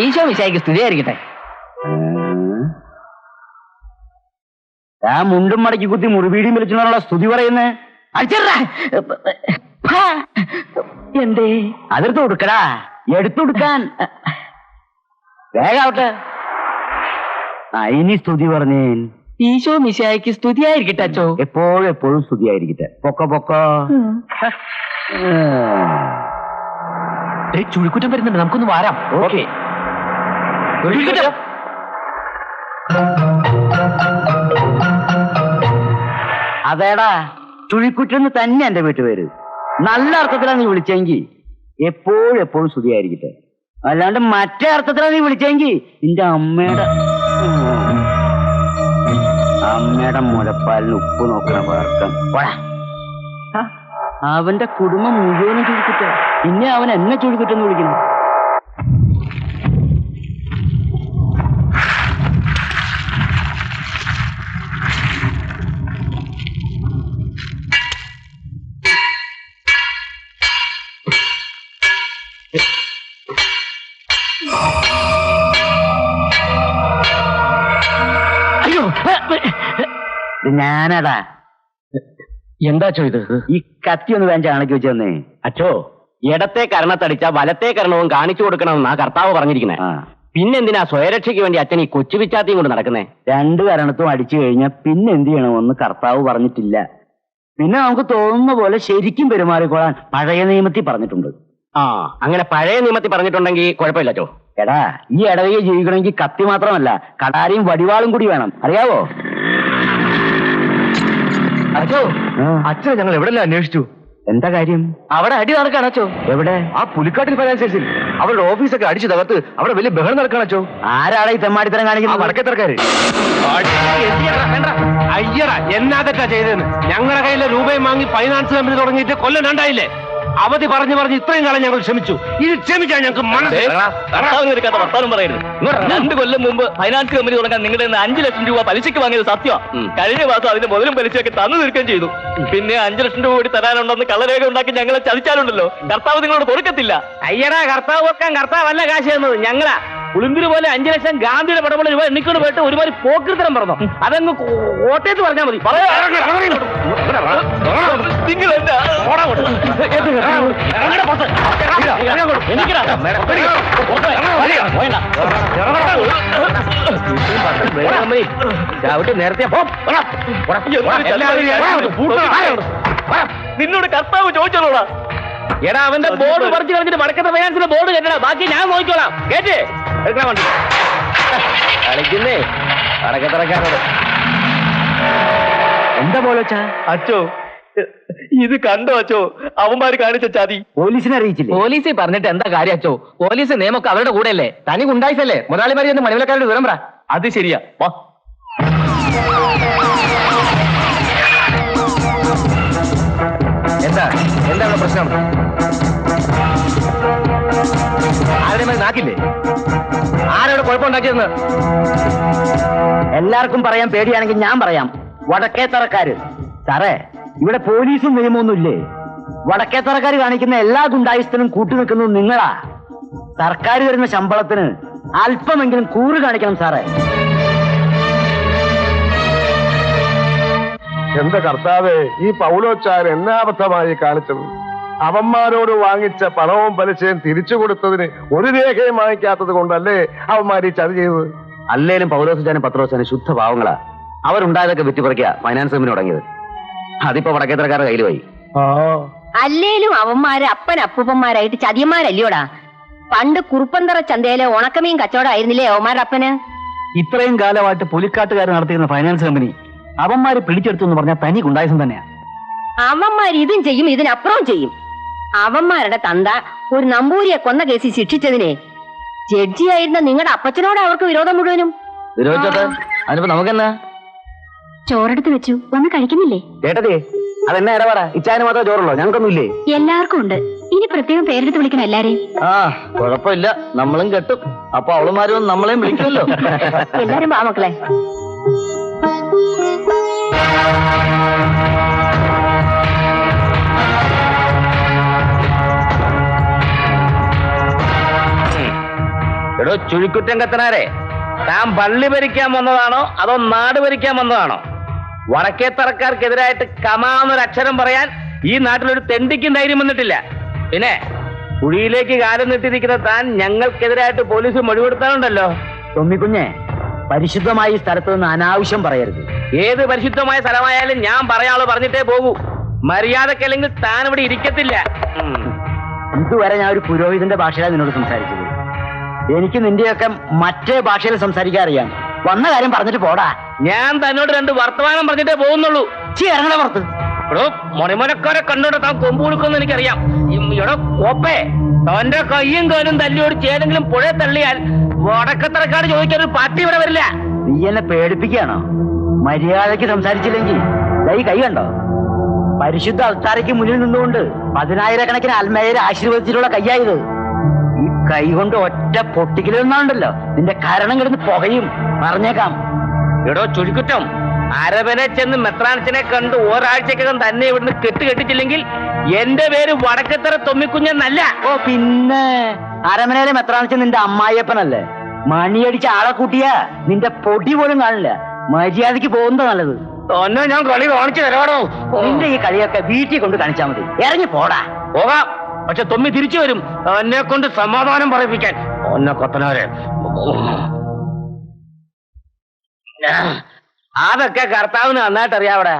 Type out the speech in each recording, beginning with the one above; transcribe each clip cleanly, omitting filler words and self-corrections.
ഈശോ മിശിഹായ്ക്ക് സ്തുതിയായിരിക്കട്ടെ. ആ മുണ്ടും മടക്കി കുത്തി മുറിവീടിയും വിളിച്ചുള്ള സ്തുതി പറയുന്നേ. എന്തേ അതെടുത്ത് കൊടുക്കടാ, എടുത്തു കൊടുക്കാൻ വേഗാവട്ടെ. ഇനി സ്തുതി പറഞ്ഞേ. ഈശോ മിശിഹായ്ക്ക് സ്തുതിയായിരിക്കട്ടെ അച്ചോ. എപ്പോഴും സ്തുതിയായിരിക്കട്ടെ. പൊക്കോ ചുഴിക്കുറ്റം വരുന്നുണ്ട്, നമുക്കൊന്ന് വാരാം. ഓക്കെ. അതേടാ, ചുഴിക്കുറ്റെന്ന് തന്നെ എന്റെ വീട്ടുപേര്. നല്ല അർത്ഥത്തിലാണ് നീ വിളിച്ചെങ്കിൽ എപ്പോഴും സ്തുതിയായിരിക്കട്ടെ. അല്ലാണ്ട് മറ്റേ അർത്ഥത്തിലാണ് നീ വിളിച്ചെങ്കിൽ നിന്റെ അമ്മയുടെ മുലപ്പാലിന് ഉപ്പ് നോക്കണ പകർക്കം. അവന്റെ കുടുംബം മുഴുവനും ചുഴിക്കുറ്റ. പിന്നെ അവൻ എന്നെ ചുഴിക്കുറ്റെന്ന് വിളിക്കുന്നു. അയ്യോ, ഞാനടാ. എന്താച്ചോ ഇത്? ഈ കത്തി ഒന്ന് വേണ്ട ആണക്കി വെച്ച് തന്നേ. അച്ചോ, ഇടത്തെ കരണത്തടിച്ച വലത്തെ കരണവും കാണിച്ചു കൊടുക്കണമെന്നാ കർത്താവ് പറഞ്ഞിരിക്കുന്നേ. പിന്നെന്തിനാ സ്വയരക്ഷയ്ക്ക് വേണ്ടി അച്ഛൻ ഈ കൊച്ചു പിച്ചാത്തിയും കൊണ്ട് നടക്കുന്നേ? രണ്ടു കരണത്തും അടിച്ചു കഴിഞ്ഞാൽ പിന്നെ എന്ത് ചെയ്യണമെന്ന് കർത്താവ് പറഞ്ഞിട്ടില്ല. പിന്നെ നമുക്ക് തോന്നുന്ന പോലെ ശരിക്കും പെരുമാറിക്കൊള്ളാൻ പഴയ നിയമത്തിൽ പറഞ്ഞിട്ടുണ്ട്. അങ്ങനെ പഴയ നിയമത്തിൽ പറഞ്ഞിട്ടുണ്ടെങ്കിൽ കുഴപ്പമില്ല അച്ചോ. എടാ, ഈ ഇടവയെ ജീവിക്കണമെങ്കിൽ കത്തി മാത്രമല്ല കടാരിയും വടിവാളും കൂടി വേണം, അറിയാവോ? അച്ചോ, അച്ഛനെ ഞങ്ങൾ എവിടെല്ലാം അന്വേഷിച്ചു. എന്താ കാര്യം? അവിടെ അടി നടക്കാണ് അച്ചോ. എവിടെ? ആ പുലിക്കാട്ടിൽ ഫൈനാൻസിൽ അവരുടെ ഓഫീസൊക്കെ അടിച്ചു തകർത്ത് അവിടെ വലിയ ബഹളം നടക്കാണ് അച്ചോ. ആരാളെ ഈ തെമ്മാടിത്തരം കാണിക്കുന്നത്? വടക്കേത്തരക്കാര്. അയ്യടാ എന്നാതൊക്കെ ചെയ്തെന്ന് ഞങ്ങളുടെ കയ്യിലെ രൂപയും വാങ്ങി ഫൈനാൻസ് കമ്പനി തുടങ്ങിയിട്ട് കൊല്ലം രണ്ടായില്ലേ. അവധി പറഞ്ഞു ഇത്രയും കാലം ഞങ്ങൾ ക്ഷമിച്ചു. ഇത് ക്ഷമിക്കാൻ ഞങ്ങൾക്ക് വർത്താനം പറയരുത്. 2 കൊല്ലം മുമ്പ് ഫൈനാൻസ് കമ്പനി തുടങ്ങാൻ നിങ്ങളുടെ 5 ലക്ഷം രൂപ പലിശയ്ക്ക് വാങ്ങിയത് സത്യം. കഴിഞ്ഞ മാസം അതിന്റെ മുതലും പലിശയൊക്കെ തന്നു തീർക്കുകയും ചെയ്തു. പിന്നെ 5 ലക്ഷം രൂപ കൂടി തരാനുണ്ടെന്ന് കള്ളരേഖ ഉണ്ടാക്കി ഞങ്ങളെ ചതിച്ചാലുണ്ടല്ലോ, കർത്താവ് നിങ്ങളോട് കൊടുക്കത്തില്ല. അയ്യടാ കർത്താവ് വെക്കാൻ കർത്താവല്ല കാശ് തന്നത് ഞങ്ങളാ. ഉളുന്തിരി പോലെ 5 ലക്ഷം ഗാന്ധിയുടെ പടമുള്ള രൂപ എണ്ണിക്കൊണ്ട് പോയിട്ട് ഒരുപാട് പോക്കൃത്തരം പറഞ്ഞു. അതങ്ങ് കോട്ടയത്ത് പറഞ്ഞാൽ മതി. നേരത്തെ നിന്നോട് കർത്താവ് ചോദിച്ചോളാ. എടാ അവന്റെ ബോർഡ് പറിച്ചു കളഞ്ഞിട്ട് വടക്കത്തെ ഫൈനാൻസിന്റെ ബോർഡ് കെട്ടണം. ബാക്കി ഞാൻ നോക്കിക്കോളാം. കേട്ടേ എടുക്കാൻ വേണ്ടി കളിക്കുന്നേ വടക്കത്തറക്കാരോട്. എന്താ പോലോച്ചാ? അച്ചോ ഇത് കണ്ടോ അച്ചോ, അവന്മാര് കാണിച്ച ചതി. പോലീസിനെ അറിയിച്ചില്ലേ? പോലീസിൽ പറഞ്ഞിട്ട് എന്താ കാര്യം അച്ചോ? പോലീസ് നിയമൊക്കെ അവരുടെ കൂടെയല്ലേ. തനി ഉണ്ടായിട്ടല്ലേ മുതലാളിമാരി എന്ന് മണിമലക്കാരുടെ വിവരം പറ. അത് ശരിയാ. എന്താണ് പ്രശ്നം? ആരുടെ മേൽ നാക്കില്ലേ? ആരോട് കുഴപ്പമുണ്ടാക്കിയെന്ന് എല്ലാവർക്കും പറയാൻ പേടിയാണെങ്കിൽ ഞാൻ പറയാം. വടക്കേത്തറക്കാര്. സാറേ, ഇവിടെ പോലീസും നിയമമൊന്നും ഇല്ലേ? വടക്കേത്തറക്കാര് കാണിക്കുന്ന എല്ലാ ഗുണ്ടായുസത്തിനും കൂട്ടുനിൽക്കുന്നത് നിങ്ങളാ. സർക്കാർ വരുന്ന ശമ്പളത്തിന് അല്പമെങ്കിലും കൂറ് കാണിക്കണം സാറേ. എന്റെ കർത്താവേ, ഈ പൗലോച്ചാർ എന്നാബദ്ധമായി കാണിച്ചത്. അവന്മാരോട് വാങ്ങിച്ച പണവും പലിശയും തിരിച്ചു കൊടുത്തതിന് ഒരു രേഖയും വാങ്ങിക്കാത്തത് കൊണ്ടല്ലേ അവന്മാർ ഈ ചതി ചെയ്തത്. അല്ലേലും പൗലോസിച്ചാനും പത്രോസാനും ശുദ്ധ പാവങ്ങളാ. അവരുണ്ടായതൊക്കെ വിറ്റുപറിക്കുക ഫൈനാൻസ് കമ്പനി തുടങ്ങിയത്. അതിപ്പോ വടക്കേത്തറക്കാരുടെ കയ്യിൽ പോയി. അല്ലേലും അവന്മാര് അപ്പനപ്പൂപ്പന്മാരായിട്ട് ചതിയന്മാരല്ലയോടാ. പണ്ട് കുറുപ്പന്തറ ചന്തയിലെ ഉണക്കമീൻ കച്ചവടമായിരുന്നില്ലേ അവന്മാരുടെ അപ്പന്? ഇത്രയും കാലമായിട്ട് പുലിക്കാട്ടുകാർ നടത്തിയിരുന്ന ഫൈനാൻസ് കമ്പനി അവന്മാര് പിടിച്ചെടുത്തു എന്ന് പറഞ്ഞാൽ തനി ഗുണ്ടായുസം തന്നെയാ. അവന്മാർ ഇതും ചെയ്യും, ഇതിനപ്പുറവും ചെയ്യും. അവന്മാരുടെ തന്ത ഒരു നമ്പൂരിയെ കൊന്ന കേസിൽ ശിക്ഷിച്ചതിനെ ജഡ്ജിയായിരുന്ന നിങ്ങളുടെ അപ്പച്ചനോട് അവർക്ക് വിരോധം മുഴുവനും. വിരോധിച്ചോട്ടെ, അതിനിപ്പോ നമുക്കെന്നാ? ചോറെടുത്ത് വെച്ചു, വന്ന് കഴിക്കുന്നില്ലേ? കേട്ടതേ, അതെന്നാ ഇടപാട? ഇച്ചാന് മാത്രമേ ചോറുള്ളൂ, ഞങ്ങൾക്കൊന്നും ഇല്ലേ? എല്ലാവർക്കും ഉണ്ട്. ഇനി പ്രത്യേകം പേരെടുത്ത് വിളിക്കണം എല്ലാരെയും. ആ കുഴപ്പമില്ല, നമ്മളും കെട്ടും. അപ്പൊ അവളുമാരും നമ്മളെയും വിളിക്കുമല്ലോ. എല്ലാരും വാ മക്കളെ. എടോ ചുഴിക്കുറ്റം കത്തനാരെ, താൻ പള്ളി ഭരിക്കാൻ വന്നതാണോ അതോ നാട് ഭരിക്കാൻ വന്നതാണോ? വടക്കേത്തറക്കാർക്കെതിരായിട്ട് കമാന്നൊരക്ഷരം പറയാൻ ഈ നാട്ടിലൊരു തെണ്ടിക്കും ധൈര്യം വന്നിട്ടില്ല. പിന്നെ കുഴിയിലേക്ക് കാലം നീട്ടിയിരിക്കുന്ന താൻ ഞങ്ങൾക്കെതിരായിട്ട് പോലീസ് മൊഴികൊടുത്താലുണ്ടല്ലോ. തൊമ്മിക്കുഞ്ഞെ, പരിശുദ്ധമായി സ്ഥലത്ത് നിന്ന് അനാവശ്യം പറയരുത്. ഏത് പരിശുദ്ധമായ സ്ഥലമായാലും ഞാൻ പറയാള് പറഞ്ഞിട്ടേ പോകൂ. മര്യാദക്കല്ലെങ്കിൽ താൻ ഇവിടെ ഇരിക്കത്തില്ല. ഇതുവരെ ഞാൻ ഒരു പുരോഹിതന്റെ ഭാഷയിലാണ് നിന്നോട് സംസാരിച്ചത്. എനിക്ക് നിന്റെയൊക്കെ മറ്റേ ഭാഷയിൽ സംസാരിക്കാൻ അറിയാം. വന്ന കാര്യം പറഞ്ഞിട്ട് പോടാ. ഞാൻ തന്നോട് 2 വർത്തമാനം പറഞ്ഞിട്ടേ പോകുന്നുള്ളൂ. ഇറങ്ങണ പുറത്ത്. എടോ മണിമലക്കാരെ കണ്ടോടെ താൻ കൊമ്പ് കൊടുക്കുമെന്ന് എനിക്കറിയാം. എടോ കോപ്പേ, തന്റെ കയ്യും കാലും തല്ലിയോടിച്ച് ഏതെങ്കിലും പുഴ തള്ളിയാൽ വടക്കത്തറക്കാട് ചോദിക്കാൻ ഒരു പാർട്ടി ഇവിടെ വരില്ല. നീ എന്നെ പേടിപ്പിക്കുകയാണോ? മര്യാദയ്ക്ക് സംസാരിച്ചില്ലെങ്കിൽ കൈ കണ്ടോ? പരിശുദ്ധ അൾത്താരയ്ക്ക് മുന്നിൽ നിന്നുകൊണ്ട് 10,000 ആത്മേയരെ ആശീർവദിച്ചിട്ടുള്ള കയ്യായത്. ഈ കൈ കൊണ്ട് ഒറ്റ പൊട്ടിക്കലെന്നാണ്ടല്ലോ നിന്റെ കരണം കിടന്ന് പുകയും. പറഞ്ഞേക്കാം. എടോ ചുഴിക്കുറ്റം, അരവനെ ചെന്ന് മെത്രാനച്ചനെ കണ്ട് ഒരാഴ്ചക്കകം തന്നെ ഇവിടുന്ന് കെട്ടിച്ചില്ലെങ്കിൽ എന്റെ പേര് വടക്കത്തറ തൊമ്മിക്കുഞ്ഞെന്നല്ല. ഓ പിന്നെ അരമനയിലെ മെത്രാനിച്ച നിന്റെ അമ്മായിയപ്പനല്ലേ? മണിയടിച്ച് ആളെ കൂട്ടിയാ നിന്റെ പൊടി പോലും കാണില്ല. മര്യാദക്ക് പോകുന്നത് നല്ലത്. ഒന്നോ ഞാൻ കളി കാണിച്ചു തരാടോ. നിന്റെ ഈ കളിയൊക്കെ വീട്ടിൽ കൊണ്ട് കാണിച്ചാൽ മതി. ഇറങ്ങി പോടാ. പോകാം, പക്ഷെ തൊമ്മി തിരിച്ചു വരും എന്നെ കൊണ്ട് സമാധാനം പറയിപ്പിക്കാൻ. ഒന്നെ കൊത്തനാരെ അതൊക്കെ കർത്താവിന് നന്നായിട്ട് അറിയാവിടെ.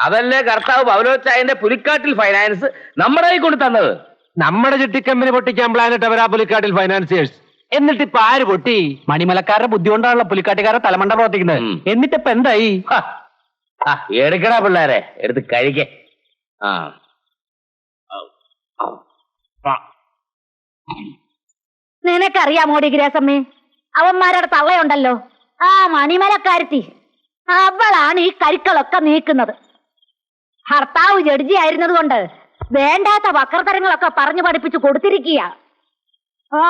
അതല്ലേ കർത്താവ് പൗലോച്ചായന്റെ പുലിക്കാട്ടിൽ ഫൈനാൻസ് നമ്മുടെ കൈ കൊണ്ട് തന്നത്. നമ്മുടെ ചിട്ടിക്കമ്പനി പൊട്ടിക്കാൻ പ്ലാനിട്ട് അവരാ പുലിക്കാട്ടിൽ ഫൈനാൻസിയേഴ്സ്. എന്നിട്ട് ഇപ്പൊ ആര് പൊട്ടി? മണിമലക്കാരുടെ ബുദ്ധി കൊണ്ടാണല്ലോ പുലിക്കാട്ടുകാരെ തലമണ്ട പ്രവർത്തിക്കുന്നത്. എന്നിട്ടിപ്പ എന്തായി? എടുക്കടാ പിള്ളേരെ, എടുത്ത് കഴിക്കേ. നിനക്കറിയാമോടി ഗ്രാസമ്മേ, അവന്മാരുടെ തള്ളയുണ്ടല്ലോ, ആ മണിമലക്കാരത്തി. അവളാണ് ഈ കരുക്കളൊക്കെ നീക്കുന്നത്. ഭർത്താവ് ജഡ്ജി ആയിരുന്നത് കൊണ്ട് വേണ്ടാത്ത വക്രതരങ്ങളൊക്കെ പറഞ്ഞു പഠിപ്പിച്ചു കൊടുത്തിരിക്കുക.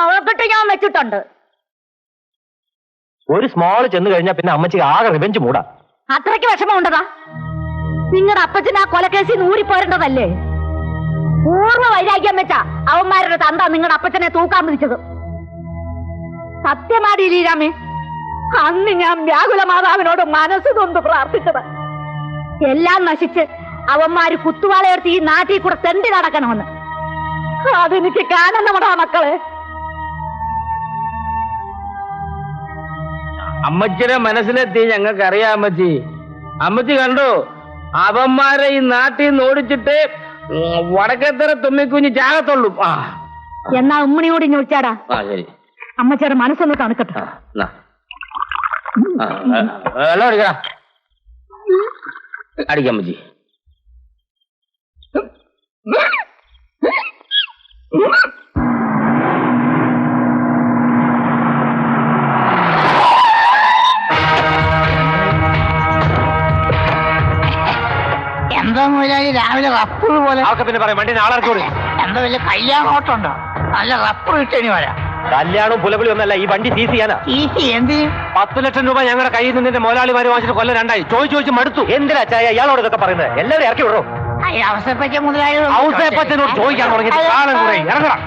അവക്കിട്ട് ഞാൻ വെച്ചിട്ടുണ്ട്. ഒരു സ്മോൾ ചെന്ന് കഴിഞ്ഞാൽ പിന്നെ അമ്മച്ചിക്ക് ആകെ റിവെഞ്ച് മൂടാ. അത്രയ്ക്ക് വിഷമമുണ്ടതാ? നിങ്ങളുടെ അപ്പച്ചന് ആ കൊലക്കേസിൽ ഊരിപ്പോരേണ്ടതല്ലേ? പൂർവ്വ വൈരാഗ്യം വെച്ചാ അവന്മാരുടെ തന്ത നിങ്ങളുടെ അപ്പച്ചനെ തൂക്കാൻ പിടിച്ചത്. സത്യമാടി ലീലാമേ, അന്ന് ഞാൻ വ്യാകുല മാതാവിനോട് മനസ്സ് തൊന്ന് പ്രാർത്ഥിച്ചത് എല്ലാം നശിച്ച് അവന്മാര് കുത്തുവാളയെടുത്ത് ഈ നാട്ടിൽ കൂടെ തെണ്ടി നടക്കണമെന്ന്. അതെനിക്ക് കാണുന്നവടാ മക്കളെ. അമ്മച്ചിയുടെ മനസ്സിലെത്തി ഞങ്ങൾക്ക് അറിയാം അമ്മച്ചി. അമ്മച്ചി കണ്ടു, അവന്മാരെ ഈ നാട്ടിൽ നിന്ന് ഓടിച്ചിട്ട് വടക്കത്തര തുമ്മിക്കുഞ്ഞ് ചാകത്തുള്ളൂ. എന്നാ ഉമ്മണിയോട് ചോദിച്ചാടാ. ശരി, അമ്മച്ചിയുടെ മനസ്സൊന്ന് തണുക്കട്ടെ. വെള്ളം അടിക്കടാ. അടിക്കാം അമ്മച്ചി. എന്താ മുതലാളി രാവിലെ റപ്പർ പോലെ? അവർക്ക് പിന്നെ പറയാം, വണ്ടി നാളെ ഇറക്കി. എന്താ വലിയ കല്യാണോട്ടുണ്ടോ? നല്ല റപ്പർ കിട്ടേനി വരാം. കല്യാണവും പുലപുലി ഒന്നല്ല, ഈ വണ്ടി സീസ് ചെയ്യാനാ. എന്തിന്? 10 ലക്ഷം രൂപ ഞങ്ങളുടെ കയ്യിൽ നിന്നിന്റെ മുതലാളിമാര് വാങ്ങിച്ചിട്ട് കൊല്ലം 2 ചോദിച്ചു മടുത്തു. എന്തിനാ ചായ ഇയാളോട് ഇതൊക്കെ പറയുന്നത്? എല്ലാവരും ഇറക്കി വിടോ. അവസരപ്പറ്റ മുതലാളി ഔസേപ്പച്ചനോട് ചോദിക്കാൻ തുടങ്ങി. കാലം കുറേ ഇറങ്ങണം.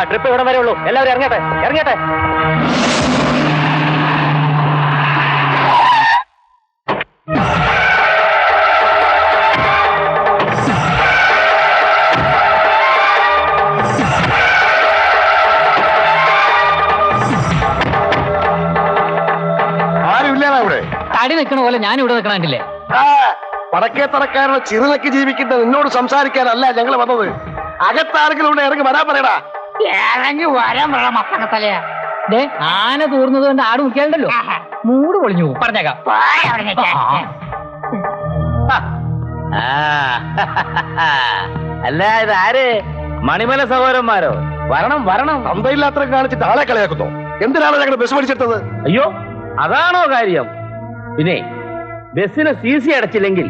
ട്രിപ്പ് ഇവിടെ വരെ ഉള്ളൂ. എല്ലാവരും ഇറങ്ങട്ടെ, ഇറങ്ങട്ടെ. ആരുമില്ലാണ് അവിടെ. തടി നിൽക്കണ പോലെ ഞാൻ ഇവിടെ നിൽക്കണില്ലേ? വടക്കേത്തറക്കാരുടെ ചിറുനക്കി ജീവിക്കുന്ന നിന്നോട് സംസാരിക്കാനല്ല ഞങ്ങൾ വന്നത്. അകത്താരെങ്കിലും ഇവിടെ ഇറങ്ങി വരാൻ പറയടാ. ഇറങ്ങി വരാൻ പറ മത്തക്കത്തലയാ. ആന തൂർന്നത് കൊണ്ട് ആട് മുക്കിയാലുണ്ടല്ലോ മൂട് പൊളിഞ്ഞു പോകും. പറഞ്ഞേക്കാം. അല്ല, ഇത് ആര്? മണിമല സഹോദരന്മാരോ? വരണം വരണം. അന്തയില്ലാത്ര കാണിച്ചിട്ട് ആളെ കളിയാക്കുന്നോ? എന്തിനാണ് ഞങ്ങൾ ബസ് പഠിച്ചെടുത്തത്? അയ്യോ, അതാണോ കാര്യം? പിന്നെ ബസ്സിന് CC അടച്ചില്ലെങ്കിൽ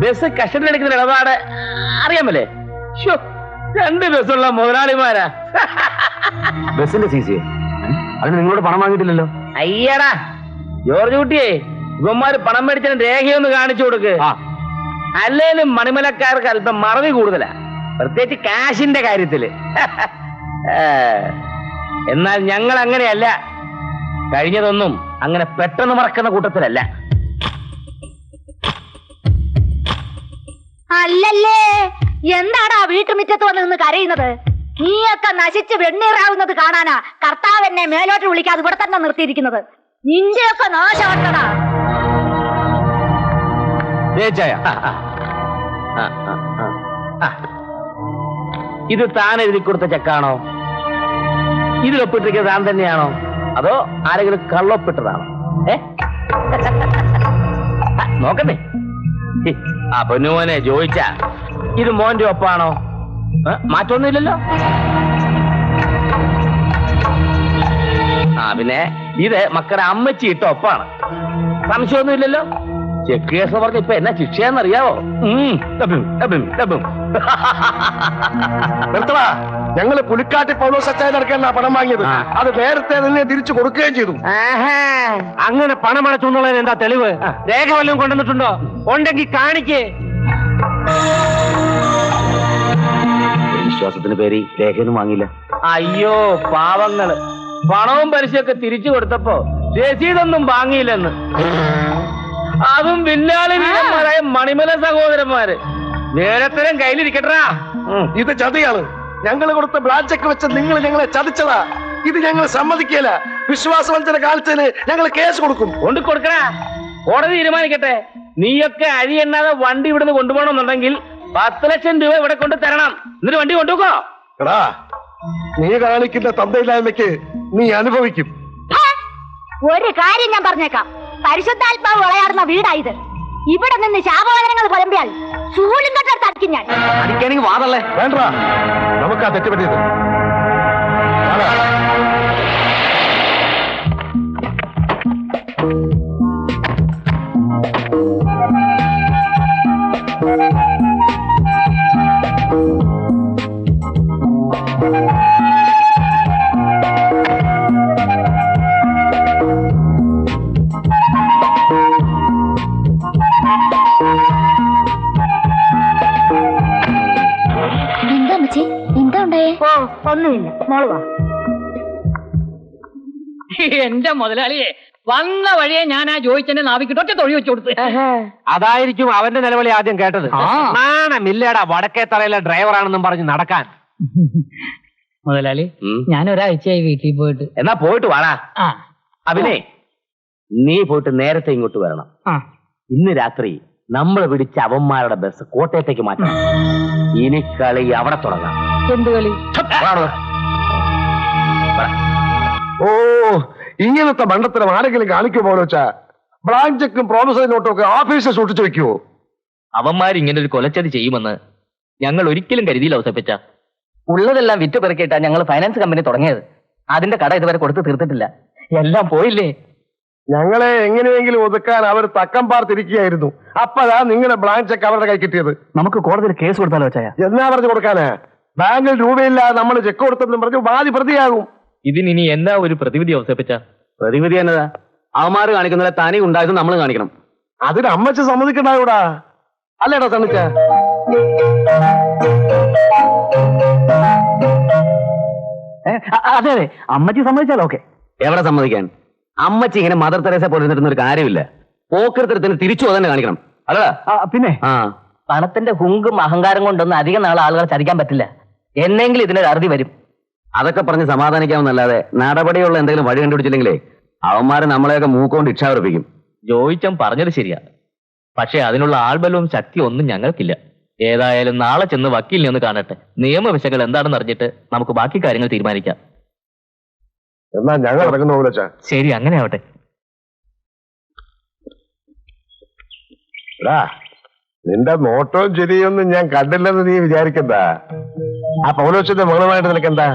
ബസ് കസ്റ്റഡിയിലെടുക്കുന്ന ഇടപാട് അറിയാമല്ലേ? 2 ബസ്സുള്ള മുതലാളിമാരാ. ബസിന്റെ CC അതിന് നിങ്ങളോട് പണം വാങ്ങിയിട്ടില്ലല്ലോ. അയ്യടാ ജോർജ് കുട്ടിയെ, ഇവന്മാര് പണം മേടിച്ചതിന് രേഖയൊന്ന് കാണിച്ചു കൊടുക്ക്. അല്ലേലും മണിമലക്കാർക്ക് അല്പം മറവി കൂടുതലാ, പ്രത്യേകിച്ച് കാശിന്റെ കാര്യത്തില്. എന്നാൽ ഞങ്ങൾ അങ്ങനെയല്ല. കഴിഞ്ഞതൊന്നും അങ്ങനെ പെട്ടെന്ന് മറക്കുന്ന കൂട്ടത്തിലല്ല. അല്ലല്ലേ, എന്താടാ വീട്ടുമുറ്റത്ത് വന്ന് നിന്ന് കരയുന്നത്? നീയൊക്കെ നശിച്ച് വെണ്ണീറാവുന്നത് കാണാനാ കർത്താവ് എന്നെ മേലോട്ട് വിളിക്കാതെ ഇവിടെ തന്നെ നിർത്തിയിരിക്കുന്നത്. നിന്റെയൊക്കെ നാശമാട്ടടാ. ഇത് താൻ എഴുതി കൊടുത്ത ചെക്കാണോ? ഇതിലൊപ്പിട്ടിരിക്കുന്നത് താൻ തന്നെയാണോ, അതോ ആരെങ്കിലും കള്ളൊപ്പിട്ടതാണോ? നോക്കണ്ടേ? പൊന്നുമോനെ ചോദിച്ചാ ഇത് മോന്റെ ഒപ്പാണോ? മാറ്റമൊന്നുമില്ലല്ലോ. പിന്നെ ഇത് മക്കളുടെ അമ്മച്ചി ഇട്ട ഒപ്പാണ്. സംശയമൊന്നുമില്ലല്ലോ. ചെക്ക് കേസ് പറഞ്ഞ ഇപ്പൊ എന്നാ ശിക്ഷയാന്നറിയാവോ? ഞങ്ങള് പുലിക്കാട്ടി പൗലോസ് അച്ചായൻ നടക്കാനാ പണം വാങ്ങിയത്. അത് നേരത്തെ തന്നെ തിരിച്ചു കൊടുക്കുകയും ചെയ്തു. അങ്ങനെ പണം അടച്ചുകൊണ്ടുള്ളതിന് എന്താ തെളിവ്? രേഖ വല്ലതും കൊണ്ടുവന്നിട്ടുണ്ടോ? ഉണ്ടെങ്കിൽ കാണിക്കേ. വിശ്വാസത്തിന് പേര് രേഖയൊന്നും വാങ്ങിയില്ല. അയ്യോ പാവങ്ങള്, പണവും പലിശയൊക്കെ തിരിച്ചു കൊടുത്തപ്പോ രസീതൊന്നും വാങ്ങിയില്ലെന്ന്. അതും വില്ലാളി വീരന്മാരായ മണിമല സഹോദരന്മാര്. നേരത്തരം കയ്യിലിരിക്കട്ടാ. ഇത് ചതിയാണ്. ഞങ്ങൾ കൊടുത്ത ബ്ലാക്ക് ചെക്ക് വെച്ച് നിങ്ങൾ ഞങ്ങളെ ചതിച്ചതാ. ഇത് ഞങ്ങൾ സമ്മതിക്കില്ല. വിശ്വാസവഞ്ചന കാണിച്ചതിന് ഞങ്ങൾ കേസ് കൊടുക്കും. കൊണ്ട് കൊടുക്കണ, കോടതി തീരുമാനിക്കട്ടെ. നീയൊക്കെ അരി എണ്ണാതെ വണ്ടി ഇവിടുന്ന് കൊണ്ടുപോകണമെന്നുണ്ടെങ്കിൽ 10 ലക്ഷം രൂപ ഇവിടെ കൊണ്ട് തരണം. എന്നിട്ട് വണ്ടി കൊണ്ടുപോക്കോ. എടാ, നീ കാണിക്കുന്ന തന്തയില്ലായ്മയ്ക്ക് നീ അനുഭവിക്കും. ഒരു കാര്യം ഞാൻ പറഞ്ഞേക്കാം, പരിശുദ്ധാത്മാവ് വിളയാടുന്ന വീടായത്. ഇവിടെ നിന്ന് ശാപവചനങ്ങൾ പുലമ്പിയാൽ ചൂലും കെട്ടെടുത്ത് അടിക്കും ഞാൻ. അടിക്കാനെങ്കിൽ വാതല്ലേ? വേണ്ട, നമുക്കാ തെറ്റുപറ്റിയത്. ഉണ്ടായേ? ഓ ഒന്നുമില്ല, മോള് വാ. എന്റെ മുതലാളിയെ വന്ന വഴിയെ ഞാൻ ആ ജോയിച്ചെന്നെ നാവിക്കിട്ട് ഒറ്റ തൊഴി വെച്ചു കൊടുത്ത്. അതായിരിക്കും അവന്റെ നിലവിളി ആദ്യം കേട്ടത്. നാണമില്ലേടാ വടക്കേ തറയിലെ ഡ്രൈവറാണെന്നും പറഞ്ഞ് നടക്കാൻ. മുതലാളി ഞാൻ ഒരാഴ്ചയായി വീട്ടിൽ പോയിട്ട്. എന്നാ പോയിട്ട് വാടാ. ആ അഭിനേ, നീ പോയിട്ട് നേരത്തെ ഇങ്ങോട്ട് വരണം. ആ ഇന്ന് രാത്രി നമ്മൾ പിടിച്ച അവന്മാരുടെ ബസ് കോട്ടയത്തേക്ക് മാറ്റണം. ഇനി കളി അവിടെ തുടങ്ങാം. എന്ത് കളി? ഓ, ഇങ്ങനത്തെ മണ്ടത്തരം ആരെങ്കിലും കാണിക്കുമോ വെച്ചാ? ബ്ലാങ്ക് ചെക്കും പ്രോമിസറി നോട്ടും ഒക്കെ ഓഫീസിൽ സൂക്ഷിച്ചു വെക്കുവോ? അവന്മാർ ഇങ്ങനെ ഒരു കൊലച്ചതി ചെയ്യുമെന്ന് ഞങ്ങൾ ഒരിക്കലും കരുതിയില്ല ഔസേപ്പച്ച. ഉള്ളതെല്ലാം വിറ്റ് പെറുക്കിയിട്ടാ ഞങ്ങൾ ഫൈനാൻസ് കമ്പനി തുടങ്ങിയത്. അതിന്റെ കട ഇതുവരെ കൊടുത്ത് തീർത്തിട്ടില്ല. എല്ലാം പോയില്ലേ? ഞങ്ങളെ എങ്ങനെയെങ്കിലും ഒതുക്കാൻ അവർ തക്കം പാർത്തിരിക്കുകയായിരുന്നു. അപ്പഴാ നിങ്ങളുടെ ബ്ലാങ്ക് ചെക്ക് അവരുടെ കൈ കിട്ടിയത്. നമുക്ക് കോടതിയിൽ കേസ് കൊടുത്താലോ വെച്ചായ? എന്നാ പറഞ്ഞു കൊടുക്കാനാ? ബാങ്കിൽ രൂപയില്ലാതെ നമ്മൾ ചെക്ക് കൊടുത്തെന്നും പറഞ്ഞു വാദി പ്രതിയാകും. ഇതിനി എന്നാ ഒരു പ്രതിവിധി ഔസേപ്പച്ച? പ്രതിവിധി എന്നതാ? അവന്മാര് കാണിക്കുന്നതിലെ തനി ഉണ്ടായത് നമ്മൾ കാണിക്കണം. അതിന് അമ്മച്ച് സമ്മതിക്കണ്ടായൂടാ. അല്ലേടാ സണ്ണിച്ച? അതെ അതെ, അമ്മച്ചി സമ്മതിച്ചാലോ? ഓക്കെ. എവിടെ സമ്മതിക്കാൻ? അമ്മച്ചി ഇങ്ങനെ മദർ തെരേസ പോലെ ഇരുന്നിരുന്ന ഒരു കാര്യമില്ല. പോക്കൃത്തരത്തിന് തിരിച്ചു തന്നെ കാണിക്കണം. അല്ലടാ? പിന്നെ പണത്തിന്റെ ഹുങ്കും അഹങ്കാരം കൊണ്ടൊന്നും അധികം നാളെ ആളുകളെ ചതിക്കാൻ പറ്റില്ല. എന്നെങ്കിലും ഇതിനൊരു അറുതി വരും. അതൊക്കെ പറഞ്ഞ് സമാധാനിക്കാമെന്നല്ലാതെ നടപടിയുള്ള എന്തെങ്കിലും വഴി കണ്ടുപിടിച്ചില്ലെങ്കിലേ അവന്മാര് നമ്മളെയൊക്കെ മൂക്കൊണ്ട് ഇച്ഛാവർപ്പിക്കും. ജോയിച്ചൻ പറഞ്ഞത് ശരിയാ. പക്ഷെ അതിനുള്ള ആൾബലവും ശക്തി ഒന്നും ഞങ്ങൾക്കില്ല. ഏതായാലും നാളെ ചെന്ന് വക്കീലിനെ ഒന്ന് കാണട്ടെ. നിയമവശങ്ങൾ എന്താണെന്ന് അറിഞ്ഞിട്ട് നമുക്ക് ബാക്കി കാര്യങ്ങൾ തീരുമാനിക്കാം. എന്നാ ഞങ്ങൾ ഇറങ്ങുന്ന പോലെ വെച്ചാ? ശരി, അങ്ങനെ ആവട്ടെ. നിന്റെ നോട്ടവും ശരിയൊന്നും ഞാൻ കണ്ടില്ലെന്ന് നീ വിചാരിക്കണ്ട. ആ പൗലോച്ചന്റെ മകളുമായിട്ട് നിനക്കെന്താ?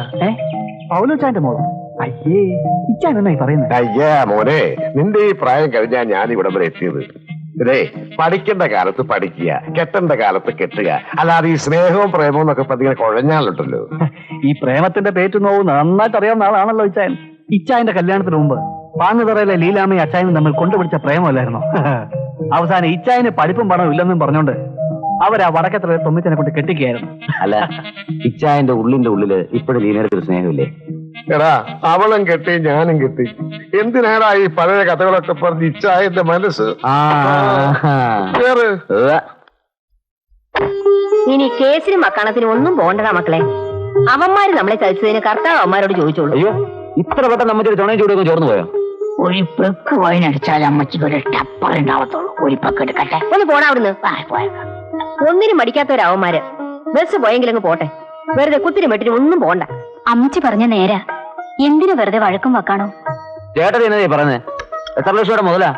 പൗലോച്ചാന്റെ മോളോ? അയ്യേ, ഇച്ചാണെന്നായി പറയുന്നത്. അയ്യാ മോനെ, നിന്റെ ഈ പ്രായം കഴിഞ്ഞാ ഞാൻ ഇവിടെ വരെ എത്തിയത്. ഇതേ, പഠിക്കേണ്ട കാലത്ത് പഠിക്കുക, കെട്ടേണ്ട കാലത്ത് കെട്ടുക. അല്ലാതെ ഈ സ്നേഹവും പ്രേമവും എന്നൊക്കെ പതിങ്ങനെ കുഴഞ്ഞാലുണ്ടല്ലോ. ഈ പ്രേമത്തിന്റെ പേറ്റു നോവ് നന്നായിട്ട് അറിയാവുന്ന ആളാണല്ലോ ഇച്ചായൻ. ഇച്ചായന്റെ കല്യാണത്തിന് മുമ്പ് പാങ്ങുതറയിലെ ലീലാമയും അച്ചായനും തമ്മിൽ കൊണ്ടുപിടിച്ച പ്രേമമല്ലായിരുന്നോ? അവസാനം ഇച്ചായന് പഠിപ്പും പണവും ഇല്ലെന്നും പറഞ്ഞോണ്ട് അവരാ വടക്കത്ര തൊമ്മിച്ചനെ കൊണ്ട് കെട്ടിക്കുകയായിരുന്നു. അല്ല, ഇച്ചായന്റെ ഉള്ളിന്റെ ഉള്ളില് ഇപ്പോഴും ലീനൊരു സ്നേഹമില്ലേ? എടാ, അവളും കെട്ടി ഞാനും കെട്ടി. എന്തിനാടാ ഈ പഴയ കഥകളൊക്കെ പറഞ്ഞ് ഇച്ചായന്റെ മനസ്സ്? ഇനി കേസിനും മക്കണത്തിനും ഒന്നും പോകണ്ടടാ മക്കളെ. അവന്മാര് നമ്മളെ ചതിച്ചതിന് കർത്താവ് അവന്മാരോട് ചോദിച്ചോളൂ. അയ്യോ, ഇത്ര പെട്ടെന്ന് നമ്മച്ചൊരു ചുണയും ചൂടൊക്കെ ചോർന്നു പോയോ? ഒരു പെക്ക് വൈനടിച്ചാൽ അമ്മച്ചിക്ക് ഒരു ടപ്പറുണ്ടാവത്തുള്ളൂ. ഒരു പെക്ക് എടുക്കട്ടെ. ഒന്ന് പോണ അവിടുന്ന്. ഒന്നിനും മടിക്കാത്തവരാവന്മാര്. ബസ് പോയെങ്കിലങ്ങ് പോട്ടെ. വെറുതെ കുത്തിരി മെട്ടിനും ഒന്നും പോണ്ട. അമ്മച്ചി പറഞ്ഞ നേരാ. എന്തിനു വെറുതെ വഴക്കും വെക്കാണോ? ചേട്ടത്തി എന്നതേ പറഞ്ഞേ? എത്ര ലക്ഷം മുതലാ?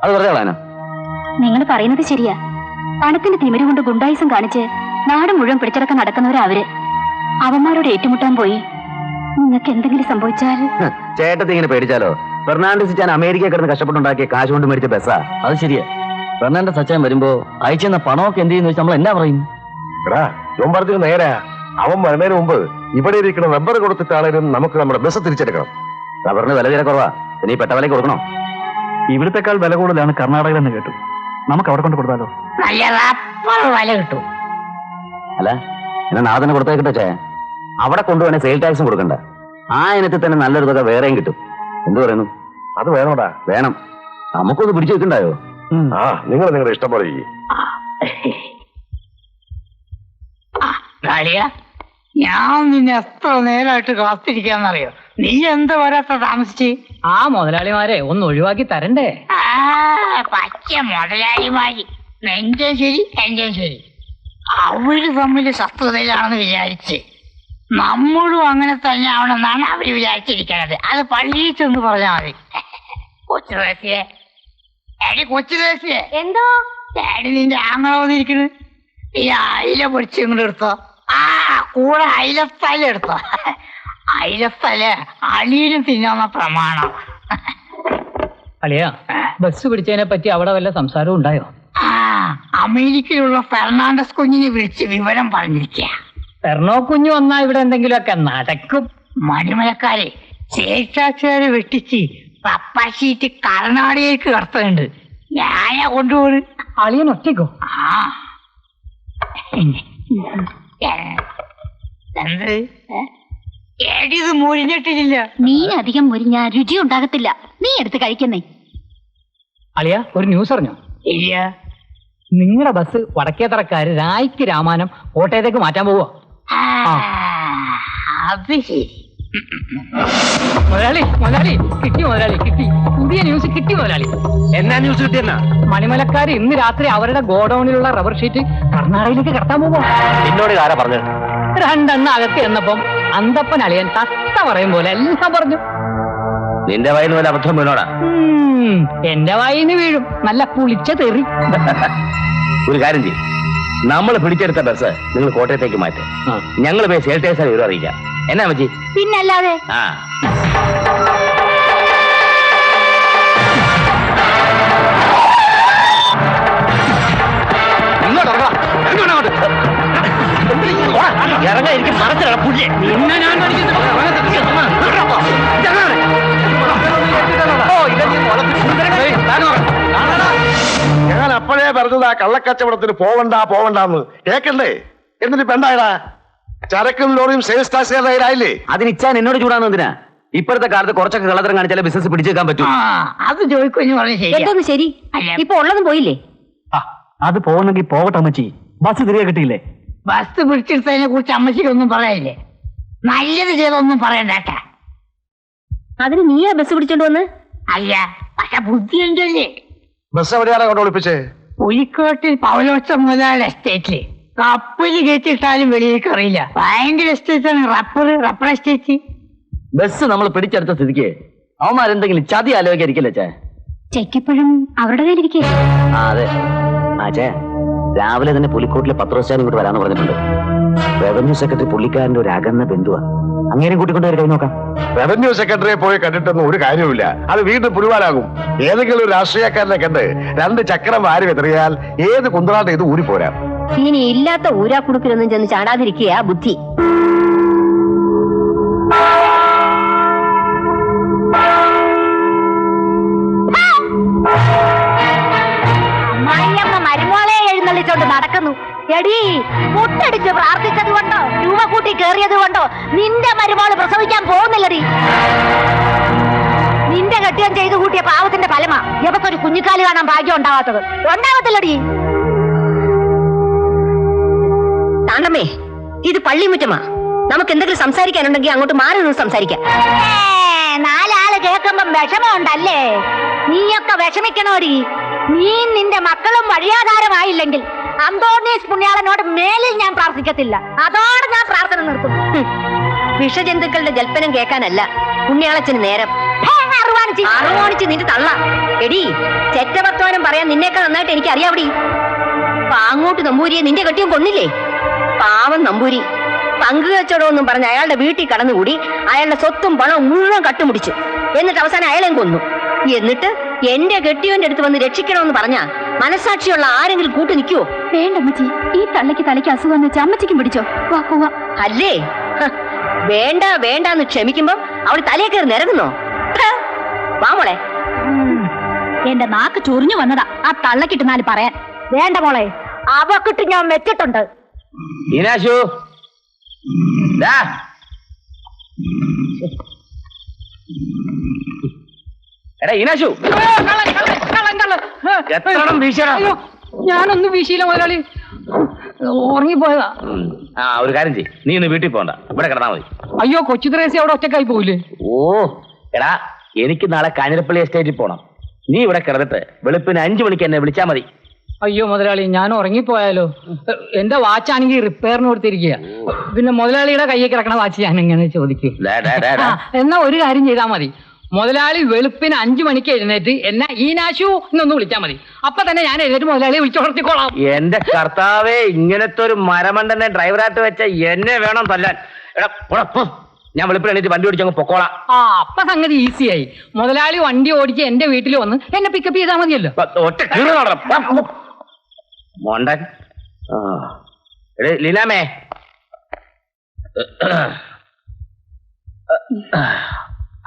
അത് വെറുതെ കളയാനോ? നിങ്ങൾ പറയുന്നത് ശരിയാ. പണത്തിന്റെ തിമിര് കൊണ്ട് ഗുണ്ടായിസം കാണിച്ച് നാട് മുഴുവൻ പിടിച്ചടക്കം നടക്കുന്നവരാ അവര്. അവന്മാരോട് ഏറ്റുമുട്ടാൻ പോയി നിങ്ങൾക്ക് എന്തെങ്കിലും സംഭവിച്ചാൽ? ചേട്ടത്തി ഇങ്ങനെ പേടിച്ചാലോ? ഫെർണാണ്ടസ് ഞാൻ അമേരിക്കയിൽ കിടന്ന് കഷ്ടപ്പെട്ടുണ്ടാക്കിയ കാശ് കൊണ്ട് മേടിച്ച ബസ്സാ. അത് ശരിയാ. ഫെർണാണ്ടസ് അച്ഛൻ വരുമ്പോ അയച്ചെന്ന പണമൊക്കെ എന്ത് ചെയ്യുന്ന നമ്മൾ എന്നാ പറയും? എടാ, ജോൺ പറഞ്ഞത് നേരാ. അവൻ വരുന്നതിന് മുമ്പ് ഇവിടെ ഇരിക്കുന്ന റബ്ബർ കൊടുത്തിട്ടാണേലും നമുക്ക് നമ്മുടെ ബസ് തിരിച്ചെടുക്കണം. റബ്ബറിന് വില തീരെ കുറവാ. ഇനി പെട്ട വിലക്ക് കൊടുക്കണോ? ഇവിടത്തെക്കാൾ വില കൂടുതലാണ് കർണാടകയിലെന്ന് കേട്ടു. നമുക്ക് അവിടെ കൊണ്ട് കൊടുത്താലോ? നല്ല റബ്ബർ വില കിട്ടും. അല്ല, എന്നാ നാദന കൊടുത്തേക്കിട്ടോ ചേ. അവിടെ കൊണ്ടുപോകണേ സെയിൽ ടാക്സും കൊടുക്കണ്ട. ആ ഇനത്തിൽ തന്നെ നല്ലൊരു തുക വേറെയും കിട്ടും. എന്തു പറയുന്നു? അത് വേണോടാ. വേണം. നമുക്കൊന്ന് പിടിച്ചു വെക്കണ്ടായോ? ആ, നിങ്ങൾ നിങ്ങളുടെ ഇഷ്ടം പോലെ ചെയ്യും. ഞാൻ നിന്നെ എത്ര നേരമായിട്ട് കാത്തിരിക്കാന്നറിയോ? നീ എന്താ വരാത്ത താമസിച്ച്? ആ മുതലാളിമാരെ ഒന്ന് ഒഴിവാക്കി തരണ്ടേ? പച്ച മുതലാളിമാരി എന്റെ ശരി എന്റെ ശരി. അവര് തമ്മിൽ ശത്രുതയിലാണെന്ന് വിചാരിച്ച് നമ്മളും അങ്ങനെ തന്നെ ആവണമെന്നാണ് അവര് വിചാരിച്ചിരിക്കണത്. അത് പള്ളിയിൽ ചെന്ന് പറഞ്ഞാൽ മതി. കൊച്ചുദേശിയെ, കൊച്ചുദേശിയെ, എന്തോ ഡാഡി നിന്റെ ആങ്ങള വന്നിരിക്കണ്. ഈ അയില പൊടിച്ച് ഇങ്ങോട്ട് എടുത്തോ. ആ, കൂടെ അയിലത്തല എടുത്തോ. അയിലത്തല അളിയിലും തിന്നാന്ന പ്രമാണം. അളിയാ, ബസ് പിടിച്ചതിനെ പറ്റി അവിടെ വല്ല സംസാരവും ഉണ്ടായോ? ആ, അമേരിക്കയിലുള്ള ഫെർണാണ്ടസ് കുഞ്ഞിനെ വിളിച്ച് വിവരം പറഞ്ഞിരിക്കുക. പെർണോ കുഞ്ഞു വന്നാ ഇവിടെ എന്തെങ്കിലുമൊക്കെ നടക്കും. മരുമലക്കാരെ ചേച്ചാച്ചുകാരെ വെട്ടിച്ച് പപ്പാശീറ്റ് കർണാടകയ്ക്ക് കടത്തുന്നുണ്ട്. ഞാനാ കൊണ്ടുപോണ്. അളിയൻ ഒറ്റയ്ക്കോ? ആ, എന്ത് എടിത് മുരിഞ്ഞിട്ടില്ല. മീൻ അധികം മുരിഞ്ഞ രുചി ഉണ്ടാകത്തില്ല. നീ എടുത്ത് കഴിക്കുന്നേ. അളിയ ഒരു ന്യൂസ് അറിഞ്ഞോ? ഇല്ല. നിങ്ങളുടെ ബസ് വടക്കേത്തറക്കാര് രായ്ക്ക് രാമാനം കോട്ടയത്തേക്ക് മാറ്റാൻ പോവോ? അത് ശരി. മുതലാളി മുതലാളി കിട്ടി, മുതലാളി കിട്ടി, പുതിയ ന്യൂസ് കിട്ടി മുതലാളി. എന്നാ ന്യൂസ് കിട്ടിയെന്നാ? മണിമലക്കാര് ഇന്ന് രാത്രി അവരുടെ ഗോഡൌണിലുള്ള റബ്ബർ ഷീറ്റ് കർണാടകയിലേക്ക് കടത്താൻ പോവോ? എന്നോട് ആരാ പറഞ്ഞത്? രണ്ടെണ്ണം അകത്ത് എന്നപ്പം അന്തപ്പൻ അളിയൻ തത്ത പറയും പോലെ എല്ലാം പറഞ്ഞു. നിന്റെ വായിന് പോലെ അബദ്ധം വീണോടാ? എന്റെ വായിന്ന് വീഴും. നല്ല പുളിച്ച തെറി. ഒരു കാര്യം ചെയ്യും, നമ്മൾ പിടിച്ചെടുത്ത ബസ് നിങ്ങൾ കോട്ടയത്തേക്ക് മാറ്റും. ഞങ്ങൾ പോയി സെയിൽസ് വിവരം അറിയിക്കാം. എന്നാ മച്ചി? പിന്നല്ലാതെ. ആ ഇറങ്ങാ, എനിക്ക് മറച്ചിട പുല്ലേ. ഞാൻ അപ്പോഴേ പറഞ്ഞതാ കള്ളക്കച്ചവടത്തിന് പോവണ്ടാന്ന്. കേക്കണ്ടേ? എന്നിട്ട് പെണ്ടായടാ ചരക്കും ലോറിയും സെയിൽസ് ടാക്സുകാരായില്ലേ? അതിനിച്ചാൻ എന്നോട് ചൂടാന്ന് എന്തിനാ? ഇപ്പോഴത്തെ കാലത്ത് കുറച്ചൊക്കെ കള്ളത്തരം കാണിച്ചാലേ ബിസിനസ് പിടിച്ചേക്കാൻ പറ്റും. അത് ചോദിക്കുമെന്ന് പറഞ്ഞു. എന്തോന്ന് ശരി? ഇപ്പൊ ഉള്ളതും പോയില്ലേ? അത് പോകുന്നെങ്കിൽ പോകട്ടെ അമ്മച്ചി. ബസ് തിരികെ കിട്ടിയില്ലേ? ബസ് പിടിച്ചെടുത്തതിനെ കുറിച്ച് അമ്മച്ചിക്കൊന്നും പറയാനില്ലേ? നല്ലത് ചെയ്തൊന്നും പറയണ്ടേട്ടാ. അതിന് നീയാ ബസ് പിടിച്ചോണ്ട് വന്ന്? അല്ല, പക്ഷെ ബുദ്ധി ഉണ്ടല്ലേ. ബസ് എവിടെയാണ് കൊണ്ട് ഒളിപ്പിച്ചേ? പുലിക്കോട്ടിൽ പൗലോച്ച മുതലാളി എസ്റ്റേറ്റില് കപ്പല് കയറ്റിട്ടാലും വെളിയിലേക്ക് അറിയില്ല. ഭയങ്കര എസ്റ്റേറ്റാണ്. Rubber estate. ബസ് നമ്മൾ പിടിച്ചെടുത്ത സ്ഥിതിക്ക് അവന്മാരെന്തെങ്കിലും ചതി ആലോചിക്കാതിരിക്കില്ലേ ചേ? ചെക്കിപ്പോഴും അവരുടെ കയ്യിലിരിക്കേ. അതെ ചേ, രാവിലെ തന്നെ പുലിക്കോട്ടിലെ പത്രോസ്റ്റാൻ ഇങ്ങോട്ട് വരാന്ന് പറഞ്ഞിട്ടുണ്ട്. റവന്യൂ സെക്രട്ടറി പുള്ളിക്കാരന്റെ ഒരു അകന്ന ബന്ധുവാ. അങ്ങേരും കൂട്ടിക്കൊണ്ട് വരെ നോക്കാം. റവന്യൂ സെക്രട്ടറിയെ പോയി കണ്ടിട്ടൊന്നും ഒരു കാര്യമില്ല. അത് വീണ്ടും പുലിവാലാകും. ഏതെങ്കിലും ഒരു രാഷ്ട്രീയക്കാരനെ കണ്ട് 2 ചക്രം വാരി വെതറിയാൽ ഏത് കുന്തറാട്ട് ഇത് ഊരിപ്പോരാം. ഇനി ഇല്ലാത്ത ഊരാക്കുടുക്കിലൊന്നും ചെന്ന് ചാടാതിരിക്കുക ബുദ്ധി. അമ്മായിയമ്മ മരുമോളെ എഴുന്നള്ളിച്ചോണ്ട് നടക്കുന്നു. എടി, മുട്ടടിച്ച് പ്രാർത്ഥിച്ചത് കൊണ്ടോ രൂപ കൂട്ടി കേറിയത് കൊണ്ടോ നിന്റെ മരുമോള് പ്രസവിക്കാൻ പോകുന്നില്ലടി. നിന്റെ കെട്ടിയം ചെയ്തു കൂട്ടിയ പാവത്തിന്റെ ഫലമാ എവക്കൊരു കുഞ്ഞിക്കാല് കാണാൻ ഭാഗ്യം ഉണ്ടാവാത്തത്. ഉണ്ടാവത്തില്ലടി. താണ്ടമ്മേ, ഇത് പള്ളിമുറ്റമാ. നമുക്ക് എന്തെങ്കിലും സംസാരിക്കാനുണ്ടെങ്കിൽ അങ്ങോട്ട് മാറി നിന്ന് സംസാരിക്കാം. 4 ആള് കേൾക്കുമ്പം വിഷമമുണ്ടല്ലേ? നീയൊക്കെ വിഷമിക്കണോടി. നീ നിന്റെ മക്കളും വഴിയാധാരമായില്ലെങ്കിൽ അന്തോണീസ് പുണ്യാളനോട് മേലിൽ ഞാൻ പ്രാർത്ഥിക്കത്തില്ല. അതോടെ ഞാൻ പ്രാർത്ഥന നിർത്തും. വിഷജന്തുക്കളുടെ ജൽപ്പനം കേൾക്കാനല്ല പുണ്യാളച്ചന് നേരം. അറുവാണിച്ച് നിന്റെ തള്ള. എടി, ചെറ്റവർത്തമാനം പറയാൻ നിന്നേക്കാൾ നന്നായിട്ട് എനിക്ക് അറിയാവടി. പാങ്ങോട്ട് നമ്പൂരിയെ നിന്റെ കെട്ടിയും കൊന്നില്ലേ? പാവം നമ്പൂരി പങ്കുവെച്ചോടോന്നും പറഞ്ഞ് അയാളുടെ വീട്ടിൽ കടന്നുകൂടി അയാളുടെ സ്വത്തും പണവും മുഴുവൻ കട്ടുമുടിച്ചു. എന്നിട്ട് അവസാനം അയാളെയും കൊന്നു. എന്നിട്ട് എന്റെ കെട്ടിയോന്റെ അടുത്ത് വന്ന് രക്ഷിക്കണമെന്ന് പറഞ്ഞാ മനസാക്ഷിയുള്ള ആരെങ്കിലും കൂട്ടു നിൽക്കുവോ? വേണ്ടമ്മച്ചി, ഈ തള്ളയ്ക്ക് തലയ്ക്ക് അസുഖം വെച്ച് അമ്മച്ചിക്കും പിടിച്ചോ. വാ പോവാ. അല്ലേ? വേണ്ട വേണ്ടാന്ന് ക്ഷമിക്കുമ്പം അവൾ തലയെ കയറി നിരങ്ങുന്നോ? വാ മോളെ. എന്റെ നാക്ക് ചൊറിഞ്ഞു വന്നതാ ആ തള്ളക്കിട്ട് 4 പറയാൻ. വേണ്ട മോളെ, അവക്കിട്ട് ഞാൻ വെച്ചിട്ടുണ്ട്. ഈനാശു, എടാ ഈനാശു, എത്രണ്ണം വീശിയടാ? ഞാനൊന്നും വീശിയില്ല മുതലാളി, ഉറങ്ങിപ്പോയതാ. ഒരു കാര്യം ചെയ്യ്, നീ ഇന്ന് വീട്ടിൽ പോകണ്ട, ഇവിടെ കിടന്നാ മതി. അയ്യോ, കൊച്ചു ത്രേസി അവിടെ ഒറ്റക്കായി പോയില്ലേ? ഓ എടാ, എനിക്ക് നാളെ കാഞ്ഞിരപ്പള്ളി എസ്റ്റേറ്റിൽ പോണം. നീ ഇവിടെ കിടന്നിട്ട് വെളുപ്പിന് 5 മണിക്ക് എന്നെ വിളിച്ചാ മതി. അയ്യോ മുതലാളി, ഞാൻ ഉറങ്ങിപ്പോയാലോ? എന്റെ വാച്ചാണെങ്കിൽ റിപ്പയറിന് കൊടുത്തിരിക്കുക. പിന്നെ മുതലാളിയുടെ കയ്യിൽ കിടക്കണ വാച്ച് ഞാൻ എങ്ങനെ ചോദിക്കും? എന്നാ ഒരു കാര്യം ചെയ്താൽ മതി, മുതലാളി വെളുപ്പിന് 5 മണിക്ക് എഴുന്നേറ്റ് എന്നെ ഈനാശു എന്നൊന്ന് വിളിച്ചാൽ മതി. അപ്പൊ തന്നെ ഞാൻ എഴുന്നേറ്റ് മുതലാളിയെ വിളിച്ചുണർത്തിക്കോളാം. എന്റെ കർത്താവേ, ഇങ്ങനത്തെ ഒരു മരമണ്ടനെ ഡ്രൈവറായിട്ട് വെച്ച എന്നെ വേണം തല്ലാൻ. എടാ ഞാൻ വെളുപ്പിന് എണീറ്റ് വണ്ടി ഓടിച്ചങ്ങ് പൊക്കോളാം. അപ്പൊ സംഗതി ഈസിയായി. മുതലാളി വണ്ടി ഓടിച്ച് എന്റെ വീട്ടിൽ വന്ന് എന്നെ പിക്കപ്പ് ചെയ്താൽ മതിയല്ലോ. ഒറ്റ മോണ്ടൻ. ലീലാമേ,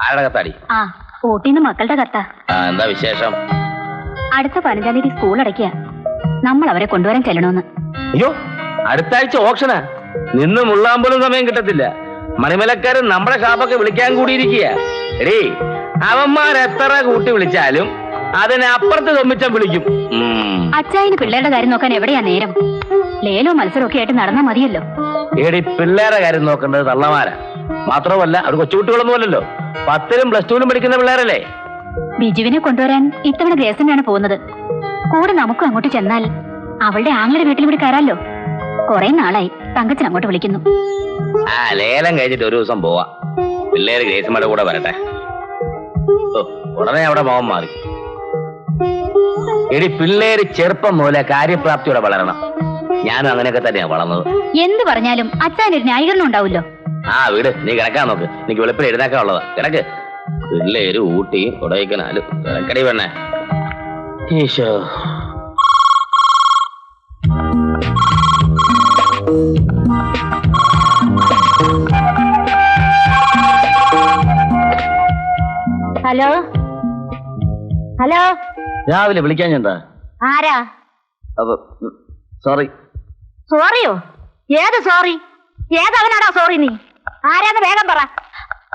ആരുടെ കത്താടി? ആ, ഓട്ടീന്ന് മക്കളുടെ കത്താ. എന്താ വിശേഷം? അടുത്ത 15-ാം തീയതി സ്കൂൾ അടയ്ക്കുക. നമ്മൾ അവരെ കൊണ്ടുവരാൻ ചെല്ലണമെന്ന്. അയ്യോ, അടുത്ത ആഴ്ച ഓപ്ഷനാ. നിന്ന് മുള്ളാൻ പോലും സമയം കിട്ടത്തില്ല. മണിമലക്കാരൻ നമ്മുടെ ഷാപ്പൊക്കെ വിളിക്കാൻ കൂടിയിരിക്കുക. എടീ, അവന്മാരെത്ര കൂട്ടി വിളിച്ചാലും അതിനപ്പുറത്ത് തൊമ്മിച്ചം വിളിക്കും. അച്ചായന് പിള്ളേരുടെ കാര്യം നോക്കാൻ എവിടെയാ നേരം? ലേലോ മത്സരമൊക്കെ ആയിട്ട് നടന്നാ മതിയല്ലോ. ഏടി, പിള്ളേരുടെ കാര്യം നോക്കേണ്ടത് തള്ളമാരാ. മാത്രമല്ല അവർ കൊച്ചുകുട്ടികളൊന്നും അല്ലല്ലോ, 10ലും +2ലും പഠിക്കുന്ന പിള്ളേരല്ലേ. ബിജുവിനെ കൊണ്ടുവരാൻ ഇത്തവണ ഗ്രേസനാണ് പോകുന്നത്. കൂടെ നമുക്കും അങ്ങോട്ട് ചെന്നാൽ അവളുടെ ആങ്ങളുടെ വീട്ടിൽ കൂടി കയറാലോ. കുറെ നാളായി തങ്കച്ചൻ അങ്ങോട്ട് വിളിക്കുന്നു. ലേലം കഴിഞ്ഞിട്ട് ഒരു ദിവസം പോവാ. പിള്ളേര് ഗ്രേസിമ്മയുടെ കൂടെ വരട്ടെ. ഉടനെ അവിടെ മോഹം മാറി. എടി, പിള്ളേര് ചെറുപ്പം മുതലേ കാര്യപ്രാപ്തിയോടെ വളരണം. ഞാനും അങ്ങനെയൊക്കെ തന്നെയാ വളർന്നത്. എന്ത് പറഞ്ഞാലും അച്ഛനൊരു ന്യായീകരണം ഉണ്ടാവുമല്ലോ. വീട് നീ കിടക്കാൻ നോക്ക്. എനിക്ക് വെളുപ്പിൽ എഴുന്നേക്കാൻ ഉള്ളതാ. കിടക്ക്. പിള്ളേര് ഊട്ടിയും കൊടൈക്കനാലും കിടക്കടി പെണ്ണേ. ഈശോ. ഹലോ ഹലോ, രാവിലെ വിളിക്കാൻ എന്താ? ആരാ? സോറി. സോറിയോ? ഏത് സോറി? ഏതവനാടാ സോറി? നീ ആരാന്ന് വേഗം പറ.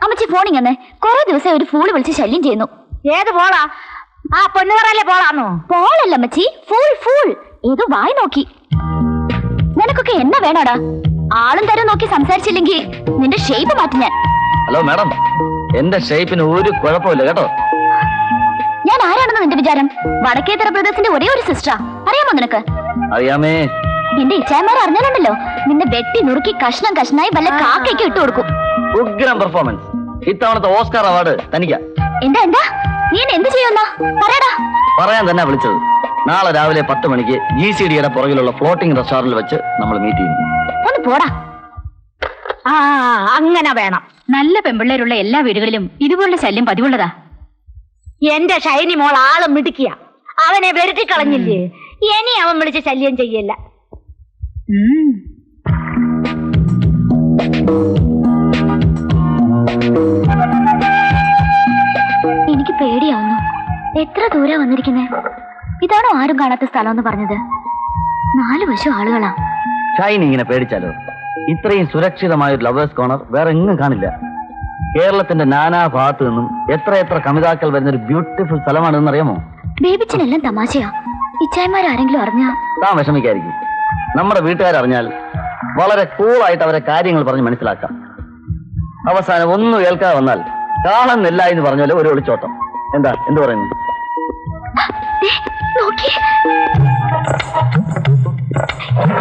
അമ്മച്ചി ഫോണിങ് തന്നെ കുറെ ദിവസം ഒരു ഫൂള് വിളിച്ച് ശല്യം ചെയ്യുന്നു. ഏത് പോളാ? ആ പൊന്നുകറല്ലേ പോളാന്നോ? പോളല്ല അമ്മച്ചി, ഫൂൾ ഫൂൾ. ഏതോ വായി നോക്കി. നിനക്കൊക്കെ എന്നാ വേണോടാ? ആളും തരം നോക്കി സംസാരിച്ചില്ലെങ്കിൽ നിന്റെ ഷേപ്പ് മാറ്റി ഞാൻ. ഹലോ മാഡം, എന്റെ ഷേപ്പിന് ഒരു കുഴപ്പമില്ല കേട്ടോ. ഞാൻ ആരാണെന്ന് നിന്റെ വിചാരം? വടക്കേത്തറ ബ്രദേഴ്സിന്റെ ഒരേ ഒരു സിസ്റ്ററാ. അറിയാമോ നിനക്ക്? അറിയാമേ. എന്റെ ഇച്ചായമാരെ അറിഞ്ഞാലുണ്ടല്ലോ നിന്നെ വെട്ടി നുറുക്കി കഷ്ണം കഷ്ണായി വല്ല കാക്കയ്ക്ക് ഇട്ടു കൊടുക്കും. ഉഗ്രം പെർഫോമൻസ്. ഇത്തവണത്തെ ഓസ്കാർ അവാർഡ് തനിക്കാ. എന്താ എന്താ നീ എന്ത് ചെയ്യുന്ന? പറയടാ. പറയാൻ തന്നെ വിളിച്ചത്. നാളെ രാവിലെ 10 മണിക്ക് GCDയുടെ പുറകിലുള്ള ഫ്ലോട്ടിംഗ് റെസ്റ്റോറന്റിൽ വെച്ച് നമ്മൾ മീറ്റ് ചെയ്യുന്നു. ഒന്ന് പോടാ. ആ അങ്ങനെ വേണം. നല്ല പെമ്പിള്ളേരുള്ള എല്ലാ വീടുകളിലും ഇതുപോലുള്ള ശല്യം പതിവുള്ളതാ. എന്റെ ഷൈനി മോൾ ആള് മിടുക്കിയ. അവനെ വെറുട്ടിക്കളഞ്ഞില്ലേ? ഇനി അവൻ വിളിച്ച് ശല്യം ചെയ്യല്ല. എനിക്ക് പേടിയാവുന്നു. എത്ര ദൂരം വന്നിരിക്കുന്നേ? ഇതാണോ ആരും കാണാത്ത സ്ഥലം എന്ന് പറഞ്ഞത്? 4 വശം ആളുകളാ. ഷൈനി ഇങ്ങനെ പേടിച്ചാലോ? ഇത്രയും സുരക്ഷിതമായ ഒരു ലവേഴ്സ് കോർണർ വേറെ എങ്ങും കാണില്ല. കേരളത്തിന്റെ നാനാ ഭാഗത്തു നിന്നും എത്ര കമിതാക്കൾ വരുന്ന ഒരു ബ്യൂട്ടിഫുൾ സ്ഥലമാണെന്ന് അറിയാമോ? ബേബിച്ചനെല്ലാം തമാശയാ. ഇച്ചായമാരെങ്കിലും അറിഞ്ഞാ? താൻ വിഷമിക്കായിരിക്കും. നമ്മുടെ വീട്ടുകാരറിഞ്ഞാൽ വളരെ കൂളായിട്ട് അവരെ കാര്യങ്ങൾ പറഞ്ഞ് മനസ്സിലാക്കാം. അവസാനം ഒന്നും കേൾക്കാതെ വന്നാൽ കാണുന്നില്ല എന്ന് പറഞ്ഞാല് ഒരു ഒളിച്ചോട്ടം. എന്ത് പറയുന്നു?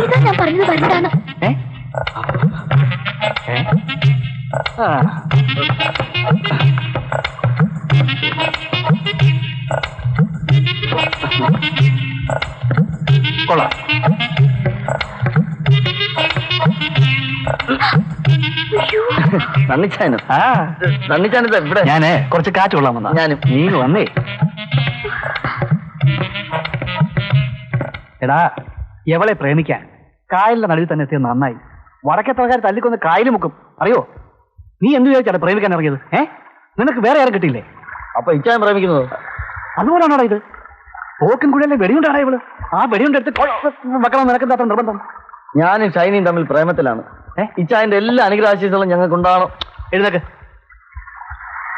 ഇതാ ഞാൻ പറഞ്ഞത് വരണ്ടാണ്. കൊള്ളാം. സണ്ണിച്ചാനത് ഇവിടെ. ഞാന് കുറച്ച് കാറ്റ് കൊള്ളാൻ വന്നാ. ഞാനും നീ വന്നേ. എടാ, എവളെ പ്രേമിക്കാൻ കായലിന്റെ നടുവിൽ തന്നെ എത്തിയത് നന്നായി. വടക്കേത്തറക്കാർ തല്ലിക്കൊന്ന് കായൽ മുക്കും. അറിയോ? നീ എന്ത് വിചാരിച്ചാണ് പ്രേമിക്കാൻ ഇറങ്ങിയത്? നിനക്ക് വേറെ ആരും കിട്ടിയില്ലേ? അപ്പൊ ഇച്ചാൻ പ്രേമിക്കുന്നത് അതുപോലാണോടാ ഇത്? പോക്കും കുഴിയല്ലേ വെടിയുണ്ടാടാ ഇവള്. ആ വെടിയുണ്ടെടുത്ത് വെക്കണം. നിനക്ക് അത്ര നിർബന്ധം? ഞാനും ഷൈനിയും തമ്മിൽ പ്രേമത്തിലാണ്. ഇച്ചായന്റെ എല്ലാ അനുഗ്രഹാശീസുകളും ഞങ്ങൾക്ക് ഉണ്ടാവണം. എഴുന്നേക്ക്.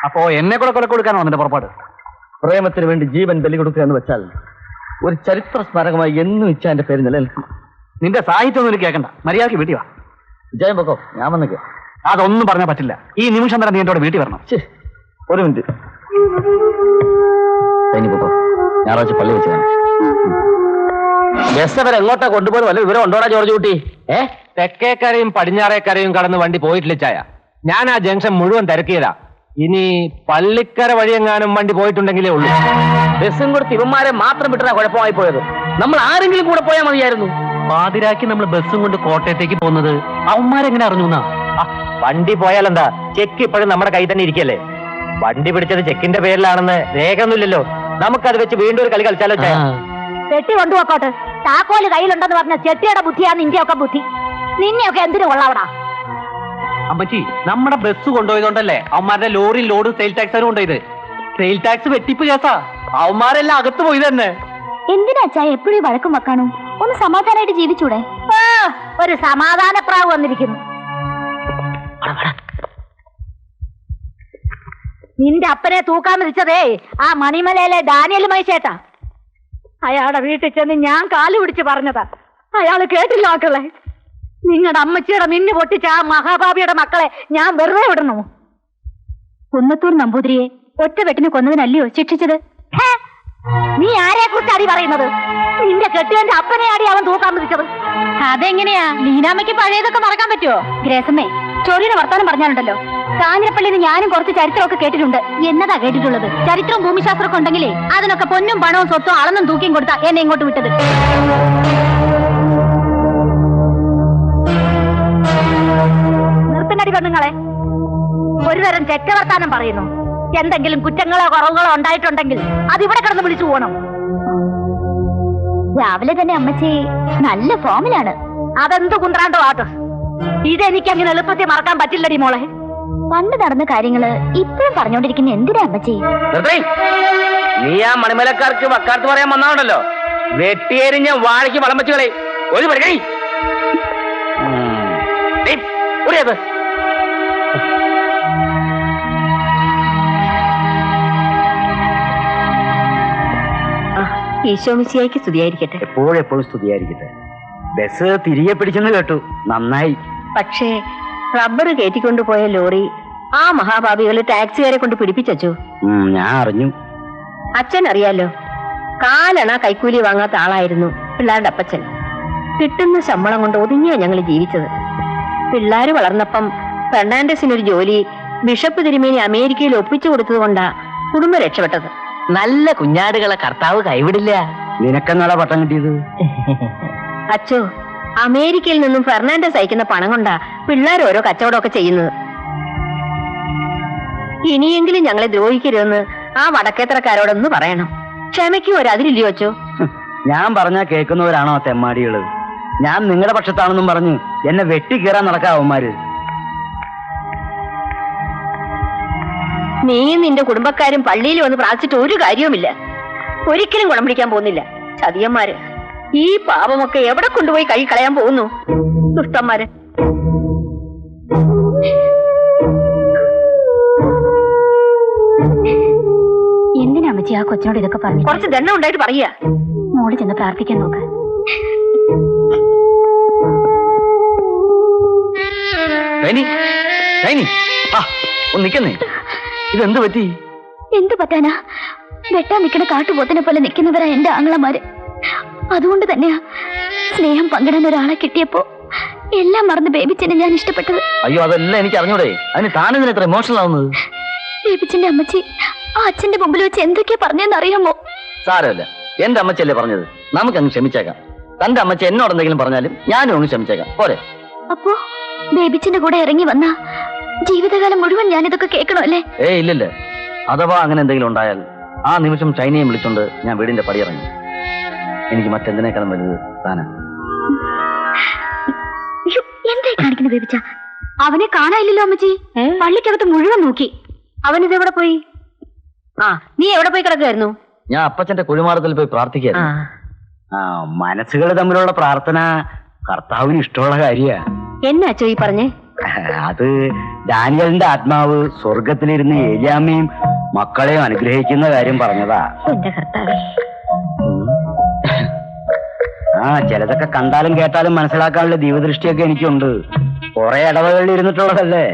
അപ്പോ എന്നെ കൂടെ കൊല കൊടുക്കാനോ നിന്റെ പുറപ്പാട്? പ്രേമത്തിന് വേണ്ടി ജീവൻ ബലി കൊടുക്കുക എന്ന് വെച്ചാൽ ഒരു ചരിത്ര സ്മാരകമായി എന്നും ഇച്ചായന്റെ പേര് നിലനിൽക്കും. നിന്റെ സാഹിത്യം ഒന്നും കേൾക്കണ്ട. മര്യാദക്ക് വീട്ടിൽ വാ. ഇച്ചായൻ പൊക്കോ, ഞാൻ വന്നേക്ക്. അതൊന്നും പറഞ്ഞാൽ പറ്റില്ല. ഈ നിമിഷം തന്നെ നീ എന്നോട് വീട്ടിൽ വരണം. ഒരു മിനിറ്റ്. ഷൈനി പൊക്കോ, ഞായറാഴ്ച പള്ളി വെച്ച് കാണാം. ബസ് അവരെ എങ്ങോട്ടാ കൊണ്ടുപോകുന്ന വല്ല വിവരം ഉണ്ടോടാ ജോർജ് കുട്ടി? തെക്കേക്കരയും പടിഞ്ഞാറേക്കരയും കടന്ന് വണ്ടി പോയിട്ടില്ല ചായ. ഞാൻ ആ ജംഗ്ഷൻ മുഴുവൻ തിരക്കിയതാ. ഇനി പള്ളിക്കര വഴിയെങ്ങാനും വണ്ടി പോയിട്ടുണ്ടെങ്കിലേ ഉള്ളൂ. ബസ്സും കൂടെ തിരുമാരെ മാത്രം വിട്ടാ കുഴപ്പമായി പോയത്. നമ്മൾ ആരെങ്കിലും കൂടെ പോയാൽ മതിയായിരുന്നു. പാതിരാക്കി നമ്മൾ ബസ്സും കൊണ്ട് കോട്ടയത്തേക്ക് പോകുന്നത് അവന്മാരെങ്ങനെ അറിഞ്ഞു? വണ്ടി പോയാലെന്താ? ചെക്ക് ഇപ്പോഴും നമ്മുടെ കൈ തന്നെ ഇരിക്കല്ലേ. വണ്ടി പിടിച്ചത് ചെക്കിന്റെ പേരിലാണെന്ന് രേഖയൊന്നുമില്ലല്ലോ. നമുക്കത് വെച്ച് വീണ്ടും ഒരു കളി കളിച്ചാലോ ചായ? ചെട്ടി കൊണ്ടുപോക്കോട്ടെ. താക്കോല് കയ്യിലുണ്ടെന്ന് പറഞ്ഞ ചെട്ടിയുടെ ബുദ്ധിയാണ് നിന്റെയൊക്കെ ബുദ്ധി. നിന്നെയൊക്കെ എന്തിനു കൊള്ളാവടാ? അമ്മച്ചി, നമ്മുടെ ബസ് കൊണ്ടുപോയതുകൊണ്ടല്ലേ അവന്മാരുടെ ലോറി ലോഡ് സെയിൽ ടാക്സ് കൊണ്ടുപോയത്. സെയിൽ ടാക്സ് വെട്ടിപ്പ് കേസാ. അവന്മാരെല്ലാം അകത്ത് പോയി തന്നെ. എന്തിനാ ചായ എപ്പോഴും വഴക്കും വെക്കാണോ? ഒന്ന് സമാധാനമായിട്ട് ജീവിച്ചൂടെ? ഒരു സമാധാനപ്രാവ് വന്നിരിക്കുന്നു. നിന്റെ അപ്പനെ തൂക്കാൻ വിധിച്ചതേ ആ മണിമലയിലെ ഡാനിയൽ മൈശേട്ടാ. അയാളുടെ വീട്ടിൽ ചെന്ന് ഞാൻ കാല് പിടിച്ച് പറഞ്ഞതാ. അയാള് കേട്ടില്ല മക്കളെ. നിങ്ങളുടെ അമ്മച്ചിയുടെ മിന്നു പൊട്ടിച്ച ആ മഹാഭാവിയുടെ മക്കളെ ഞാൻ വെറുതെ വിടണോ? കുന്നത്തൂർ നമ്പൂതിരിയെ ഒറ്റ വെട്ടിന് കൊന്നതിനല്ലയോ ശിക്ഷിച്ചത്? നീ ആരെ കുറിച്ചാടി പറയുന്നത്? നിന്റെ കെട്ടിയന്റെ അപ്പനെയാടി അവൻ തൂക്കാൻ വിധിച്ചത്. അതെങ്ങനെയാ? ലീനാമ്മയ്ക്ക് പഴയതൊക്കെ മറക്കാൻ പറ്റുമോ? ഗ്രേസമ്മേ, ചോറിയുടെ വർത്താനം പറഞ്ഞാലുണ്ടല്ലോ. കാഞ്ഞിരപ്പള്ളിന്ന് ഞാനും കുറച്ച് ചരിത്രമൊക്കെ കേട്ടിട്ടുണ്ട്. എന്നതാ കേട്ടിട്ടുള്ളത്? ചരിത്രവും ഭൂമിശാസ്ത്രമൊക്കെ ഉണ്ടെങ്കിലേ അതിനൊക്കെ പൊന്നും പണവും സ്വത്തും അളന്നും തൂക്കിയും കൊടുത്താ എന്നെ ഇങ്ങോട്ട് വിട്ടത്. നിർത്തുന്നടി പെണ്ണുങ്ങളെ. ഒരു തരം ചെറ്റവർത്താനം പറയുന്നു. എന്തെങ്കിലും കുറ്റങ്ങളോ കുറവുകളോ ഉണ്ടായിട്ടുണ്ടെങ്കിൽ അതിവിടെ കിടന്ന് വിളിച്ചു പോകണം. രാവിലെ തന്നെ അമ്മച്ചി നല്ല ഫോമിലാണ്. അതെന്ത് കുന്ത്രാണ്ടോ ആട്ടോ. ഇതെനിക്ക് അങ്ങനെ എളുപ്പത്തിൽ മറക്കാൻ പറ്റില്ലടി മോളെ. പണ്ട് നടന്ന കാര്യങ്ങള് ഇപ്പോഴും പറഞ്ഞോണ്ടിരിക്കുന്ന എന്തിനാ അമ്മച്ചി? നീ ആ മണിമലക്കാർക്ക് വക്കാലത്ത് പറയാൻ വന്നാണല്ലോ. വെട്ടിയേരിഞ്ഞ വാഴയ്ക്ക് വളം വെച്ചുകളെ ഒരു പരിഗണി. ഈശോമിശിയായിക്ക് സ്തുതിയായിരിക്കട്ടെ. എപ്പോഴും സ്തുതിയായിരിക്കട്ടെ. ബസ് തിരികെ പിടിച്ചെന്ന് കേട്ടു. നന്നായി. പക്ഷേ റബ്ബർ കയറ്റിക്കൊണ്ടുപോയ ലോറി ആ മഹാഭാവികള് ടാക്സിക്കാരെ കൊണ്ട് പിടിപ്പിച്ചു. ഞാൻ അറിഞ്ഞു. അച്ഛൻ അറിയാലോ, കാലണ കൈക്കൂലി വാങ്ങാത്ത ആളായിരുന്നു പിള്ളേരുടെ അപ്പച്ചൻ. കിട്ടുന്ന ശമ്പളം കൊണ്ട് ഒതുങ്ങിയാ ഞങ്ങൾ ജീവിച്ചത്. പിള്ളേര് വളർന്നപ്പം ഫെർണാണ്ടസിനൊരു ജോലി ബിഷപ്പ് തിരുമേനി അമേരിക്കയിൽ ഒപ്പിച്ചു കൊടുത്തത് കൊണ്ടാ കുടുംബം രക്ഷപ്പെട്ടത്. നല്ല കുഞ്ഞാടുകളെ കർത്താവ് കൈവിടില്ല. നിനക്കെന്നാളാ പട്ടം കിട്ടിയത്? അച്ചോ, അമേരിക്കയിൽ നിന്നും ഫെർണാണ്ടസ് അയക്കുന്ന പണം കൊണ്ടാ പിള്ളേർ ഓരോ കച്ചവടമൊക്കെ ചെയ്യുന്നത്. ഇനിയെങ്കിലും ഞങ്ങളെ ദ്രോഹിക്കരുതെന്ന് ആ വടക്കേത്തറക്കാരോടൊന്ന് പറയണം. ക്ഷമയ്ക്കും ഒരു അതിരില്ലയോ അച്ചോ? ഞാൻ പറഞ്ഞാ കേൾക്കുന്നവരാണോ തെമ്മാടികള്? ഞാൻ നിങ്ങളുടെ പക്ഷത്താണെന്നും പറഞ്ഞു എന്നെ വെട്ടി കീറാൻ നടക്കാവന്മാര്. നീയും നിന്റെ കുടുംബക്കാരും പള്ളിയിൽ വന്ന് പ്രാർത്ഥിച്ചിട്ട് ഒരു കാര്യവുമില്ല. ഒരിക്കലും ഗുണം പിടിക്കാൻ പോകുന്നില്ല. ചതിയന്മാര്. ഈ പാപമൊക്കെ എവിടെ കൊണ്ടുപോയി കൈ കളയാൻ പോകുന്നു? ദുഷ്ടന്മാര്. എന്തിനാ അമ്മച്ചി ആ കൊച്ചിനോട് ഇതൊക്കെ പറഞ്ഞു? കുറച്ച് ദണ്ണം ഉണ്ടായിട്ട് പറയാ. മോള് ചെന്ന് പ്രാർത്ഥിക്കാൻ നോക്ക്. നിക്കുന്നേ, ഇതെന്ത് പറ്റി? എന്തു പറ്റാനാ? വെട്ടാൻ നിൽക്കുന്ന കാട്ടുപോത്തിനെ പോലെ നിൽക്കുന്നവരാ എന്റെ ആങ്ങളമാര്. അതുകൊണ്ട് തന്നെയാ സ്നേഹം പങ്കിടാൻ ഒരാളെ കിട്ടിയപ്പോ എല്ലാം മറന്ന് ബേബിച്ചനെ ഞാൻ ഇഷ്ടപ്പെട്ടത്. അയ്യോ, അതെല്ലാം എനിക്ക് അറിഞ്ഞൂടെ. അതിന് താനെന്തിനാ ഇത്ര ഇമോഷണൽ ആവുന്നത്? ബേബിച്ചന്റെ അമ്മച്ചി ആ അച്ഛന്റെ മുമ്പിൽ വെച്ച് എന്തൊക്കെയാ പറഞ്ഞെന്ന് അറിയാമോ? സാരമില്ല, എന്റെ അമ്മച്ചല്ലേ പറഞ്ഞത്. നമുക്കങ്ങ് ക്ഷമിച്ചേക്കാം. തന്റെ അമ്മച്ചി എന്നോട് എന്തെങ്കിലും പറഞ്ഞാലും ഞാനും അങ്ങ് ക്ഷമിച്ചേക്കാം. പോരെ? അപ്പോ ബേബിച്ചന്റെ കൂടെ ഇറങ്ങി വന്ന ജീവിതകാലം മുഴുവൻ ഞാനിതൊക്കെ കേൾക്കണോ അല്ലേ? ഇല്ലില്ല. അഥവാ അങ്ങനെ എന്തെങ്കിലും ഉണ്ടായാൽ ആ നിമിഷം ചൈനയെ വിളിച്ചോണ്ട് ഞാൻ വീടിന്റെ പടിയിറങ്ങി. എനിക്ക് മറ്റെന്തിനേക്കാളും വലുത് താനാ. എന്തായി കാണിക്കുന്ന ബേബിച്ച? അവനെ കാണാനില്ലല്ലോ അമ്മച്ചി. പള്ളിക്കകത്ത് മുഴുവൻ നോക്കി. അവനിതെവിടെ പോയി? നീ എവിടെ പോയി കിടക്കുമായിരുന്നു? ഞാൻ അപ്പച്ചന്റെ കുഴിമാടത്തിൽ പോയി പ്രാർത്ഥിക്കായിരുന്നു. മനസ്സുകൾ തമ്മിലുള്ള പ്രാർത്ഥന കർത്താവിന് ഇഷ്ടമുള്ള കാര്യ. എന്നാ അച്ചോ ഈ പറഞ്ഞേ? അത് ഡാനിയലിന്റെ ആത്മാവ് സ്വർഗത്തിലിരുന്ന് ഏലിയാമ്മയും മക്കളെയും അനുഗ്രഹിക്കുന്ന കാര്യം പറഞ്ഞതാ. എന്റെ കർത്താവേ. ചിലതൊക്കെ കണ്ടാലും കേട്ടാലും മനസ്സിലാക്കാനുള്ള ദീപദൃഷ്ടിയൊക്കെ എനിക്കുണ്ട്. കുറെ ഇടവകളിൽ ഇരുന്നിട്ടുള്ളതല്ലേ.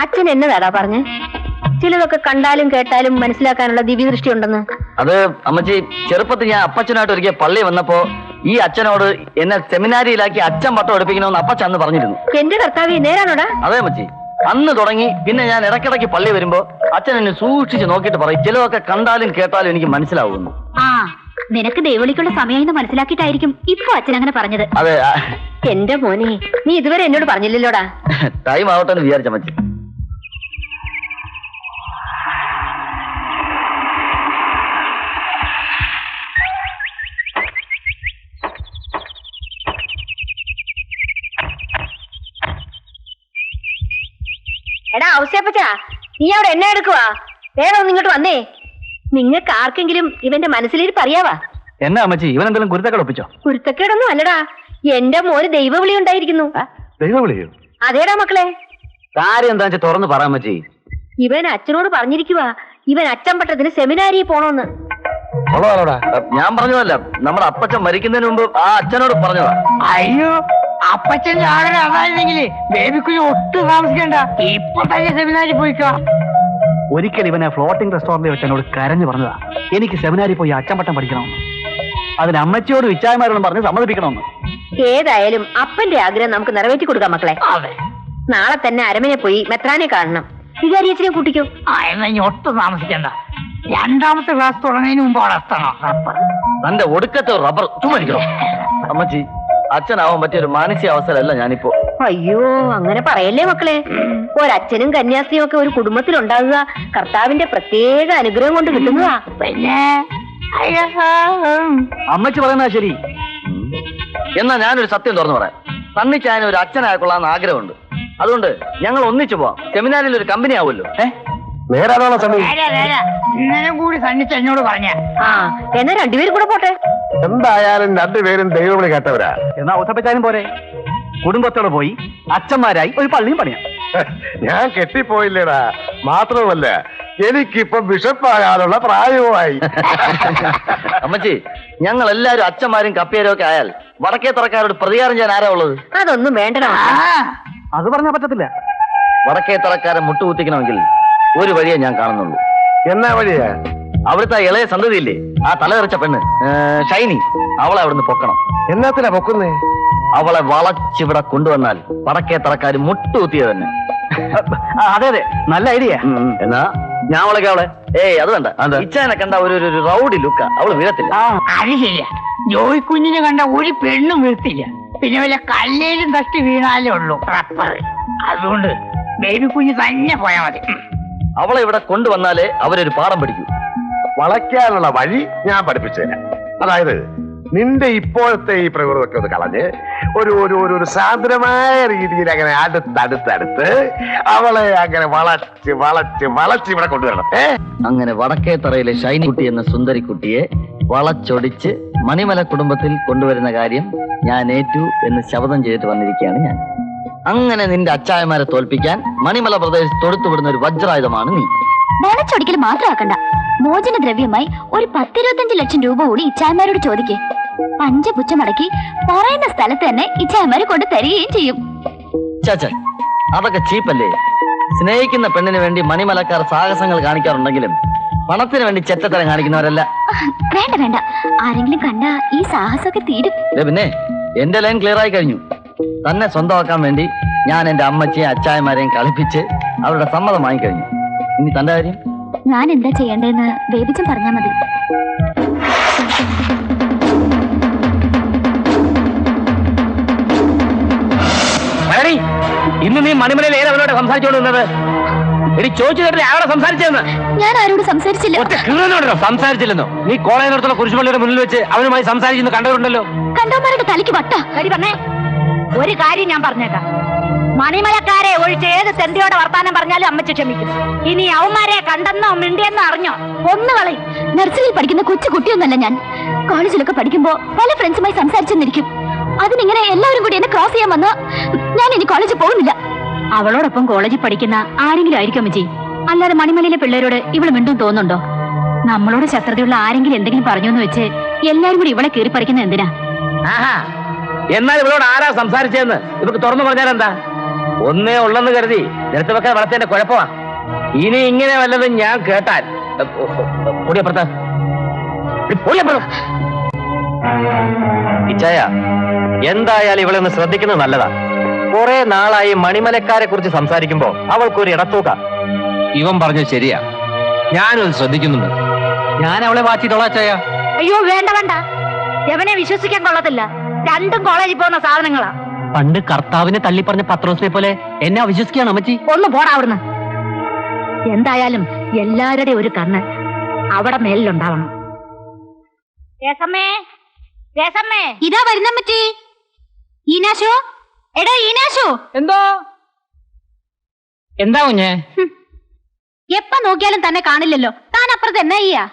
അച്ഛൻ എന്നതാടാ പറഞ്ഞേ? ചിലതൊക്കെ കണ്ടാലും കേട്ടാലും മനസ്സിലാക്കാനുള്ള ദിവ്യദൃഷ്ടി ഉണ്ടെന്ന്. അത് അമ്മച്ചി, ചെറുപ്പത്തിൽ ഞാൻ അപ്പച്ചനായിട്ട് ഒരിക്കൽ പള്ളി വന്നപ്പോ ഈ അച്ഛനോട് എന്നെ സെമിനാരിയിലാക്കി അച്ഛൻ പട്ടം എടുപ്പിക്കണമെന്ന് അപ്പച്ചൻ അന്ന് പറഞ്ഞിരുന്നു. എന്റെ കർത്താവേ, നേരാണോടാ? അതെ അമ്മച്ചി. അന്ന് തുടങ്ങി പിന്നെ ഞാൻ ഇടയ്ക്കിടയ്ക്ക് പള്ളി വരുമ്പോ അച്ഛൻ എന്നെ സൂക്ഷിച്ച് നോക്കിയിട്ട് പറയും, ചിലതൊക്കെ കണ്ടാലും കേട്ടാലും എനിക്ക് മനസ്സിലാവുന്നു. നിനക്ക് ദൈവവിളിക്കുള്ള സമയം മനസ്സിലാക്കിയിട്ടായിരിക്കും ഇപ്പൊ അച്ഛൻ അങ്ങനെ പറഞ്ഞത്. അതെ. എന്റെ മോനെ, നീ ഇതുവരെ എന്നോട് പറഞ്ഞില്ലല്ലോടാ. ടൈം ആവട്ടെ എന്ന് വിചാരിച്ച അമ്മച്ചി. എടാ ഔസേപ്പച്ചാ, നീ അവിടെ എന്നെ എടുക്കുവാ? വേറെ ഒന്ന് ഇങ്ങോട്ട് വന്നേ. നിങ്ങൾക്ക് ആർക്കെങ്കിലും ഇവന്റെ മനസ്സിലിരിപ്പ് അറിയാവാ? എന്നാ അമ്മച്ചി ഇവൻ എന്തെങ്കിലും കുരുത്തക്കേട് ഒപ്പിച്ചോ? കുരുത്തക്കേടൊന്നും അല്ലടാ, എന്റെ മോന് ദൈവവിളി ഉണ്ടായിരിക്കുന്നു. ദൈവവിളിയോ? അതേടാ മക്കളെ. കാര്യം എന്താ വെച്ചാൽ തുറന്ന് പറയാൻ പറ്റി. ഇവൻ അച്ഛനോട് പറഞ്ഞിരിക്കുവാ ഇവൻ അച്ചമ്പട്ടത്തിന് സെമിനാരിയിൽ പോണോന്ന്. ഞാൻ പറഞ്ഞതല്ല, നമ്മുടെ അപ്പച്ചൻ മരിക്കുന്നതിന് മുമ്പ് ആ അച്ഛനോട് പറഞ്ഞതാ. അയ്യോ, അപ്പച്ചൻ ആഗ്രഹം അതായിരുന്നെങ്കില് ബേബിക്കുഞ്ഞ് ഒട്ടും താമസിക്കണ്ട, ഇപ്പൊ തന്നെ സെമിനാരിൽ പോയിക്കോ. ഒരിക്കൽ ഇവനെ ഫ്ലോട്ടിംഗ് റെസ്റ്റോറന്റിൽ വെച്ച് എന്നോട് കരഞ്ഞു പറഞ്ഞതാ എനിക്ക് സെമിനാരിൽ പോയി അച്ചമ്പട്ടം പഠിക്കണമെന്ന്. അതിന് അമ്മച്ചിയോട് ഇച്ചായമാരോടും പറഞ്ഞ് സമ്മതിപ്പിക്കണമെന്ന്. ഏതായാലും അപ്പന്റെ ആഗ്രഹം നമുക്ക് നിറവേറ്റി കൊടുക്കാം മക്കളെ. നാളെ തന്നെ അരമനെ പോയി മെത്രാനെ കാണണം. വികാരിയച്ഛനെ കൂട്ടിക്കോ. എന്നാ ഇനി ഒട്ടും താമസിക്കണ്ട, രണ്ടാമത്തെ ക്ലാസ് തുടങ്ങുന്നതിന് മുമ്പ് അവിടെ എത്തണം. തന്റെ ഒടുക്കത്തെ റബ്ബർ ചുമരിക്കണം. അമ്മച്ചി, അച്ഛനാവാൻ പറ്റിയൊരു മാനസികാവസ്ഥയിലല്ല ഞാനിപ്പോ. അയ്യോ, അങ്ങനെ പറയല്ലേ മക്കളെ. ഒരച്ഛനും കന്യാസ്ത്രീയും ഒക്കെ ഒരു കുടുംബത്തിലുണ്ടാകുക കർത്താവിന്റെ പ്രത്യേക അനുഗ്രഹം കൊണ്ട് കിട്ടുന്നതാ. പിന്നെ അമ്മച്ചി പറയുന്നതാ ശരി. എന്നാ ഞാനൊരു സത്യം തുറന്നു പറയാം. തന്നിച്ചായന് ഒരു അച്ഛനായിക്കൊള്ളാന്ന് ആഗ്രഹമുണ്ട്. അതുകൊണ്ട് ഞങ്ങൾ ഒന്നിച്ചു പോവാം. സെമിനാരിൽ ഒരു കമ്പനി ആവുമല്ലോ. നേരാണോ സമയം? ഇന്നലെ കൂടി സണ്ണിച്ച് എന്നോട് പറഞ്ഞ. എന്നാ രണ്ടുപേരും കൂടെ പോട്ടെ. എന്തായാലും രണ്ടുപേരും ദൈവവിളി കേട്ടവരാ. എന്നാ ഔസപ്പച്ചാനും പോരെ, കുടുംബത്തോടെ പോയി അച്ഛന്മാരായി ഒരു പള്ളിയും പണിയാം. ഞാൻ കെട്ടിപ്പോയില്ലേടാ. മാത്രമല്ല എനിക്കിപ്പൊ ബിഷപ്പാകാനുള്ള പ്രായവുമായി. അമ്മച്ചി, ഞങ്ങൾ എല്ലാരും അച്ഛന്മാരും കപ്പിയാരും ഒക്കെ ആയാൽ വടക്കേ തറക്കാരോട് പ്രതികാരം ചെയ്യാൻ ആരാ ഉള്ളത്? അതൊന്നും വേണ്ടടാ. അത് പറഞ്ഞാൽ പറ്റത്തില്ല. വടക്കേ തറക്കാരെ മുട്ടുകുത്തിക്കണമെങ്കിൽ ഒരു വഴിയേ ഞാൻ കാണുന്നുള്ളൂ. എന്നാ വഴിയാ? അവിടുത്തെ ഇളയ സന്തതിയില്ലേ, ആ തലതെറിച്ച പെണ്ണ് ഷൈനി, അവളെ അവിടുന്ന് പൊക്കണം. എന്നാത്തിനാ പൊക്കുന്നേ? അവളെ വളച്ചിവിടെ കൊണ്ടുവന്നാൽ വടക്കേ തറക്കാര് മുട്ടുകുത്തിയ തന്നെ. അതെ അതെ, നല്ല ഐഡിയ. എന്നാ ഞാൻ അവളെ അത് വേണ്ട. ഇച്ചാനെ കണ്ട ഒരു റൗഡി ലുക്ക, അവള് വീഴത്തില്ല. അത് ശരിയാ, ജോയിക്കുഞ്ഞിനെ കണ്ട ഒരു പെണ്ണും വീഴ്ത്തില്ല. പിന്നെ വല്ല കല്ലേലും തട്ടി വീണാലേ ഉള്ളൂ റബ്ബർ. അതുകൊണ്ട് ബേബി കുഞ്ഞ് തന്നെ പോയാ മതി. അവളെ ഇവിടെ കൊണ്ടുവന്നാലേ അവരൊരു പാഠം പഠിക്കൂ. വളയ്ക്കാനുള്ള വഴി ഞാൻ പഠിപ്പിച്ചുതരാം. അതായത് നിന്റെ ഇപ്പോഴത്തെ ഈ പ്രകൃതമൊക്കെ ഒന്ന് കളഞ്ഞ് ഒരു ഒരു ഒരു സാന്ദ്രമായ രീതിയിൽ അങ്ങനെ അടുത്തടുത്ത് അവളെ അങ്ങനെ വളച്ച് വളച്ച് വളച്ച് ഇവിടെ കൊണ്ടുവരണം. അങ്ങനെ വടക്കേ തറയിലെ ഷൈനി കുട്ടി എന്ന സുന്ദരിക്കുട്ടിയെ വളച്ചൊടിച്ച് മണിമല കുടുംബത്തിൽ കൊണ്ടുവരുന്ന കാര്യം ഞാൻ ഏറ്റു എന്ന് ശപഥം ചെയ്തിട്ട് വന്നിരിക്കുകയാണ് ഞാൻ. അങ്ങനെ നിന്റെ അച്ചായമാരെ തോൽപ്പിക്കാൻ മണിമല പ്രദേശത്ത് തൊടുത്തുവിടുന്ന ഒരു വജ്രായുധമാണ് നീ. വളച്ചൊടിക്കൽ മാത്രമാക്കണ്ട, മോചന ദ്രവ്യമായി ഒരു 10-25 ലക്ഷം രൂപ കൂടി ഇച്ചായമാരോട് ചോദിക്കേ. പഞ്ചപുച്ഛമടക്കി പറയുന്ന സ്ഥലത്ത് തന്നെ ഇച്ചായമാര് കൊണ്ട് തരികയും ചെയ്യും. ചാച്ച, അതൊക്കെ ചീപ്പല്ലേ? സ്നേഹിക്കുന്ന പെണ്ണിന് വേണ്ടി മണിമലക്കാർ സാഹസങ്ങൾ കാണിക്കാറുണ്ടെങ്കിലും പണത്തിന് വേണ്ടി ചെറ്റത്തരം കാണിക്കുന്നവരല്ല. വേണ്ട വേണ്ട, ആരെങ്കിലും കണ്ട ഈ സാഹസമൊക്കെ തീരും. പിന്നെ എന്റെ ലൈൻ ക്ലിയർ ആയി കഴിഞ്ഞു. തന്നെ സ്വന്തമാക്കാൻ വേണ്ടി ഞാൻ എന്റെ അമ്മച്ചയും അച്ചായമാരെയും കളിപ്പിച്ച് അവരുടെ സമ്മതം വാങ്ങിക്കഴിഞ്ഞു. ഇനി തന്റെ കാര്യം? ഞാൻ എന്താ ചെയ്യേണ്ടതെന്ന് ബേബിച്ചൻ പറഞ്ഞാ മതി. ഇന്ന് നീ മണിമലയിൽ ഏതവരോട് സംസാരിച്ചോണ്ടിരുന്നത്? എടി ചോദിച്ചു കേട്ടില്ലേ ആരോടെ സംസാരിച്ചെന്ന്? ഞാൻ ആരോട് സംസാരിച്ചില്ല. സംസാരിച്ചില്ലെന്നോ? നീ കോളേജിനടുത്തുള്ള കുരിശുപള്ളിയുടെ മുന്നിൽ വെച്ച് അവനുമായി സംസാരിക്കുന്നു കണ്ടവരുണ്ടല്ലോ. കണ്ടവന്മാരുടെ തലയ്ക്ക് വട്ട. ഒരു കാര്യം ഞാൻ പറഞ്ഞേക്കാം, മണിമലക്കാരെ ഒഴിച്ച് ഏത് തെണ്ടിയോടെ വർത്താനം പറഞ്ഞാലും അമ്മച്ച് ക്ഷമിക്കും. ഇനി അവന്മാരെ കണ്ടെന്നോ മിണ്ടിയെന്നോ അറിഞ്ഞോ ഒന്ന് കളയും. നഴ്സറിയിൽ പഠിക്കുന്ന കൊച്ചു കുട്ടിയൊന്നല്ല ഞാൻ. കോളേജിലൊക്കെ പഠിക്കുമ്പോ പല ഫ്രണ്ട്സുമായി സംസാരിച്ചെന്നിരിക്കും. അതിനിങ്ങനെ എല്ലാവരും കൂടി എന്നെ ക്രോസ് ചെയ്യാൻ വന്ന ഞാൻ ഇനി കോളേജിൽ പോകുന്നില്ല. അവളോടൊപ്പം കോളേജിൽ പഠിക്കുന്ന ആരെങ്കിലും ആയിരിക്കും അമ്മച്ചി. അല്ലാതെ മണിമലയിലെ പിള്ളേരോട് ഇവള് മിണ്ടും തോന്നുന്നുണ്ടോ? നമ്മളോട് ശത്രുതയുള്ള ആരെങ്കിലും എന്തെങ്കിലും പറഞ്ഞു എന്ന് വെച്ച് എല്ലാരും കൂടി ഇവളെ കീറിപ്പറിക്കുന്ന എന്തിനാ? എന്നാൽ ഇവളോട് ആരാ സംസാരിച്ചതെന്ന് ഇവർക്ക് തുറന്നു പറഞ്ഞാൽ എന്താ? ഒന്നേ ഉള്ളെന്ന് കരുതി നിരത്ത് വെക്കാൻ വളർത്തേന്റെ കുഴപ്പമാ. ഇനി ഇങ്ങനെ വല്ലതും ഞാൻ കേട്ടാൽ ഇച്ചായ, എന്തായാലും ഇവളെ ഒന്ന് ശ്രദ്ധിക്കുന്നത് നല്ലതാ. കുറെ നാളായി മണിമലക്കാരെ കുറിച്ച് സംസാരിക്കുമ്പോ അവൾക്കൊരു ഇടത്തൂക്ക. ഇവൻ പറഞ്ഞത് ശരിയാ, ഞാനത് ശ്രദ്ധിക്കുന്നുണ്ട്. ഞാൻ അവളെ വാച്ചിട്ടോളാ അച്ചായ. അയ്യോ വേണ്ട വേണ്ട, എവനെ വിശ്വസിക്കാൻ കൊള്ളത്തില്ല. രണ്ടും കോളേജിൽ പോകുന്ന സാധനങ്ങളാ. പണ്ട് കർത്താവിനെ തള്ളിപ്പറഞ്ഞ പത്രോസിനെ പോലെ എന്നെ അവിശ്വസിക്കുകയാണ് അമ്മച്ചി. ഒന്ന് പോടാ അവിടുന്ന്. എന്തായാലും എല്ലാവരുടെ ഒരു കണ്ണ് അവിടെ മേലിലുണ്ടാവണം. ഇതാ വരുന്ന പറ്റി. ഈനാശോ, എടാ ഈനാശോ. എന്തോ എന്താ കുഞ്ഞേ? എപ്പ നോക്കിയാലും തന്നെ കാണില്ലല്ലോ. താൻ അപ്പുറത്ത് എന്നാ ചെയ്യാ?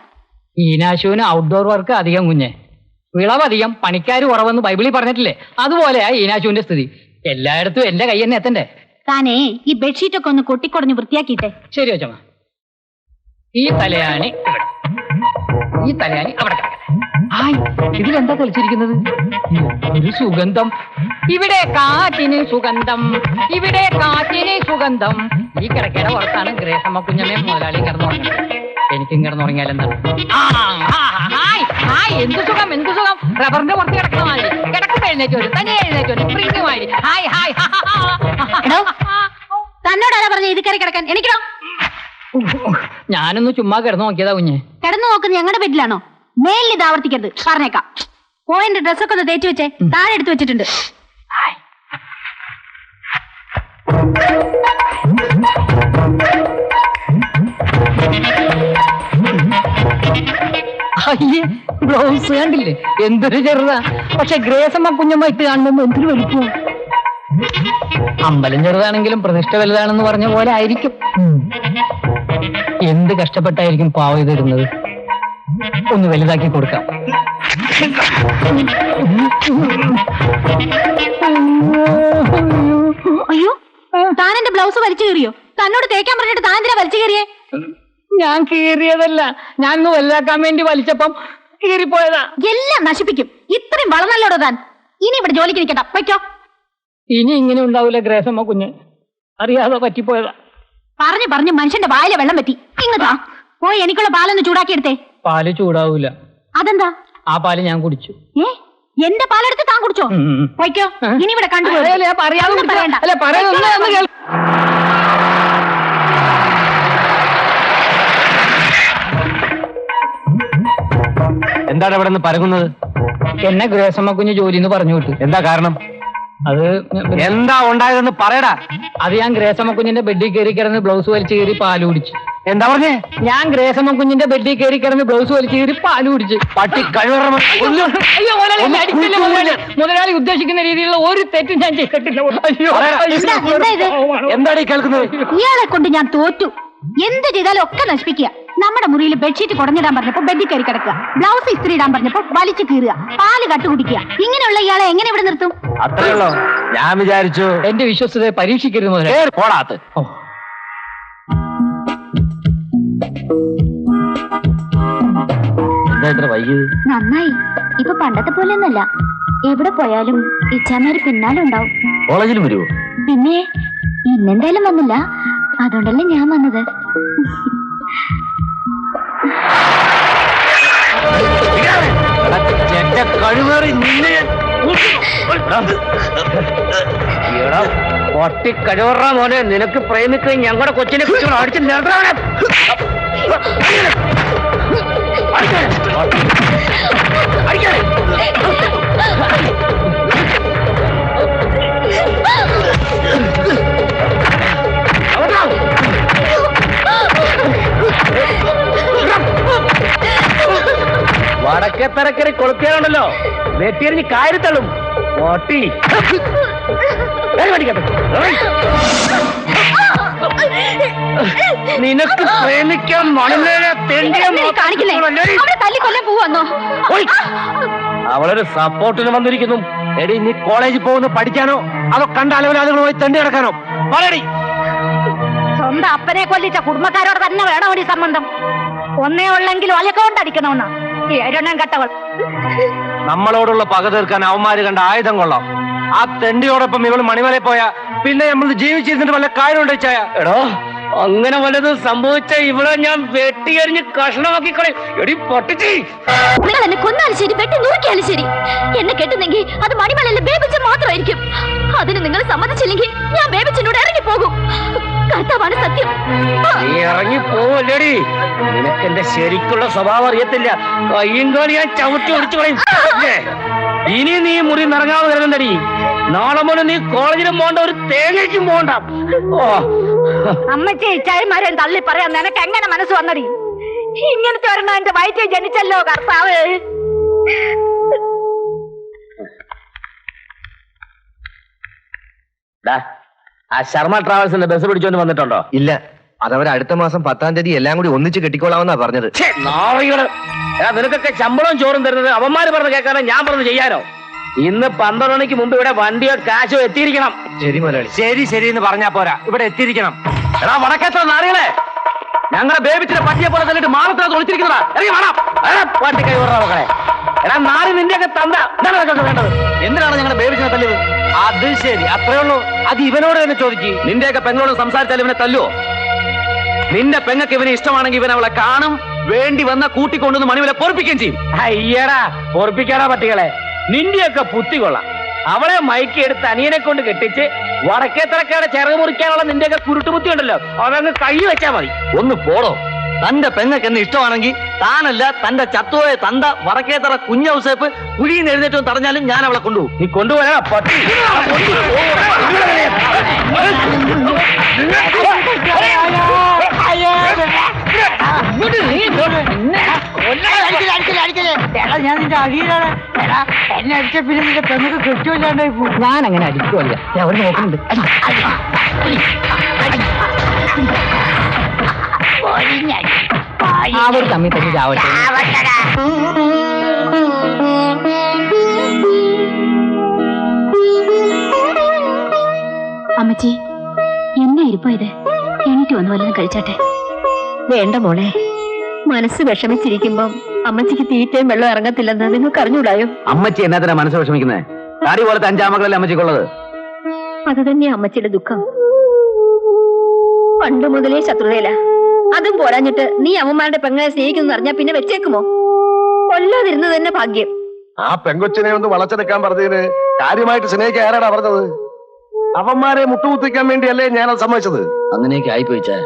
ഈനാശുവിന് ഔട്ട്ഡോർ വർക്ക് അധികം കുഞ്ഞെ, വിളവധികം, പണിക്കാർ കുറവെന്ന് ബൈബിളിൽ പറഞ്ഞിട്ടില്ലേ? അതുപോലെയാ ഈനാശുവിന്റെ സ്ഥിതി. എല്ലായിടത്തും എന്റെ കൈ തന്നെ എത്തണ്ടേ. താനേ ഈ ബെഡ്ഷീറ്റ് ഒക്കെ ഒന്ന് കൊട്ടിക്കൊടഞ്ഞ് വൃത്തിയാക്കിട്ടെ. ശരി അച്ഛമ്മ. ഈ തലയാണി ഇവിടെ, ഈ തലയാണി അവിടെ കിടക്കട്ടെ. ഹായ്, ഇതിലെന്താ കളിച്ചിരിക്കുന്നത്? ഒരു സുഗന്ധം. ഇവിടെ കാറ്റിന് സുഗന്ധം, ഇവിടെ കാറ്റിന് സുഗന്ധം. ഈ കിടക്കയുടെ പുറത്താണ് ഗ്രേസമ്മ കുഞ്ഞമ്മയും മുതലാളിയും കിടന്നുറങ്ങുന്നത്. എനിക്കും കിടന്നുറങ്ങിയാലെന്താണ്? എന്ത് സുഖം, എന്ത് സുഖം. റബ്ബറിന്റെ പുറത്ത് കിടക്കുന്ന മാതിരി. കിടക്കുമ്പോ എഴുന്നേറ്റോര്, തനിയെ എഴുന്നേറ്റോര്, സ്പ്രിംഗ് മാതിരി. Hi hi. തന്നോടാരാ പറഞ്ഞ ഇത് കയറി കിടക്കാൻ? എനിക്കോ? ഞാനൊന്ന് ചുമ്മാ കിടന്നു നോക്കിയതാ കുഞ്ഞെ. കിടന്നു നോക്കുന്നത് ഞങ്ങളുടെ ബെഡിലാണോ? മേലിൽ ഇത് ആവർത്തിക്കരുത്, പറഞ്ഞേക്കാം. പോയിന്റ് ഡ്രസ്സൊക്കെ ഒന്ന് തേച്ച് വെച്ചേ, താഴെ എടുത്തു വെച്ചിട്ടുണ്ട്. അയ്യേ, ബ്ലൗസ് കണ്ടില്ലേ എന്തൊരു ചെറുതാ. പക്ഷെ ഗ്രേസമ്മ കുഞ്ഞമ്മ ഇട്ട് കാണുമ്പോ എന്തൊരു വലിപ്പം. അമ്പലം ചെറുതാണെങ്കിലും പ്രതിഷ്ഠ വലുതാണെന്ന് പറഞ്ഞ പോലെ ആയിരിക്കും. എന്ത് കഷ്ടപ്പെട്ടായിരിക്കും പാവ ഇതിടുന്നത്. ഒന്ന് വലുതാക്കി കൊടുക്കാം. അയ്യോ, താൻ എന്റെ ബ്ലൗസ് വലിച്ചു കീറിയോ? തന്നോട് തേക്കാൻ പറഞ്ഞിട്ട് താൻ എന്തിനാ വലിച്ചു കീറിയേ? ഞാൻ കീറിയതല്ല, ഞാൻ ഒന്ന് വലുതാക്കാൻ വേണ്ടി വലിച്ചപ്പം കീറിപ്പോയതാ. എല്ലാം നശിപ്പിക്കും. ഇത്രയും വളർന്നല്ലോടോ താൻ. ഇനി ഇവിടെ ജോലിക്ക് നിൽക്കണ്ട, വയ്ക്കോ. ഇനി ഇങ്ങനെ ഉണ്ടാവില്ല ഗ്രേസമ്മ കുഞ്ഞ്, അറിയാതെ പറ്റിപ്പോയതാ. പറഞ്ഞു പറഞ്ഞു മനുഷ്യന്റെ വായിലെ വെള്ളം പറ്റി. ഇങ്ങതാ പോയി എനിക്കുള്ള പാലൊന്ന് ചൂടാക്കി എടുത്തേ. പാല് ചൂടാവൂല. അതെന്താ? ആ പാല് ഞാൻ കുടിച്ചു. എന്റെ പാലെടുത്ത് താൻ കുടിച്ചോ? വയ്ക്കോ. ഇനി ഇവിടെ കണ്ടുപോയി എന്താണ് ഇവിടെ നിന്ന് പരകുന്നത്? എന്നെ ഗ്രേസമ്മ കുഞ്ഞ് ജോലിന്ന് പറഞ്ഞു വിട്ടു. എന്താ കാരണം? അത് എന്താ ഉണ്ടായതെന്ന് പറയടാ. അത് ഞാൻ ഗ്രേസമ്മ കുഞ്ഞിന്റെ ബെഡിൽ കയറി കിടന്ന് ബ്ലൗസ് വലിച്ചു കയറി പാല് കുടിച്ചു. എന്താ പറഞ്ഞേ? ഞാൻ ഗ്രേസമ്മ കുഞ്ഞിന്റെ ബെഡിൽ കയറി കിടന്ന് ബ്ലൗസ് വലിച്ചു കയറി പാല് കുടിച്ചു. പട്ടി കഴിവറ. മുതലാളി ഉദ്ദേശിക്കുന്ന രീതിയിലുള്ള ഒരു തെറ്റും ഞാൻ ചെയ്തിട്ടില്ല. എന്താണ് ഈ കേൾക്കുന്നത്? ഇയാളെ കൊണ്ട് ഞാൻ തോറ്റു. എന്ത് ചെയ്താലും ഒക്കെ നശിപ്പിക്കുക. നമ്മുടെ മുറിയിൽ ബെഡ്ഷീറ്റ് കുടഞ്ഞിടാൻ പറഞ്ഞപ്പോ ബെഡിൽ കയറി കിടക്കുക, ബ്ലൗസ് ഇസ്ത്രി ഇടാൻ പറഞ്ഞപ്പോ വലിച്ചു കീറുക, പാല് കട്ടുകുടിക്കുക. ഇങ്ങനെയുള്ള ഇയാളെ എങ്ങനെ ഇവിടെ നിർത്തും? അത്രയുള്ളോ? ഞാൻ വിചാരിച്ചു. എന്റെ വിശ്വസ്തതയെ പരീക്ഷിക്കരുത് മുതലാളി. പോടാത്ത്. എന്താ ഇത്ര വൈകിയത്? നന്നായി. ഇപ്പൊ പണ്ടത്തെ പോലെയൊന്നല്ല. എവിടെ പോയാലും ഇച്ഛാമാര് പിന്നാലെ ഉണ്ടാവും. കോളേജിൽ വരുമോ? പിന്നെ ഇന്നെന്തായാലും വന്നില്ല, അതുകൊണ്ടല്ലേ ഞാൻ വന്നത്. കഴിവേറി നിന്നെ പൊട്ടി കഴിവറ മോനെ. നിനക്ക് പ്രേമിക്കുകയും ഞങ്ങളുടെ കൊച്ചിനെ കുറിച്ച് അടിച്ച് നിർത്തണം. വടക്കേ തറക്കറി കൊളുത്തിയാലുണ്ടല്ലോ വെട്ടിയെറിഞ്ഞ് കാര്യത്തള്ളും. പൊട്ടി നിനക്ക് പ്രേമിക്കാൻ അവളൊരു സപ്പോർട്ടിന് വന്നിരിക്കുന്നു. എടി, നീ കോളേജിൽ പോകുന്ന പഠിക്കാനോ അതോ കണ്ട അലവലാളുകളുമായി തെണ്ടി കിടക്കാനോ? പറയടി. സ്വന്തം അപ്പനെ കൊല്ലിച്ച കുടുംബക്കാരോട് തന്നെ വേണം ഒരു സംബന്ധം. ഒന്നേ ഉള്ളെങ്കിലും ഒലക്കൊണ്ടടിക്കണമെന്നാ എണ്ണം കെട്ടവൾ. നമ്മളോടുള്ള പക തീർക്കാൻ അവന്മാര് കണ്ട ആയുധം കൊള്ളാം. ആ തെണ്ടിയോടൊപ്പം ഇവള് മണിമലയിൽ പോയാ പിന്നെ നമ്മൾ ജീവിച്ചിരുന്നിട്ട് വല്ല കാര്യമുണ്ടോ ചായ? എടോ, അങ്ങനെ വല്ലതും സംഭവിച്ച ഇവിടെ ഞാൻ വെട്ടിയെറിഞ്ഞ് കഷ്ണമാക്കി കളയും. എടി പൊട്ടിച്ചി, നിങ്ങൾ എന്നെ കൊന്നാലും ശരി, വെട്ടി നുറുക്കിയാലും ശരി, എന്നെ കെട്ടുന്നെങ്കിൽ അത് മണിമലയിലെ ബേബിച്ചൻ മാത്രമായിരിക്കും. അതിന് നിങ്ങൾ സമ്മതിച്ചില്ലെങ്കിൽ ഞാൻ ബേബിച്ചനോട് ഇറങ്ങിപ്പോകും. കർത്താവാണ് സത്യം. നീ ഇറങ്ങി പോവല്ലേടി. നിനക്ക് എന്റെ ശരിക്കുള്ള സ്വഭാവം അറിയത്തില്ല. കയ്യും കാലി ഞാൻ ചവിട്ടി ഒടിച്ചു കളയും. ഇനി നീ മുറി നിറങ്ങാതെ വരുന്നടി. നാളെ മുതൽ നീ കോളേജിലും പോകണ്ട, ഒരു തേങ്ങയ്ക്കും പോകണ്ട. ഓ, അമ്മച്ചി ചായമാരെ തള്ളി പറയാൻ നിനക്ക് എങ്ങനെ മനസ്സ് വന്നടി? ഇങ്ങനത്തെ ഒരെണ്ണം എന്റെ വയറ്റിൽ ജനിച്ചല്ലോ കർത്താവ്. ആ ശർമ്മ ട്രാവൽസിന്റെ ബസ് പിടിച്ചോണ്ട് വന്നിട്ടുണ്ടോ? ഇല്ല. അതവർ അടുത്ത മാസം 10-ാം തീയതി എല്ലാം കൂടി ഒന്നിച്ച് കെട്ടിക്കോളാമെന്നാ പറഞ്ഞത്. നിനക്കൊക്കെ ശമ്പളവും ചോറും തരുന്നത് അവന്മാര് പറഞ്ഞ് കേൾക്കാനോ ഞാൻ പറഞ്ഞ് ചെയ്യാനോ? ഇന്ന് 12 മണിക്ക് മുമ്പ് ഇവിടെ വണ്ടിയോ കാശോ എത്തിയിരിക്കണം. ശരി മുതലാളി. ശരി ശരി എന്ന് പറഞ്ഞാ പോരാ, ഇവിടെ എത്തിയിരിക്കണം. എടാ വടക്കേത്ത നാറികളെ, ഞങ്ങളെ ബേബിച്ചിനെ പട്ടിയെ പോലെ തല്ലിട്ട് മാളത്തിനകത്ത് ഒളിച്ചിരിക്കുന്നതാ. ഇറങ്ങി വേണം പട്ടി കൈ വിടറ മക്കളെ. എടാ നാറി നിന്റെയൊക്കെ തന്ത എന്താണ് വേണ്ടത്? എന്തിനാണ് ഞങ്ങളുടെ ബേബിച്ചിനെ തല്ലിയത്? അത് ശരി, അത്രേ ഉള്ളൂ. അത് ഇവനോട് തന്നെ ചോദിക്കും. നിന്റെയൊക്കെ പെങ്ങളോട് സംസാരിച്ചാൽ ഇവനെ തല്ലുവോ? നിന്റെ പെങ്ങൾക്ക് ഇവനെ ഇഷ്ടമാണെങ്കിൽ ഇവൻ അവളെ കാണും, വേണ്ടി വന്ന കൂട്ടിക്കൊണ്ടുവന്ന് മണിവിലെ പൊറപ്പിക്കുകയും ചെയ്യും. അയ്യടാ പൊറപ്പിക്കാടാ പട്ടികളെ, നിന്റെയൊക്കെ പുത്തി കൊള്ളാം. അവളെ മയക്കിയെടുത്ത് അനിയനെ കൊണ്ട് കെട്ടിച്ച് വടക്കേത്തറക്കാരെ ചിറക് മുറിക്കാനുള്ള നിന്റെയൊക്കെ കുരുട്ടുബുദ്ധി ഉണ്ടല്ലോ, അവനങ്ങ് കൈ വെച്ചാ മതി. ഒന്ന് പോടോ. തന്റെ പെങ്ങൾക്ക് എന്നെ ഇഷ്ടമാണെങ്കിൽ താനല്ല തന്റെ ചത്തുപോയ തന്ത വടക്കേത്തറ കുഞ്ഞൗസേപ്പ് കുഴിയിൽ നിന്ന് എഴുന്നേറ്റവും തടഞ്ഞാലും ഞാൻ അവളെ കൊണ്ടുപോകും. നീ കൊണ്ടുപോയാ പട്ടി. ഞാൻ നിന്റെ അടിയിലാണ്. എന്നെ അടിച്ച പിന്നെ നിന്റെ പെങ്ങൾക്ക് കെട്ടില്ലാണ്ടായി പോകും. ഞാൻ അങ്ങനെ അടിക്കുമല്ല, അവർ നോക്കുന്നുണ്ട്. അവർ തമ്മിൽ തന്നെ ചാവട്ടെ. അമ്മച്ചി എന്നാ ഇരിപ്പോ ഇത്? എണീറ്റ് വന്നു വല്ലതും കഴിച്ചാട്ടെ. വേണ്ട മോളെ, മനസ്സ് വിഷമിച്ചിരിക്കുമ്പം അമ്മച്ചിക്ക് തീറ്റയും വെള്ളം ഇറങ്ങത്തില്ലെന്ന് നിങ്ങൾക്ക് അറിഞ്ഞൂടായോ? അമ്മച്ചി എന്നാത്തിനാ മനസ്സ് വിഷമിക്കുന്നത്? താടി പോലത്തെ 5 മക്കളല്ലേ അമ്മച്ചിക്കുള്ളത്? അത് തന്നെയാ അമ്മച്ചിയുടെ ദുഃഖം. പണ്ട് മുതലേ ശത്രുതയില. അതും പോരാഞ്ഞിട്ട് നീ അവന്മാരുടെ പെങ്ങളെ സ്നേഹിക്കുന്നു അറിഞ്ഞാ പിന്നെ വെച്ചേക്കുമോ? കൊല്ലാതിരുന്നത് തന്നെ ഭാഗ്യം. ആ പെങ്കൊച്ചിനെ ഒന്ന് വളച്ചെടുക്കാൻ പറഞ്ഞതിന് കാര്യമായിട്ട് സ്നേഹിക്കാൻ ആരാടാ പറഞ്ഞത്? അവന്മാരെ മുട്ടുകുത്തിക്കാൻ വേണ്ടിയല്ലേ ഞാനത് സമ്മതിച്ചത്. അങ്ങനെയൊക്കെ ആയിപ്പോയിച്ചാ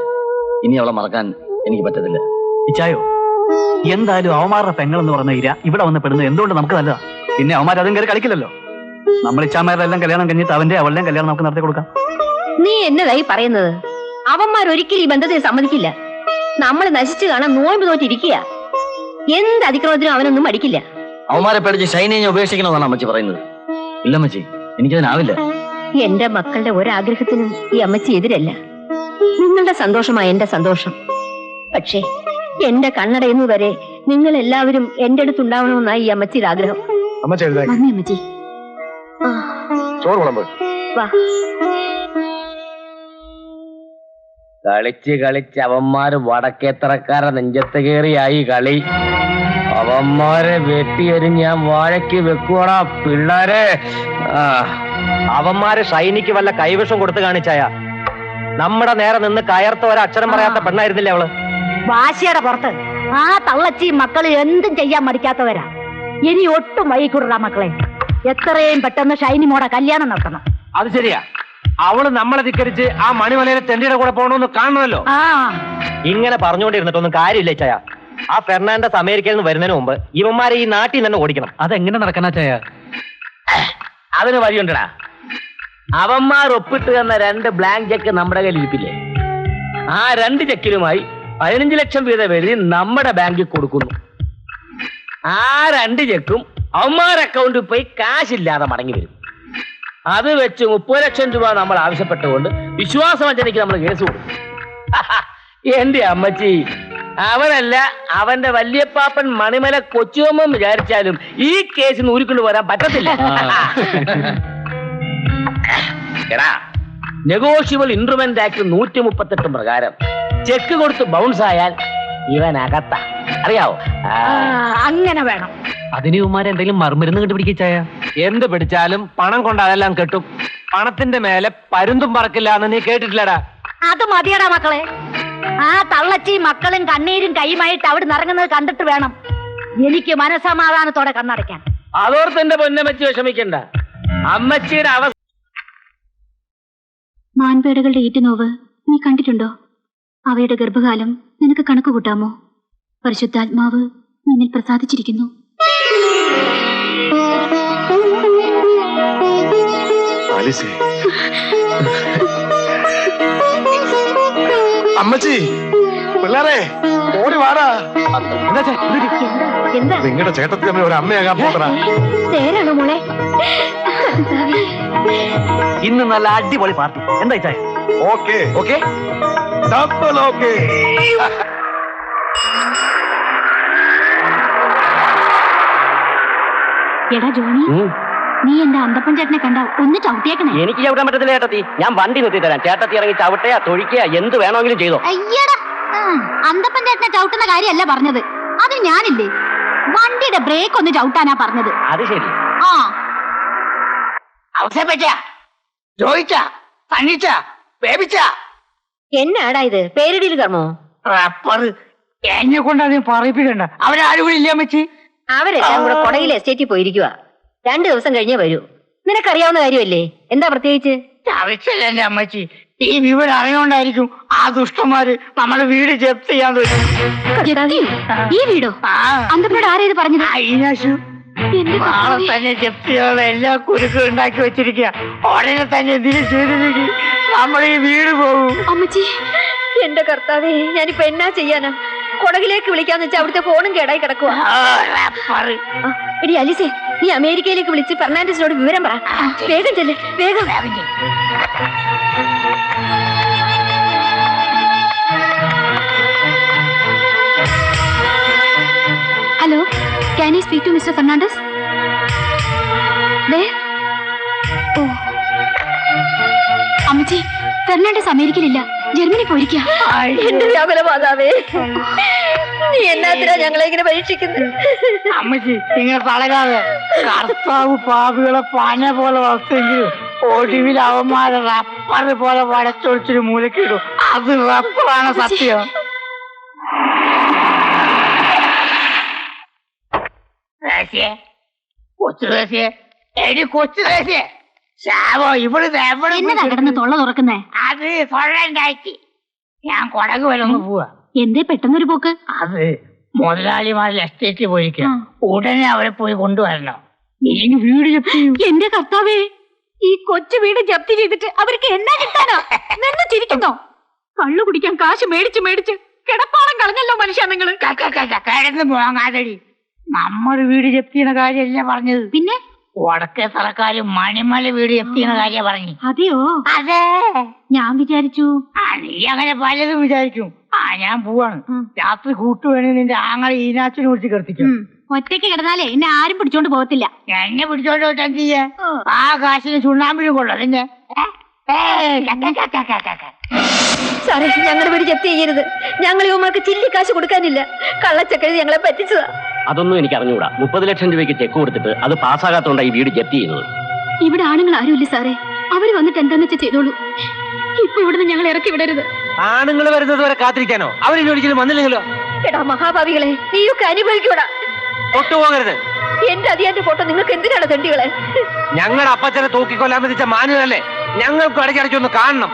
ഇനി അവളെ മറക്കാൻ എനിക്ക് പറ്റത്തില്ല. ഇച്ചായോ, എന്തായാലും അവന്മാരുടെ പെങ്ങളെന്ന് പറഞ്ഞ ഇര ഇവിടെ വന്ന് പെടുന്നത് എന്തുകൊണ്ട് നമുക്ക് നല്ലതാ. പിന്നെ അവന്മാർ അതും കയറി കളിക്കില്ലല്ലോ. നമ്മൾ ഇച്ചാമാരെല്ലാം കല്യാണം കഴിഞ്ഞിട്ട് അവളുടെയും കല്യാണം നമുക്ക് നടത്തി കൊടുക്കാം. നീ എന്നതായി പറയുന്നത്? അവന്മാരൊരിക്കലും ഈ ബന്ധത്തെ സമ്മതിക്കില്ല. നമ്മൾ നശിച്ചു കാണാൻ നോമ്പ് നോറ്റിരിക്കുക. എന്ത് അതിക്രമത്തിനും അവനൊന്നും മടിക്കില്ല. അവന്മാരെ പേടിച്ച് ഷൈനിയെ ഉപേക്ഷിക്കണമെന്നാണ് അമ്മച്ചി പറയുന്നത്. ഇല്ല അമ്മച്ചി, എനിക്കതിനാവില്ല. എന്റെ മക്കളുടെ ഒരാഗ്രഹത്തിനും ഈ അമ്മച്ചി എതിരല്ല. നിങ്ങളുടെ സന്തോഷമായ എന്റെ സന്തോഷം. പക്ഷേ എന്റെ കണ്ണടയുന്നു വരെ നിങ്ങൾ എല്ലാവരും എന്റെ അടുത്തുണ്ടാവണമെന്നായി ഈ അമ്മച്ചിയുടെ ആഗ്രഹം. അമ്മച്ചി എഴുതാ മമ്മി അമ്മച്ചി ചോറ് വിളമ്പ്. വാ. കളിച്ച് കളിച്ച് അവന്മാര് വടക്കേത്തറക്കാരെ നെഞ്ചത്ത് കയറിയായി കളി. അവന്മാരെ വെട്ടിയെരിഞ്ഞ് ഞാൻ വാഴയ്ക്ക് വെക്കുവാടാ പിള്ളേരെ. അവന്മാര് ഷൈനിക്ക് വല്ല കൈവശം കൊടുത്ത് കാണിച്ചായ നമ്മുടെ നേരെ നിന്ന് കയർത്ത ഒരക്ഷരം പറയാത്ത പെണ്ണായിരുന്നില്ലേ അവള്? വാശിയുടെ പുറത്ത് ആ തള്ളച്ചി മക്കള് എന്തും ചെയ്യാൻ മടിക്കാത്തവരാ. ഇനി ഒട്ടും വൈകൂടാ മക്കളെ. എത്രയും പെട്ടെന്ന് ഷൈനി മോടെ കല്യാണം നടത്തണം. അത് ശരിയാ, അവള് നമ്മളെ ധിക്കരിച്ച് ആ മണിമലയിലെ തെണ്ടിയുടെ കൂടെ പോകണമെന്ന് കാണണമല്ലോ. ഇങ്ങനെ പറഞ്ഞുകൊണ്ടിരുന്നിട്ടൊന്നും കാര്യമില്ല ചായ. ആ ഫെർണാണ്ടസ് അമേരിക്കയിൽ നിന്ന് വരുന്നതിന് മുമ്പ് ഇവന്മാരെ ഈ നാട്ടിൽ തന്നെ ഓടിക്കണം. അതെങ്ങനെ നടക്കണ ചായ? അതിന് വഴിയുണ്ടടാ. അവന്മാർ ഒപ്പിട്ട് തന്ന 2 ബ്ലാങ്ക് ചെക്ക് നമ്മുടെ കയ്യിൽ ഇരിപ്പില്ലേ? ആ 2 ചെക്കിലുമായി 15 ലക്ഷം വീതം എഴുതി നമ്മുടെ ബാങ്കിൽ കൊടുക്കുന്നു. ആ 2 ചെക്കും അവന്മാർ അക്കൗണ്ടിൽ പോയി കാശില്ലാതെ മടങ്ങി വരും. അത് വെച്ച് 30 ലക്ഷം രൂപ നമ്മൾ ആവശ്യപ്പെട്ടുകൊണ്ട് വിശ്വാസവഞ്ചനയ്ക്ക് നമ്മൾ കേസ് കൊടുക്കും. എന്റെ അമ്മച്ചി, അവനല്ല അവന്റെ വല്യപ്പാപ്പൻ മണിമല കൊച്ചുവമ്മ വിചാരിച്ചാലും ഈ കേസിന് ഊരിക്കൊണ്ട് വരാൻ പറ്റത്തില്ല. എടാ, നെഗോഷ്യബിൾ ഇൻസ്ട്രുമെന്റ് ആക്ട് 138 പ്രകാരം ചെക്ക് കൊടുത്ത് ബൗൺസ് ആയാൽ ഇവൻ അകത്ത, അറിയാവോ? അങ്ങനെ വേണം. അതിന് ഇവന്മാരെ എന്തെങ്കിലും മറുമരുന്ന് കണ്ടുപിടിക്കായ? എന്ത് പിടിച്ചാലും പണം കൊണ്ട് അതെല്ലാം കെട്ടും. പണത്തിന്റെ മേലെ പരുന്തും പറക്കില്ല എന്ന് നീ കേട്ടിട്ടില്ലടാ? അത് മതിയടാ മക്കളെ. ആ തള്ളച്ചി മക്കളും കണ്ണീരും കൈയുമായിട്ട് അവിടെ നിറങ്ങുന്നത് കണ്ടിട്ട് വേണം എനിക്ക് മനസമാധാനത്തോടെ കണ്ണടയ്ക്കാൻ. അതോർത്ത് എന്റെ പൊന്നമ്മച്ചി വിഷമിക്കണ്ട. അമ്മച്ചിയുടെ അവസ്ഥ മാൻപേടകളുടെ ഈറ്റുനോവ് നീ കണ്ടിട്ടുണ്ടോ? അവയുടെ ഗർഭകാലം നിനക്ക് കണക്ക് കൂട്ടാമോ? പരിശുദ്ധാത്മാവ് നിന്നിൽ പ്രസാദിച്ചിരിക്കുന്നു. അമ്മച്ചി, പിള്ളേരെ ഓടി വാടാ. എന്താ നിങ്ങളുടെ ചേട്ടത്തി തമ്മിൽ ഒരു അമ്മയാകാൻ പോകണ. നേരാണോ മോളെ? ഇന്ന് നല്ല അടിപൊളി പാർട്ടി. എന്താ ചായ? Okay okay. सब ओके। എടാ ജോണി, നീ എന്റെ അന്തപ്പൻ ചേട്ടനെ കണ്ട ഒന്ന് ചവിട്ടിയേക്കണേ. എനിക്ക് ചവിട്ടാൻ പറ്റത്തില്ല ചേട്ടത്തി. ഞാൻ വണ്ടി നിർത്തി തരാം. ചേട്ടത്തി ഇറങ്ങി ചവിട്ടയാ തൊഴിക്കയാ എന്ത് വേണമെങ്കിലും ചെയ്തോ. അയ്യടാ, അന്തപ്പൻ ചേട്ടനെ ചവിട്ടുന്ന കാര്യമല്ല പറഞ്ഞത്. അത് ഞാനില്ലേ, വണ്ടിയുടെ ബ്രേക്ക് ഒന്ന് ചവിട്ടാനാ പറഞ്ഞത്. അത് ശരി. ആ എന്നാടാ ഇത്? പേരിടിയിൽ കർമ്മോ? എന്നെ കൊണ്ട് അധികം പറയിപ്പിക്കണ്ട. അവരാരും കൂടി ഇല്ല അമ്മച്ചി. അവരെല്ലാം കൂടെ കൊടയിൽ എസ്റ്റേറ്റിൽ പോയിരിക്കുക. 2 ദിവസം കഴിഞ്ഞേ വരൂ. നിനക്കറിയാവുന്ന കാര്യമല്ലേ? എന്താ പ്രത്യേകിച്ച്? ആവശ്യമില്ല എന്റെ അമ്മച്ചി. ഈ വിവരം അറിഞ്ഞോണ്ടായിരിക്കും ആ ദുഷ്ടന്മാര് നമ്മുടെ വീട് ജപ്തി ചെയ്യാൻ തുടങ്ങി. ഈ വീടോ? അന്തപ്പനോട് ആരാ ഇത് പറഞ്ഞത്? നാളെ തന്നെ ജപ്തി ചെയ്യാനുള്ള എല്ലാ കുരുക്കും ഉണ്ടാക്കി വെച്ചിരിക്കുക. ഉടനെ തന്നെ എന്തിനും ചെയ്തിരിക്കും നമ്മുടെ ഈ വീട് പോകും. അമ്മച്ചി, എന്റെ കർത്താവേ, ഞാനിപ്പോ എന്നാ ചെയ്യാനാ? കൊടകിലേക്ക് വിളിക്കാന്ന് വെച്ചാൽ അവിടുത്തെ ഫോണും കേടായി കിടക്കുക. എടി അലിസേ, നീ അമേരിക്കയിലേക്ക് വിളിച്ച് ഫെർണാണ്ടസിനോട് വിവരം പറ. വേഗം ചെല്ല്, വേഗം. Hello, can you speak to mister Fernandes? ഓ അമ്മച്ചി, ഫെർണാണ്ടസ് അമേരിക്കയിലില്ല, ജർമ്മനി പോയിരിക്കുക. എന്റെ വ്യാകുല മാതാവേ, നീ എന്നാത്തിനാ ഞങ്ങളെ ഇങ്ങനെ പരീക്ഷിക്കുന്നത്? അമ്മച്ചി, നിങ്ങൾ തളരാതെ. കർത്താവ് പാപികളെ പന പോലെ വളർത്തിയെങ്കിലും ഒടുവിൽ അവന്മാരെ റബ്ബർ പോലെ വടച്ചൊളിച്ചൊരു മൂലക്കിടും. അത് റബ്ബറാണ് സത്യം. എന്നതാ കിടന്ന് തൊള്ള തുറക്കുന്നേ? അത് തൊഴണ്ടാക്കി ഞാൻ കൊടക് വരെ ഒന്ന് പോവാ. എന്തേ പെട്ടെന്നൊരു പോക്ക്? അത് മുതലാളിമാരിൽ എസ്റ്റേറ്റ് പോയിരിക്കുക. ഉടനെ അവരെ പോയി കൊണ്ടുവരണം. ഇല്ലെങ്കിൽ വീട് ജപ്തി ചെയ്യും. എന്റെ കർത്താവേ, ഈ കൊച്ചു വീട് ജപ്തി ചെയ്തിട്ട് അവർക്ക് എന്നാ കിട്ടാനാ? നിന്ന് ചിരിക്കുന്നോ? കള്ളു കുടിക്കാൻ കാശ് മേടിച്ച് കിടപ്പാടം കളഞ്ഞല്ലോ മനുഷ്യ നിങ്ങള്. കിടന്ന് പോകാതടി. നമ്മുടെ വീട് ജപ്തി ചെയ്യുന്ന കാര്യമല്ല പറഞ്ഞത്. പിന്നെ വടക്കേ സർക്കാർ മണിമല വീട് ജപ്തി ചെയ്യുന്ന കാര്യം പറഞ്ഞു. അതെയോ? അതെ, ഞാൻ വിചാരിച്ചു. നീ അങ്ങനെ പലതും വിചാരിക്കും. ഞാൻ പോവാണ്. രാത്രി കൂട്ടുവേണമെങ്കിൽ നിന്റെ ആങ്ങളെ ഈനാച്ചിനെ കുറിച്ച് കിടത്തിക്കും. ഒറ്റയ്ക്ക് കിടന്നാലേ എന്നെ ആരും പിടിച്ചോണ്ട് പോകത്തില്ല. എന്നെ പിടിച്ചോണ്ട് പോറ്റാൻ ചെയ്യാ. ആ കാശിന് ചുണ്ണാമ്പിലും കൊള്ളു. അതിന്റെ സാറേ, ഞങ്ങളുടെ വീട് ജപ്തി ചെയ്യരുത്. ഞങ്ങൾ ഇവന്മാർക്ക് ചില്ലിക്കാശ് കൊടുക്കാനില്ല. കള്ളച്ചക്കഴി ഞങ്ങളെ പറ്റിച്ചതാ. അതൊന്നും എനിക്ക് അറിഞ്ഞുകൂടാ. 30 ലക്ഷം രൂപയ്ക്ക് ചെക്ക് കൊടുത്തിട്ട് അത് പാസ്സാകാത്തോണ്ടായി വീട് ജപ്തി ചെയ്യുന്നത്. ഇവിടെ ആണുങ്ങൾ ആരുമില്ല സാറേ. അവര് വന്നിട്ട് എന്താന്ന് വെച്ചാൽ ചെയ്തോളൂ. ഇപ്പൊ ഇവിടുന്ന് ഞങ്ങൾ ഇറക്കി വിടരുത്. ആണുങ്ങൾ വരുന്നത് വരെ കാത്തിരിക്കാനോ? അവരിനി ഒരിക്കലും വന്നില്ലെങ്കിലോ? എടാ മഹാഭാവികളെ, നീയൊക്കെ അനുഭവിക്കൂടാ. ഒട്ടുപോകരുത്. എന്റെ അതിയാന്റെ ഫോട്ടോ നിങ്ങൾക്ക് എന്തിനാണ് തെണ്ടികളെ? ഞങ്ങളുടെ അപ്പച്ചനെ തൂക്കിക്കൊല്ലാൻ വിധിച്ച മാനുവലല്ലേ? ഞങ്ങൾക്ക് ഇടയ്ക്കിടയ്ക്കൊന്ന് കാണണം.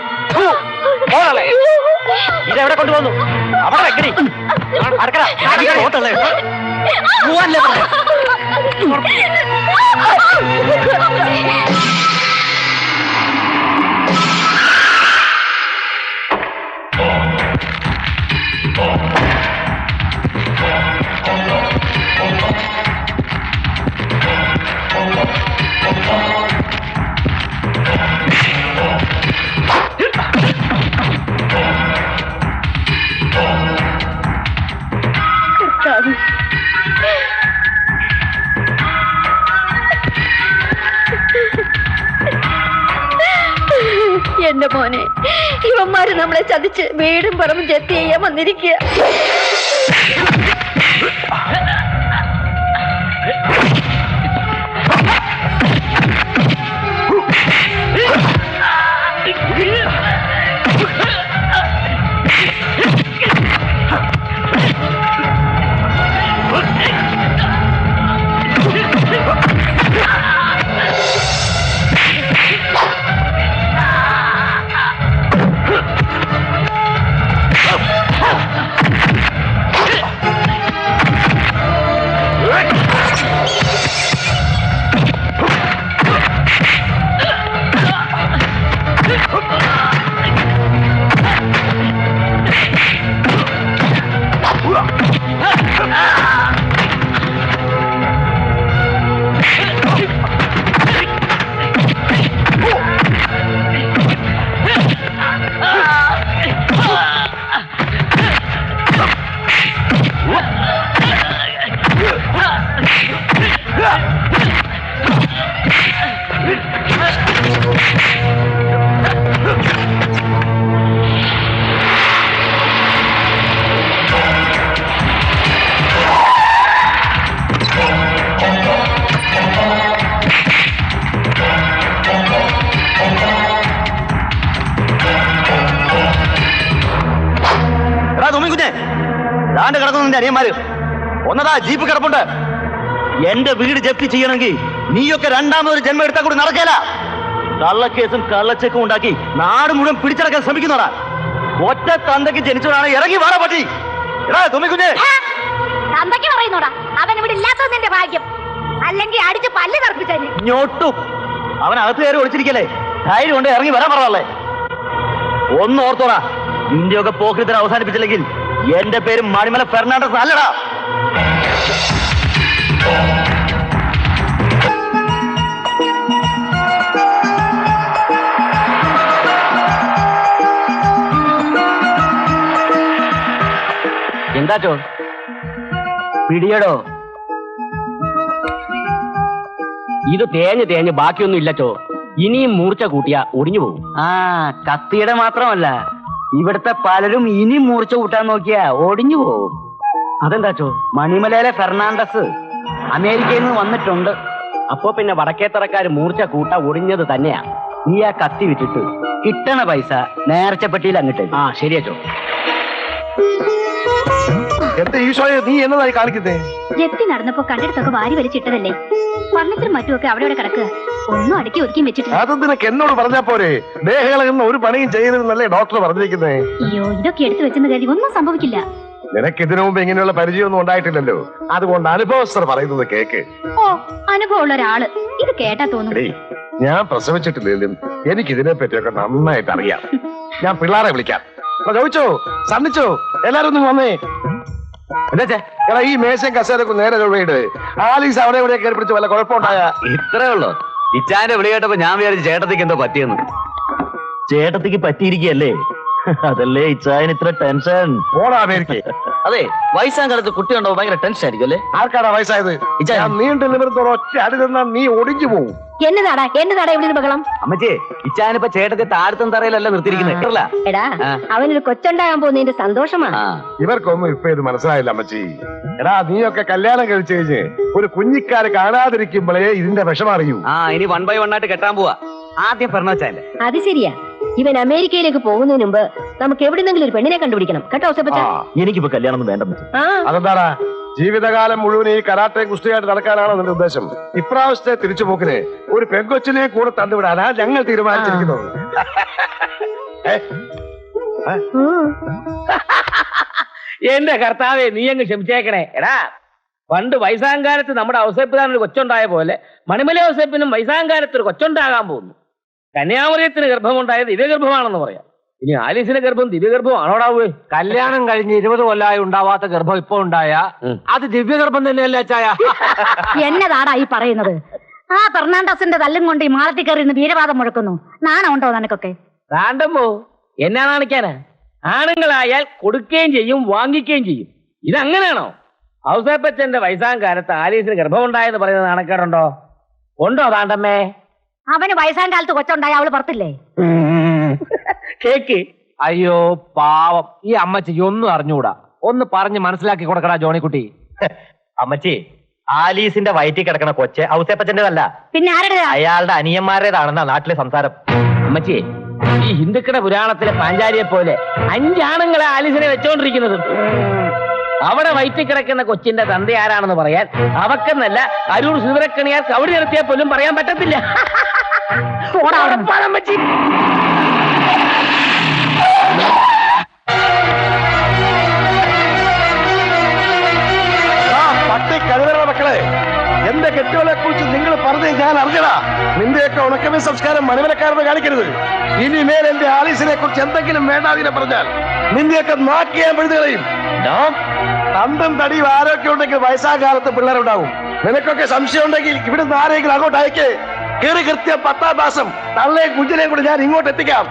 ഇതെവിടെ കൊണ്ടുവന്നു? അവിടെ വെക്കണി. എന്റെ മോനെ, ഇവന്മാര് നമ്മളെ ചതിച്ച് വീടും പറമ്പും ജപ്തി ചെയ്യാൻ വന്നിരിക്കുക. നിന്റെ അനിയന്മാര്. ഒന്നതാ ജീപ്പ് കിടപ്പുണ്ട്. എന്റെ വീട് ജപ്തി ചെയ്യണമെങ്കിൽ നീയൊക്കെ രണ്ടാമതൊരു ജന്മം എടുത്താൽ കൂടി നടക്കേല. കള്ളക്കേസും കള്ളച്ചെക്കും ഉണ്ടാക്കി നാട് മുഴുവൻ പിടിച്ചടക്കാൻ ശ്രമിക്കുന്നതാ. ഒറ്റ തന്തയ്ക്ക് ജനിച്ചവരാണ്. ഇറങ്ങി വേറെ പറ്റി. എടാ തുമ്മിക്കുഞ്ഞേ, തന്തയ്ക്ക് പറയുന്നോടാ അവൻ ഇവിടെ ഇല്ലാത്തത് നിന്റെ ഭാഗ്യം. അല്ലെങ്കിൽ അടിച്ച് പല്ല് കറുപ്പിച്ചു. ഞൊട്ടും അവൻ അകത്ത് കയറി ഒളിച്ചിരിക്കല്ലേ. ധൈര്യം കൊണ്ട് ഇറങ്ങി വരാൻ പറഞ്ഞല്ലേ. ഒന്ന് ഓർത്തോടാ, നിന്റെയൊക്കെ പോക്കറ്റിന് അവസാനിപ്പിച്ചില്ലെങ്കിൽ എന്റെ പേര് മണിമല ഫെർണാണ്ടസ് അല്ലടാ. എന്താച്ചോ പിടിയടോ? ഇത് തേഞ്ഞ് ബാക്കിയൊന്നും ഇല്ലച്ചോ. ഇനിയും മൂർച്ച കൂട്ടിയ ഒടിഞ്ഞു പോകും. ആ കത്തിയുടെ മാത്രമല്ല, ഇവിടുത്തെ പലരും ഇനി മൂർച്ച കൂട്ടാൻ നോക്കിയാ ഒടിഞ്ഞു പോകും. അതെന്താച്ചോ? മണിമലയിലെ ഫെർണാണ്ടസ് അമേരിക്കയിൽ നിന്ന് വന്നിട്ടുണ്ട്. അപ്പോ പിന്നെ വടക്കേത്തറക്കാര് മൂർച്ച കൂട്ട ഒടിഞ്ഞത് തന്നെയാ. നീ ആ കത്തി വിറ്റിട്ട് കിട്ടണ പൈസ നേർച്ചപ്പെട്ടിയിൽ അങ്ങിട്ട്. ആ ശരിയച്ചോ. എന്താ ഈശോയെ നീ എന്നതായി കാണിക്കുന്നേ? ജപ്തി നടന്നപ്പോ കണ്ടെടുത്തൊക്കെ വാരി വലിച്ചിട്ടതല്ലേ. ഫർണിച്ചറും മറ്റുമൊക്കെ അവിടെ കിടക്കുക. ഒന്നും അടുക്കി ഒതുക്കി വെച്ചിട്ടില്ല. അത് നിനക്ക് എന്നോട് പറഞ്ഞാ പോരെ? ദേഹകളെന്ന് ഒരു പണിയും ചെയ്യരുതെന്നല്ലേ ഡോക്ടർ പറഞ്ഞിരിക്കുന്നേ? അയ്യോ, ഇതൊക്കെ എടുത്തു വെച്ചെന്ന് കരുതി ഒന്നും സംഭവിക്കില്ല. നിനക്ക് ഇതിനു മുമ്പ് ഇങ്ങനെയുള്ള പരിചയമൊന്നും ഉണ്ടായിട്ടില്ലല്ലോ. അതുകൊണ്ട് അനുഭവസ്ഥർ പറയുന്നത് കേക്ക്. ഓ, അനുഭവമുള്ള ഒരാള് ഇത് കേട്ടാ തോന്നും. ഞാൻ പ്രസവിച്ചിട്ടില്ലെങ്കിലും എനിക്ക് ഇതിനെ പറ്റിയൊക്കെ നന്നായിട്ട് അറിയാം. ഞാൻ പിള്ളേരെ വിളിക്കാം. ചോദിച്ചോ, സണ്ണിച്ചോ, എല്ലാരും ഒന്നും വന്നേ. എടാ ഈ മേശയും കസേരക്കും നേരെ ചൊവ്വയിട്. ആലീസ് അവിടെ ഇവിടെ കയറി പിടിച്ച് വല്ല കുഴപ്പമുണ്ടായ? ഇത്രേ ഉള്ളൂ. ഇച്ചാന്റെ വിളി കേട്ടപ്പോ ഞാൻ വിചാരിച്ചു ചേട്ടത്തിക്ക് എന്തോ പറ്റിയെന്ന്. ചേട്ടത്തിക്ക് പറ്റിയിരിക്കല്ലേ? അതല്ലേ ഇച്ചായന് ഇത്ര ടെൻഷൻ. ഓടാ അമേരിക്ക. അതെ, വയസ്സാം കാലത്ത് കുട്ടി ഉണ്ടോ ഭയങ്കര ടെൻഷൻ ആയിരിക്കും അല്ലേ? ആർക്കാടാ വയസ്സായത്? ഞാൻ നീണ്ടു നിമിർത്തോടെ ഒറ്റ അടി തന്നാ നീ ഒടിഞ്ഞു പോവും. എന്നതാടാ ഇവിടെ ബഹളം? അമ്മച്ചേ, ഇച്ചാനിപ്പോ ചേട്ടത്തെ താഴത്തും തറയിലല്ല നിർത്തിയിരിക്കുന്നത്. എടാ അവനൊരു കൊച്ചുണ്ടാകാൻ പോകുന്നതിന്റെ സന്തോഷമാണ്. ഇവർക്കൊന്നും ഇപ്പൊ ഇത് മനസ്സിലായില്ല അമ്മച്ചി. എടാ നീയൊക്കെ കല്യാണം കഴിച്ചു കഴിഞ്ഞ് ഒരു കുഞ്ഞിക്കാര് കാണാതിരിക്കുമ്പോഴേ ഇതിന്റെ വിഷമം അറിയൂ. ഇനി 1 by 1 ആയിട്ട് കെട്ടാൻ പോവാ. ആദ്യം ഫെർണാച്ചാല്. അത് ശരിയാ. ഇവൻ അമേരിക്കയിലേക്ക് പോകുന്നതിന് മുമ്പ് നമുക്ക് എവിടെന്നെങ്കിലും ഒരു പെണ്ണിനെ കണ്ടുപിടിക്കണം കേട്ടോ. എനിക്കിപ്പോ കല്യാണം വേണ്ട. അതെന്താടാ? ജീവിതകാലം മുഴുവൻ ഈ കരാട്ടെ കുസ്തിയായിട്ട് നടക്കാനാണോ നിന്റെ ഉദ്ദേശം? ഇപ്രാവശ്യത്തെ തിരിച്ചുപോക്കിന് ഒരു പെൺകൊച്ചിനെ കൂടെ തന്നുവിടാനാ ഞങ്ങൾ തീരുമാനിച്ചിരിക്കുന്നത്. എന്റെ കർത്താവേ, നീ അങ്ങ് ക്ഷമിച്ചേക്കണേ. എടാ, പണ്ട് വയസ്സാങ്കാലത്ത് നമ്മുടെ ഔസേപ്പിന് ഒരു കൊച്ചുണ്ടായ പോലെ മണിമല ഔസേപ്പിനും വയസ്സാങ്കാലത്ത് ഒരു കൊച്ചുണ്ടാകാൻ പോകുന്നു. കന്യാമറിയത്തിന് ഗർഭമുണ്ടായത് ദിവ്യഗർഭമാണെന്ന് പറയാം. ഇനി ആലീസിന്റെ ഗർഭം ദിവ്യഗർഭം ആണോടാവേ? കല്യാണം കഴിഞ്ഞ് 20 കൊല്ലമായി ഉണ്ടാവാത്ത ഗർഭം ഇപ്പൊ ഉണ്ടായ അത് ദിവ്യഗർഭം തന്നെയല്ലേ ചായ? എന്നതാടാ ഈ പറയുന്നത്? ആ ഫെർണാണ്ടസിന്റെ തല്ലും കൊണ്ട് ഈ മാളത്തിൽ കയറി വീരവാദം മുഴക്കുന്നു. നാണം ഉണ്ടോ നിനക്കൊക്കെ? വേണ്ടമ്പോ എന്നാ കാണിക്കാനാ? ആണുങ്ങളായാൽ കൊടുക്കുകയും ചെയ്യും, വാങ്ങിക്കുകയും ചെയ്യും. ഇതങ്ങനെയാണോ? ഔസേപ്പച്ചന്റെ വയസ്സാങ്കാലത്ത് ആലീസിന് ഗർഭമുണ്ടായെന്ന് പറയുന്നത് നാണക്കേടുണ്ടോ? ഉണ്ടോ താണ്ടമ്മേ? അവന് വയസ്സാം കാലത്ത് കൊച്ചുണ്ടായ അവള് പുറത്തില്ലേ? കേക്ക്. അയ്യോ പാവം, ഈ അമ്മച്ചിക്ക് ഒന്നും അറിഞ്ഞുകൂടാ. ഒന്ന് പറഞ്ഞ് മനസ്സിലാക്കി കൊടുക്കടാ ജോണിക്കുട്ടി. അമ്മച്ചി, ആലീസിന്റെ വയറ്റിൽ കിടക്കണ കൊച്ച് ഔസേപ്പച്ചന്റേതല്ല, പിന്നെ ആരുടെ? അയാളുടെ അനിയന്മാരുടേതാണെന്നാ നാട്ടിലെ സംസാരം. അമ്മച്ചി, ഈ ഹിന്ദുക്കളുടെ പുരാണത്തിലെ പാഞ്ചാലിയെ പോലെ 5 ആണുങ്ങളെ ആലീസിനെ വെച്ചോണ്ടിരിക്കുന്നത്. അവിടെ വയറ്റിൽ കിടക്കുന്ന കൊച്ചിന്റെ തന്ത ആരാണെന്ന് പറയാൻ അവക്കെന്നല്ല അരൂർ സുതരക്കണിയാർ കവടി നടത്തിയാൽ പോലും പറയാൻ പറ്റത്തില്ല. അമ്മച്ചി, പട്ടി കരുതണ മക്കളെ, എന്റെ കെട്ടുകളെ കുറിച്ച് നിങ്ങൾ പറഞ്ഞ് ഞാൻ അറിഞ്ഞടാ. നിന്റെയൊക്കെ ഉണക്കമേ സംസ്കാരം മണിമലക്കാരനെ കാണിക്കരുത്. ഇനിമേൽ എന്റെ ആലീസിനെ കുറിച്ച് എന്തെങ്കിലും വേണ്ടാതിനെ പറഞ്ഞാൽ നിന്റെയൊക്കെ നാക്കിയാൻ പെഴുതുകളയും. തണ്ടും തടിയും ആരോഗ്യം ഉണ്ടെങ്കിൽ വയസ്സാകാലത്ത് പിള്ളേരുണ്ടാവും. നിനക്കൊക്കെ സംശയം ഉണ്ടെങ്കിൽ ഇവിടുന്ന് ആരെങ്കിലും അങ്ങോട്ട് അയക്കേ. കയറി കൃത്യം 10-ാം മാസം തള്ളയും കുഞ്ഞിനെയും കൂടെ ഞാൻ ഇങ്ങോട്ട് എത്തിക്കാം.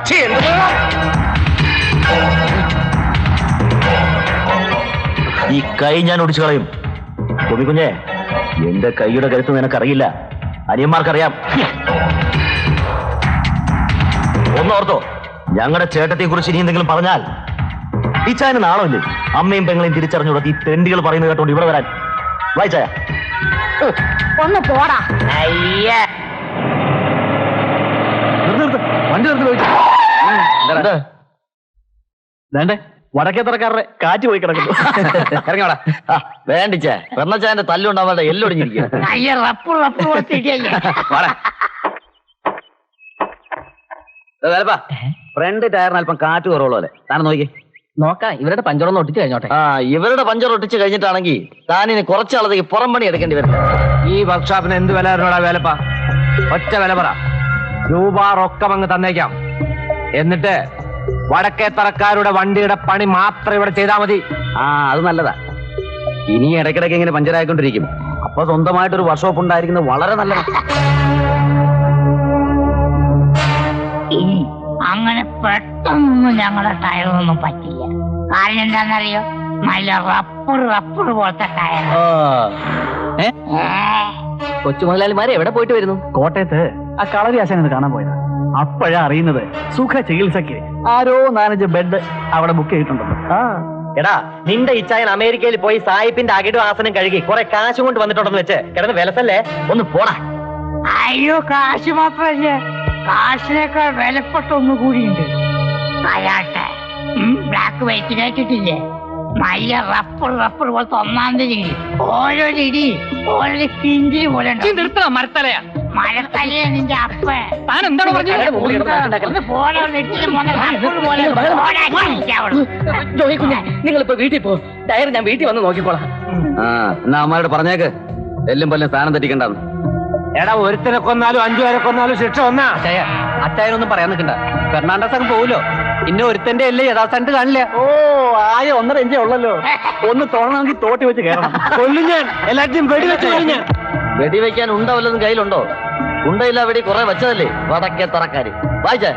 ഈ കൈ ഞാൻ ഒടിച്ചു കളയും. കുഞ്ഞെ, എന്റെ കൈയുടെ കരുത്ത് നിനക്കറിയില്ല, അനിയന്മാർക്കറിയാം. ഒന്നോർത്തോ, ഞങ്ങളുടെ ചേട്ടത്തെ കുറിച്ച് ഇനി എന്തെങ്കിലും പറഞ്ഞാൽ ടീച്ചാന് നാണമില്ലേ? അമ്മയും പെങ്ങളെയും തിരിച്ചറിഞ്ഞുകൂടാ ഈ തെണ്ടികൾ പറയുന്നത് കേട്ടോണ്ട് ഇവിടെ വരാൻ. വായിച്ചായ ഒന്ന് പോടാ. വണ്ടി നിർത്തി ചോദിച്ചു. വടക്കേത്തറക്കാരുടെ കാറ്റ് പോയി കിടക്കുന്നു. ഇറങ്ങിയോടാ. വേണ്ടിച്ചേ പെണ്ണച്ചാന്റെ തല്ലുണ്ടാവാതെ എല്ലൊടിഞ്ഞിരിക്കും. ഫ്രണ്ട് ടയറിന് അല്പം കാറ്റ് കുറവുള്ള പോലെ താൻ നോക്കി നോക്കാം, ഇവരുടെ പഞ്ചറൊന്ന് ഒട്ടിച്ച് കഴിഞ്ഞോട്ടെ. ഇവരുടെ പഞ്ചർ ഒട്ടിച്ച് കഴിഞ്ഞിട്ടാണെങ്കിൽ താനിന് കുറച്ചാളത്തേക്ക് പുറം പണി എടുക്കേണ്ടി വരും. ഈ വർക്ക്ഷോപ്പിന് എന്ത് വില തരണോടാ വേലപ്പ? ഒറ്റ വില പറ. രൂപ റൊക്കം അങ്ങ് തന്നേക്കാം. എന്നിട്ട് വടക്കേത്തറക്കാരുടെ വണ്ടിയുടെ പണി മാത്രം ഇവിടെ ചെയ്താൽ മതി. അത് നല്ലതാ. ഇനി ഇടയ്ക്കിടയ്ക്ക് ഇങ്ങനെ പഞ്ചറായിക്കൊണ്ടിരിക്കും. അപ്പൊ സ്വന്തമായിട്ടൊരു വർക്ക്ഷോപ്പ് ഉണ്ടായിരിക്കുന്നത് വളരെ നല്ലതാണ്. അങ്ങനെ പെട്ടെന്നൊന്നും ഞങ്ങളുടെ ടയറൊന്നും പറ്റില്ല. കാര്യം എന്താണെന്നറിയോ? നല്ല റപ്പർ പോലത്തെ ടയർ. കൊച്ചു മുതലാളിമാരെ എവിടെ പോയിട്ട് വരുന്നു? കോട്ടയത്ത് ആ കളരി ആശാനെ കാണാൻ പോയത്. അപ്പോഴാ അറിയുന്നത് സുഖ ചികിത്സക്ക് ആരോ 4-5 ബെഡ് അവിടെ ബുക്ക് ചെയ്തിട്ടുണ്ടെന്ന്. എടാ, നിന്റെ ഇച്ചായൻ അമേരിക്കയിൽ പോയി സായിപ്പിന്റെ അകിടും ആസനം കഴുകി കുറെ കാശും കൊണ്ട് വന്നിട്ടുണ്ടെന്ന് വെച്ച് കിടന്ന് വിലസല്ലേ, ഒന്ന് പോടാ. അയ്യോ, കാശ് മാത്രല്ലേ, കാശിനേക്കാൾ വിലപ്പെട്ട ഒന്നു കൂടിയുണ്ട്. അയാട്ടെ ബ്ലാക്ക് വൈറ്റ് കേട്ടിട്ടില്ലേ? നല്ല റപ്പർ പോലത്തെ ഒന്നാം തരി. ഓരോ ഇടി ഓരോ പിഞ്ചിരി പോലെ മരത്തലയാ മരത്തലയാ നിന്റെ അപ്പ. താൻ എന്താണ് പറഞ്ഞത്? നിങ്ങളിപ്പോ വീട്ടിൽ പോ, ടയർ ഞാൻ വീട്ടിൽ വന്ന് നോക്കിക്കോളാം. എന്നാ അമ്മയോട് പറഞ്ഞേക്ക് എല്ലും പല്ലും സ്ഥാനം തെറ്റിക്കണ്ടെന്ന്. എടാ, ഒരുത്തനെ കൊന്നാലും 5 പേരെ കൊന്നാലും ശിക്ഷ ഒന്നാ. അച്ചായനൊന്നും പറയാൻ നിൽക്കണ്ട. ഫെർണാണ്ടസ് അങ്ങ് പോവുമല്ലോ. പിന്നെ ഒരുത്തന്റെ അല്ലേ യഥാസ്ഥാനത്ത് കാണില്ല. ആയ 1.5 ഇഞ്ചേ ഉള്ളല്ലോ. ഒന്ന് തൊഴണമെങ്കിൽ തോട്ടി വെച്ച് കയറണം. കൊല്ലും ഞാൻ. എല്ലാറ്റിനും വെടിവെച്ച് കഴിഞ്ഞാൽ. വെടിവെക്കാൻ ഉണ്ട വല്ലതും കയ്യിലുണ്ടോ? ഉണ്ടയില്ല, വെടി കുറെ വെച്ചതല്ലേ വടക്കേ തറക്കാര്. വായിച്ചേ.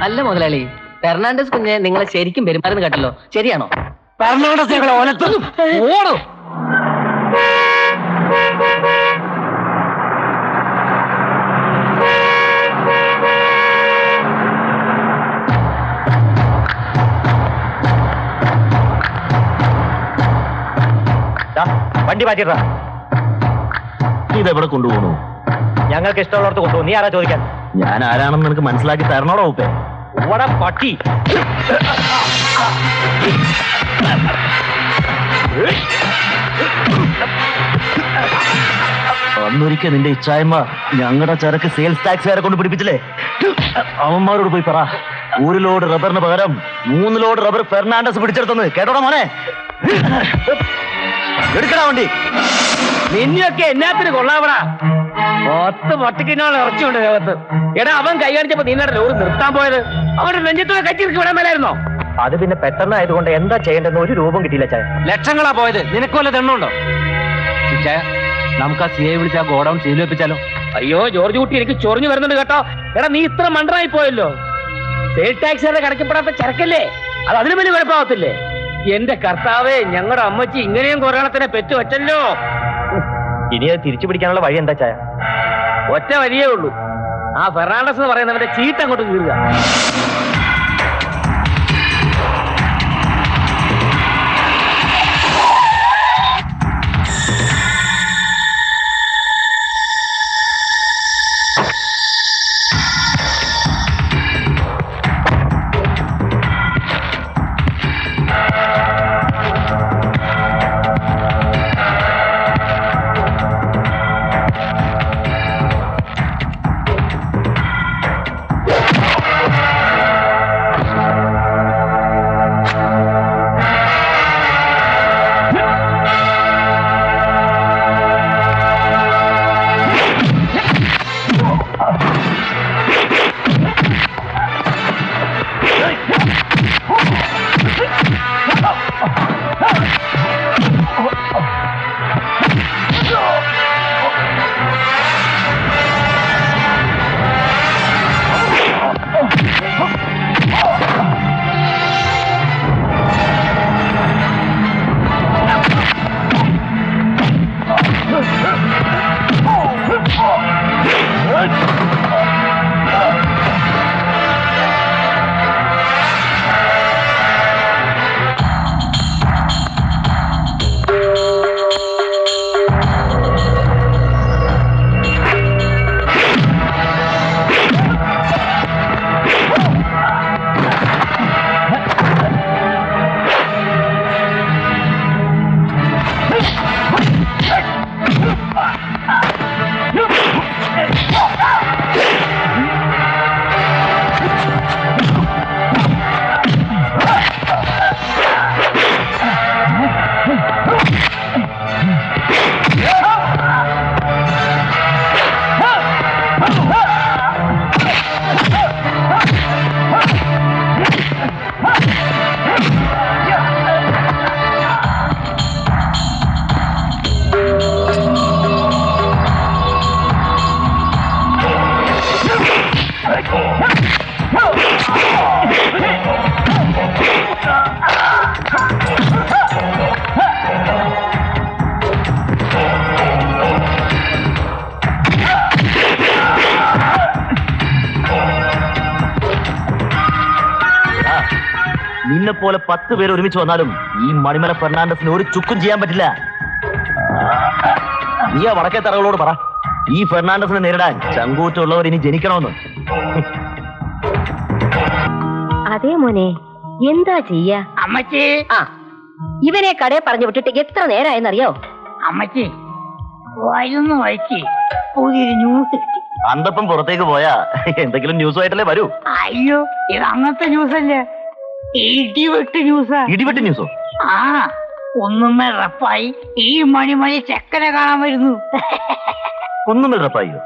അല്ല മുതലാളി, ഫെർണാണ്ടസ് കുഞ്ഞെ നിങ്ങളെ ശരിക്കും പെരുമാറുന്നു കേട്ടല്ലോ, ശരിയാണോ? ഫെർണാണ്ടസ് ഞങ്ങളെ ഒലത്തുന്നു. ഓടോ. വണ്ടി മാറ്റിട്ടാ. ഇതെവിടെ കൊണ്ടുപോകണു? ഞങ്ങൾക്ക് ഇഷ്ടമുള്ളവർക്ക് കൊണ്ടുപോകും. നീ ആരാ ചോദിക്കാൻ? ഞാൻ ആരാണെന്ന് നിനക്ക് മനസ്സിലാക്കി തരണോടോ ഉപ്പേ? ഇവിടെ പട്ടി. അന്നൊരിക്കൽ നിന്റെ ഇച്ചായ്മ ഞങ്ങളുടെ ചരക്ക് സെയിൽസ് ടാക്സുകാരെ കൊണ്ട് പിടിപ്പിച്ചില്ലേ? അവന്മാരോട് പോയി പറ, 1 ലോഡ് റബ്ബറിന് പകരം 3 ലോഡ് റബ്ബർ ഫെർണാണ്ടസ് പിടിച്ചെടുത്തെന്ന്. കേട്ടോടാ മോനെ? എടുക്കടാ വണ്ടി. നിന്നെയൊക്കെ എന്നാത്തിന് കൊള്ളാവടാ? 10 പട്ടിക്കിനോളം ഇറച്ചിയുണ്ട് ദേഹത്ത്. എടാ, അവൻ കൈ കാണിച്ചപ്പോ നീന്നട ലോറി നിർത്താൻ പോയത്. അവരുടെ നെഞ്ചത്തോടെ കച്ചിരിക്ക് വിടാൻ മേലായിരുന്നോ? അത് പിന്നെ പെട്ടെന്നായതുകൊണ്ട് എന്താ ചെയ്യേണ്ടെന്ന് ഒരു രൂപം കിട്ടിയില്ല ചായ. ലക്ഷങ്ങളാ പോയത്. നിനക്ക് വല്ല തെണ്ണുണ്ടോ? നമുക്ക് ആ സിയെ വിളിച്ച് ആ ഗോഡൌൺ സീൽ വെപ്പിച്ചാലോ? അയ്യോ ജോർജ് കുട്ടി, എനിക്ക് ചൊറിഞ്ഞു വരുന്നുണ്ട് കേട്ടോ. എടാ, നീ ഇത്ര മണ്ടറായി പോയല്ലോ. സെയിൽ ടാക്സുകാരുടെ കണക്കപ്പെടാത്ത ചരക്കല്ലേ, അത് അതിന് വലിയ കുഴപ്പമാവത്തില്ലേ? എന്റെ കർത്താവേ, ഞങ്ങളുടെ അമ്മച്ചി ഇങ്ങനെയും കൊറോണത്തിനെ പെറ്റു വെച്ചല്ലോ. ഇനി അത് തിരിച്ചു പിടിക്കാനുള്ള വഴി എന്താ ചായ? ഒറ്റ വഴിയേ ഉള്ളൂ. ആ ഫെർണാണ്ടസ് എന്ന് പറയുന്നവന്റെ ചീട്ട് അങ്ങോട്ട് കീറുക. നിന്നെ പോലെ 10 പേര് ഒരുമിച്ച് വന്നാലും ഈ മണിമല ഫെർണാണ്ടസിന് ഒരു ചുക്കും ചെയ്യാൻ പറ്റില്ല. നീ ആ വടക്കേ തറകളോട് പറ, ഈ ഫെർണാണ്ടസിനെ നേരിടാൻ ചങ്കൂറ്റുള്ളവർ ഇനി ജനിക്കണമെന്ന്. അതേ മോനെ, എന്താ ചെയ്യാ? അമ്മച്ചി, ഇവനെ കടയെ പറഞ്ഞു വിട്ടിട്ട് എത്ര നേരമായെന്നറിയോ? അമ്മച്ചി വായിലൊന്ന് വായിച്ച് പുതിയൊരു ന്യൂസ് കിട്ടി. അന്തപ്പം പുറത്തേക്ക് പോയാ എന്തെങ്കിലും ന്യൂസുമായിട്ടല്ലേ വരൂ. അയ്യോ, ഇത് അങ്ങനത്തെ ന്യൂസ് അല്ലേ, ഇടിവെട്ട് ന്യൂസാ. ഇടിവെട്ട് ന്യൂസോ? ആ, ഒന്നുമേ റപ്പായി ഈ മണിമണി ചെക്കനെ കാണാൻ വരുന്നു. ഒന്നുമേ റപ്പായിയോ?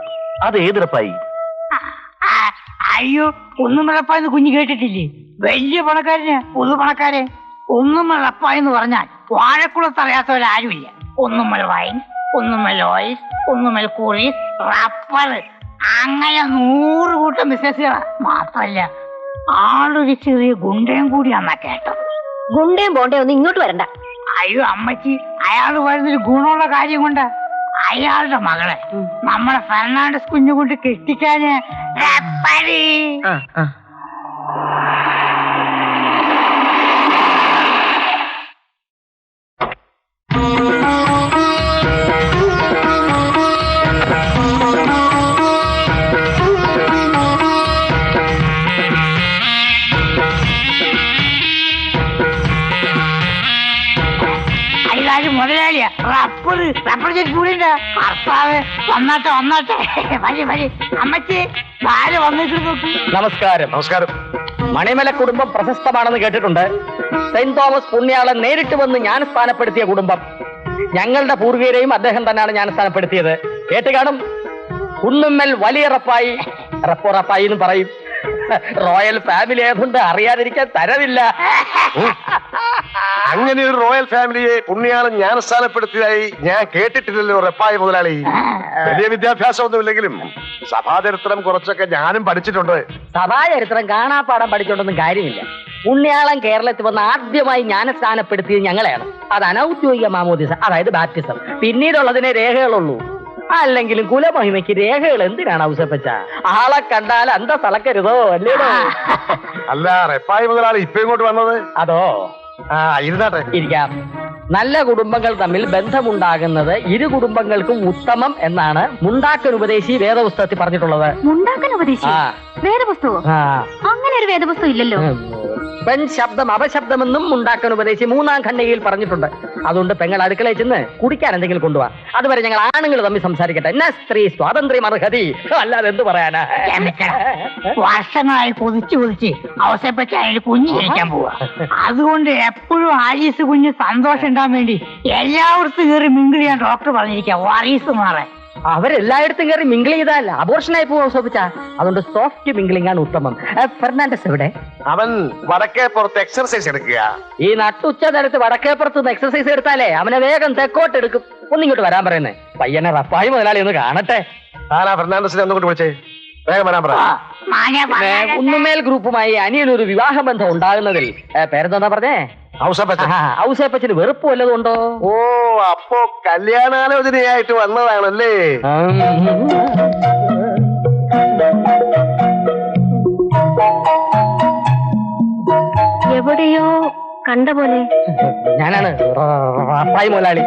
അത് ഏത് റപ്പായി? അയ്യോ, ഒന്നുമേ റപ്പായെന്ന് കുഞ്ഞു കേട്ടിട്ടില്ലേ? വലിയ പണക്കാരന്, പൊതു പണക്കാരൻ. ഒന്നുമേ റപ്പായെന്ന് പറഞ്ഞാൽ വാഴക്കുളത്ത് അറിയാത്തവരാരുമില്ല. ഒന്നുമൽ വൈൻ, ഒന്നുമൽ ഓയിൽസ്, ഒന്നുമൽ കൂറീസ്, റബ്ബർ, അങ്ങനെ 100 കൂട്ടം ബിസിനസ്സുകളാ. മാത്രല്ല ആളൊരു ചെറിയ ഗുണ്ടയും കൂടിയാന്നാ കേട്ടത്. ഗുണ്ടയും ബോണ്ടയും ഒന്നും ഇങ്ങോട്ട് വരണ്ട. അയ്യോ അമ്മച്ചി, അയാൾ വരുന്നൊരു ഗുണമുള്ള കാര്യം കൊണ്ട് അയാളുടെ മകളെ നമ്മളെ ഫെർണാണ്ടസ് കുഞ്ഞു കൊണ്ട് കെട്ടിക്കാന് റബ്ബറി. മുതലാളിയാ റബ്ബർ ചെടി കൂടിണ്ട. കർത്താവ് വന്നാട്ടെ വന്നാട്ടെ. വരി വരി അമ്മച്ചി, ആര് വന്നിട്ട് നോക്കി. നമസ്കാരം. നമസ്കാരം. മണിമല കുടുംബം പ്രശസ്തമാണെന്ന് കേട്ടിട്ടുണ്ട്. സെന്റ് തോമസ് പുണ്യാളൻ നേരിട്ട് വന്ന് ജ്ഞാനസ്ഥാനപ്പെടുത്തിയ കുടുംബം. ഞങ്ങളുടെ പൂർവികരെയും അദ്ദേഹം തന്നെയാണ് ജ്ഞാനസ്ഥാനപ്പെടുത്തിയത്. കേട്ട് കാണും. കുന്നുമ്മൽ വലിയ റപ്പായി, റപ്പായി എന്ന് പറയും. റോയൽ ഫാമിലി ആയതുകൊണ്ട് അറിയാതിരിക്കാൻ തരവില്ല. അങ്ങനെ ഒരു റോയൽ ഫാമിലിയെ പുണ്യാളൻ ജ്ഞാനസ്ഥാനപ്പെടുത്തിയതായി ഞാൻ കേട്ടിട്ടില്ലല്ലോ റപ്പായി മുതലാളി. വലിയ വിദ്യാഭ്യാസമൊന്നുമില്ലെങ്കിലും സഭാചരിത്രം കുറച്ചൊക്കെ ഞാനും പഠിച്ചിട്ടുണ്ട്. സഭാചരിത്രം കാണാപ്പാടം പഠിച്ചോണ്ടൊന്നും കാര്യമില്ല. പുണ്യാളൻ കേരളത്തിൽ വന്ന് ആദ്യമായി ജ്ഞാനസ്ഥാനപ്പെടുത്തിയത് ഞങ്ങളെയാണ്. അത് അനൗദ്യോഗിക മാമോദിസ, അതായത് ബാപ്റ്റിസം. പിന്നീടുള്ളതിനെ രേഖകളുള്ളൂ. അല്ലെങ്കിലും കുലമഹിമയ്ക്ക് രേഖകൾ എന്തിനാണ് ഔസപ്പച്ച? ആളെ കണ്ടാൽ അന്ത തളക്കരുതോ അല്ലേടോ? അല്ല, റപ്പായി മുതലാളി ഇപ്പൊ ഇങ്ങോട്ട് വന്നത്? അതോ, ഇരുന്നാട്ടെ. ഇരിക്കാം. നല്ല കുടുംബങ്ങൾ തമ്മിൽ ബന്ധമുണ്ടാകുന്നത് ഇരു കുടുംബങ്ങൾക്കും ഉത്തമം എന്നാണ് മുണ്ടാക്കൻ ഉപദേശി വേദപുസ്തകത്തിൽ പറഞ്ഞിട്ടുള്ളത്. മുണ്ടാക്കൻ ഉപദേശി വേദപുസ്തകം? അങ്ങനെ ഒരു വേദപുസ്തകം ഇല്ലല്ലോ. പെൺ ശബ്ദം അപശബ്ദമെന്നും മുണ്ടാക്കൻ ഉപദേശി 3-ാം ഖണ്ഡികയിൽ പറഞ്ഞിട്ടുണ്ട്. അതുകൊണ്ട് പെങ്ങൾ അടുക്കളയിൽ ചെന്ന് കുടിക്കാൻ എന്തെങ്കിലും കൊണ്ടുപോവാ. അതുവരെ ഞങ്ങൾ ആണുങ്ങൾ തമ്മിൽ സംസാരിക്കട്ടെ. എന്നാ സ്ത്രീ സ്വാതന്ത്ര്യം അർഹതി, അല്ലാതെ എന്ത് പറയാനാ? വർഷങ്ങളായി കൊതിച്ച് അവസരപ്പറ്റി അതിന് കുഞ്ഞ് ജനിക്കാൻ പോവാ. അതുകൊണ്ട് എപ്പോഴും ആലീസ് കുഞ്ഞ് സന്തോഷം ഉണ്ടാകാൻ വേണ്ടി എല്ലായിടത്തും കയറി മിങ്കിൾ ചെയ്യാൻ ഡോക്ടർ പറഞ്ഞിരിക്കാം. വാരീസ് മാറാൻ അവരെല്ലായിടത്തും കയറി മിങ്കിൾ ചെയ്താൽ അബോർഷനായി പോവാ സോപ്പിച്ച. അതുകൊണ്ട് സോഫ്റ്റ് മിങ്കിളിംഗ് ആണ് ഉത്തമം. ഫെർണാണ്ടസ് എവിടെ? അവൻ വടക്കേ പുറത്ത് എക്സർസൈസ് എടുക്കുക. ഈ നട്ടുച്ച നേരത്ത് വടക്കേപ്പുറത്ത് എക്സർസൈസ് എടുത്താലേ അവനെ വേഗം തെക്കോട്ട് എടുക്കും. ഒന്നിങ്ങോട്ട് വരാൻ പറയുന്നേ. പയ്യനെ റപ്പായി മുതലാളി ഒന്ന് കാണട്ടെ. ആരാ ഫെർണാണ്ടസിനെ ഒന്നുകൊണ്ട് വിളിച്ചേ? വേഗം വരാൻ പറ. കുന്നുമേൽ ഗ്രൂപ്പുമായി അനിയനൊരു വിവാഹബന്ധം ഉണ്ടാകുന്നതിൽ പേരെന്താ പറഞ്ഞേ? ഔസേപ്പച്ചന് വെറുപ്പ് വല്ലതും ഉണ്ടോ? ഓ, അപ്പോ കല്യാണാലോചനയായിട്ട് വന്നതാണല്ലേ? എവിടെയോ കണ്ട പോലെ. ഞാനാണ് റപ്പായി മുതലാളി.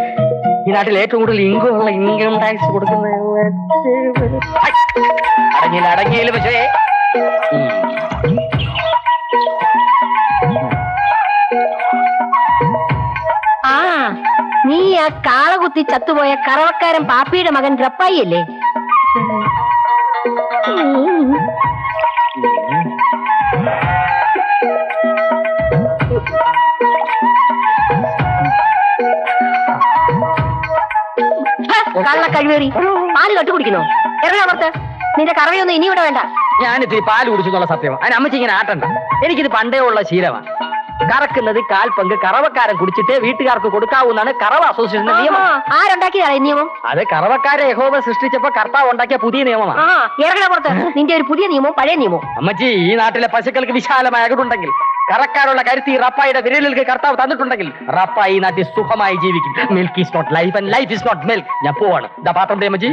ഈ നാട്ടിൽ ഏറ്റവും കൂടുതൽ ഇൻകം ടാക്സ് കൊടുക്കുന്ന. അടങ്ങിയില്ല പക്ഷേ ആ, നീ ആ കാളകുത്തി ചത്തുപോയ കറവക്കാരൻ പാപ്പിയുടെ മകൻ റപ്പായി അല്ലേ? കള്ള കഴിവേറി പാല് കട്ടുകുടിക്കുന്നോ? ഇറങ്ങാ പുറത്ത്. നിന്റെ കറവയൊന്നും ഇനി ഇവിടെ വേണ്ട. ഞാനിത്തിരി പാല് കുടിച്ചു എന്നുള്ള സത്യം. അതിന് അമ്മച്ചി ഇങ്ങനെ ആട്ടണ്ട. എനിക്കിത് പണ്ടേ ഉള്ള ശീലമാണ്. കറക്കുന്നത് കാൽപങ്ക് കറവക്കാരൻ കുടിച്ചിട്ടേ വീട്ടുകാർക്ക് കൊടുക്കാവുന്നതാണ് കറവ അസോസിയേഷന്റെ നിയമം. ആരുണ്ടാക്കിയതാണ് ഈ നിയമം? അത് കറവക്കാരെ യഹോവ സൃഷ്ടിച്ചപ്പോ കർത്താവ് ഉണ്ടാക്കിയ പുതിയ നിയമമാണ്. ഇറങ്ങണ പുറത്ത്. നിന്റെ ഒരു പുതിയ നിയമവും പഴയ നിയമവും. അമ്മച്ചി, ഈ നാട്ടിലെ പശുക്കൾക്ക് വിശാലമായ അകടുണ്ടെങ്കിൽ, കറക്കാനുള്ള കരുത്തി റപ്പായുടെ വിരലുകൾക്ക് കർത്താവ് തന്നിട്ടുണ്ടെങ്കിൽ റപ്പായി ഈ നാട്ടിൽ സുഖമായി ജീവിക്കും. Milk is not life and life is not milk. ഞാൻ പോവാണ്. ഇതാ പാത്രം അമ്മച്ചി.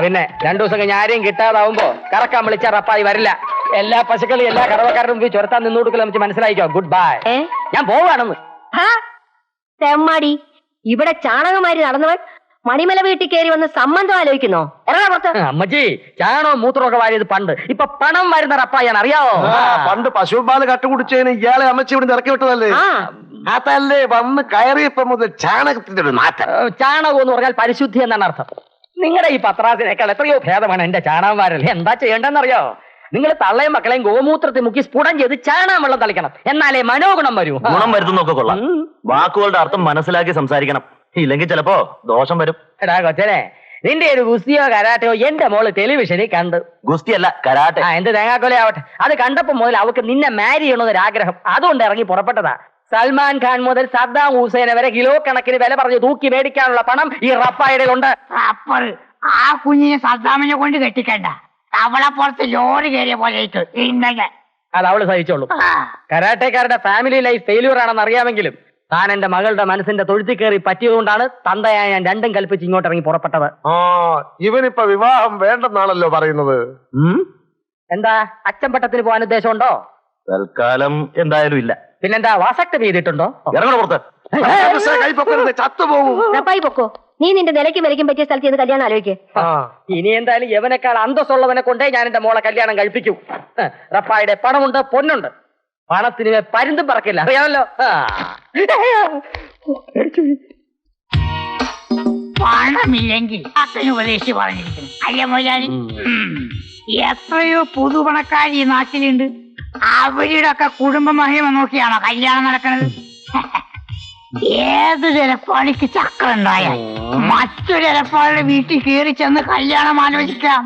പിന്നെ 2 ദിവസം കഴിഞ്ഞ് ആരെയും കിട്ടാതാവുമ്പോ കറക്കാൻ വിളിച്ച റപ്പായി വരില്ല. എല്ലാ പശുക്കളും എല്ലാ കറവക്കാരുടെ മുമ്പിൽ ചുരത്താൻ നിന്നു കൊടുക്കലും നമുക്ക് മനസ്സിലായിക്കോ. Good bye. ഞാൻ പോവാണെന്ന്. തെമ്മാടി, ഇവിടെ ചാണകമാരി നടന്നവൻ മണിമല വീട്ടിൽ കയറി വന്ന് സംബന്ധം ആലോചിക്കുന്നോ? ഇറങ്ങാ പുറത്ത്. അമ്മച്ചി, ചാണോ മൂത്രമൊക്കെ വാരിയത് പണ്ട്. ഇപ്പൊ പണം വരുന്ന റപ്പായാണ്, അറിയാവോ? പണ്ട് പശുപാല് കട്ടുകുടിച്ചതിന് ഇയാളെ അമ്മച്ചി ഇവിടെ ഇറക്കി വിട്ടതല്ലേ? അതല്ലേ വന്ന് കയറിയപ്പോ മുതൽ ചാണകത്തിന്റെ ഒരു നാറ്റം. ചാണകം എന്ന് പറഞ്ഞാൽ പരിശുദ്ധി എന്നാണ് അർത്ഥം. നിങ്ങളുടെ ഈ പത്രാസിനേക്കാൾ എത്രയോ ഭേദമാണ് എന്റെ ചാണകം വാരൽ. എന്താ ചെയ്യേണ്ടെന്നറിയോ? നിങ്ങൾ തള്ളയും മക്കളെയും ഗോമൂത്രത്തിൽ മുക്കി സ്ഫുടം ചെയ്ത് ചാണകം വെള്ളം തളിക്കണം. എന്നാലേ മനോഗുണം വരൂ. ഗുണം വരുത്തുന്നൊക്കെ കൊള്ളാം. വാക്കുകളുടെ അർത്ഥം മനസ്സിലാക്കി സംസാരിക്കണം, ഇല്ലെങ്കിൽ ചിലപ്പോ ദോഷം വരും. എടാ കൊച്ചനെ, നിന്റെ ഒരു ഗുസ്തിയോ കരാട്ടയോ എന്റെ മോള് ടെലിവിഷനിൽ കണ്ടു. ഗുസ്തിയല്ല, കരാട്ടെ. എന്ത് തേങ്ങാക്കൊലയാവട്ടെ, അത് കണ്ടപ്പോ മുതൽ അവക്ക് നിന്നെ മാരി ചെയ്യണമെന്നൊരാഗ്രഹം. അതുകൊണ്ട് ഇറങ്ങി പുറപ്പെട്ടതാ. സൽമാൻ ഖാൻ മുതൽ സദ്ദാം ഹുസൈനെ വരെ കിലോ കണക്കിന് വില പറഞ്ഞ് തൂക്കി മേടിക്കാനുള്ള പണം ഈ റപ്പായുടെ ഉണ്ട്. ആ കുഞ്ഞിനെ സദ്ദാമിനെ കൊണ്ട് കെട്ടിക്കണ്ട. അവളെ പുറത്ത് ലോറി കയറിയ പോലെ അത് അവള് സഹിച്ചോളൂ. കരാട്ടക്കാരുടെ ഫാമിലി ലൈഫ് ഫെയില്യൂർ ആണെന്ന് അറിയാമെങ്കിലും താൻ എന്റെ മകളുടെ മനസ്സിന്റെ തൊഴുത്തി കയറി പറ്റിയതുകൊണ്ടാണ് തന്തയായ ഞാൻ രണ്ടും കൽപ്പിച്ച് ഇങ്ങോട്ട് ഇറങ്ങി പുറപ്പെട്ടത്. ഇവനിപ്പോ വിവാഹം വേണ്ടെന്നാണല്ലോ പറയുന്നത്. എന്താ അച്ചമ്പട്ടത്തിന് പോകാൻ ഉദ്ദേശമുണ്ടോ? തൽക്കാലം എന്തായാലും ഇല്ല. പിന്നെന്താ, വാസക്തി ചെയ്തിട്ടുണ്ടോ? ഇറങ്ങണ പുറത്ത്. ചത്തുപോകും. പൊക്കോ. നീ നിന്റെ നിലയ്ക്കും വിലയ്ക്കും പറ്റിയ സ്ഥലത്ത് ഇത് കല്യാണം ആലോചിക്കേ. ഇനി എന്തായാലും യവനേക്കാൾ അന്തസ്സുള്ളവനെ കൊണ്ടേ ഞാൻ എന്റെ മോളെ കല്യാണം കഴിപ്പിക്കൂ. റപ്പായുടെ പണമുണ്ട്, പൊന്നുണ്ട്. പണത്തിന് പരുന്തും പറക്കില്ല, അറിയാമല്ലോ. പണമില്ലെങ്കിൽ അച്ഛന് ഉപദേശിച്ച് പറഞ്ഞിരിക്കുന്നു. അല്ല മൊയ്യാലി, എത്രയോ പുതുപണക്കാർ ഈ നാട്ടിലുണ്ട്. അവരുടെ ഒക്കെ കുടുംബ മഹിമ നോക്കിയാണോ കല്യാണം നടക്കുന്നത്? ഏത് ചിലപ്പാളിക്ക് ചക്രം ഉണ്ടായാൽ മറ്റൊരു ചിലപ്പാളുടെ വീട്ടിൽ കയറി ചെന്ന് കല്യാണം ആലോചിക്കാം.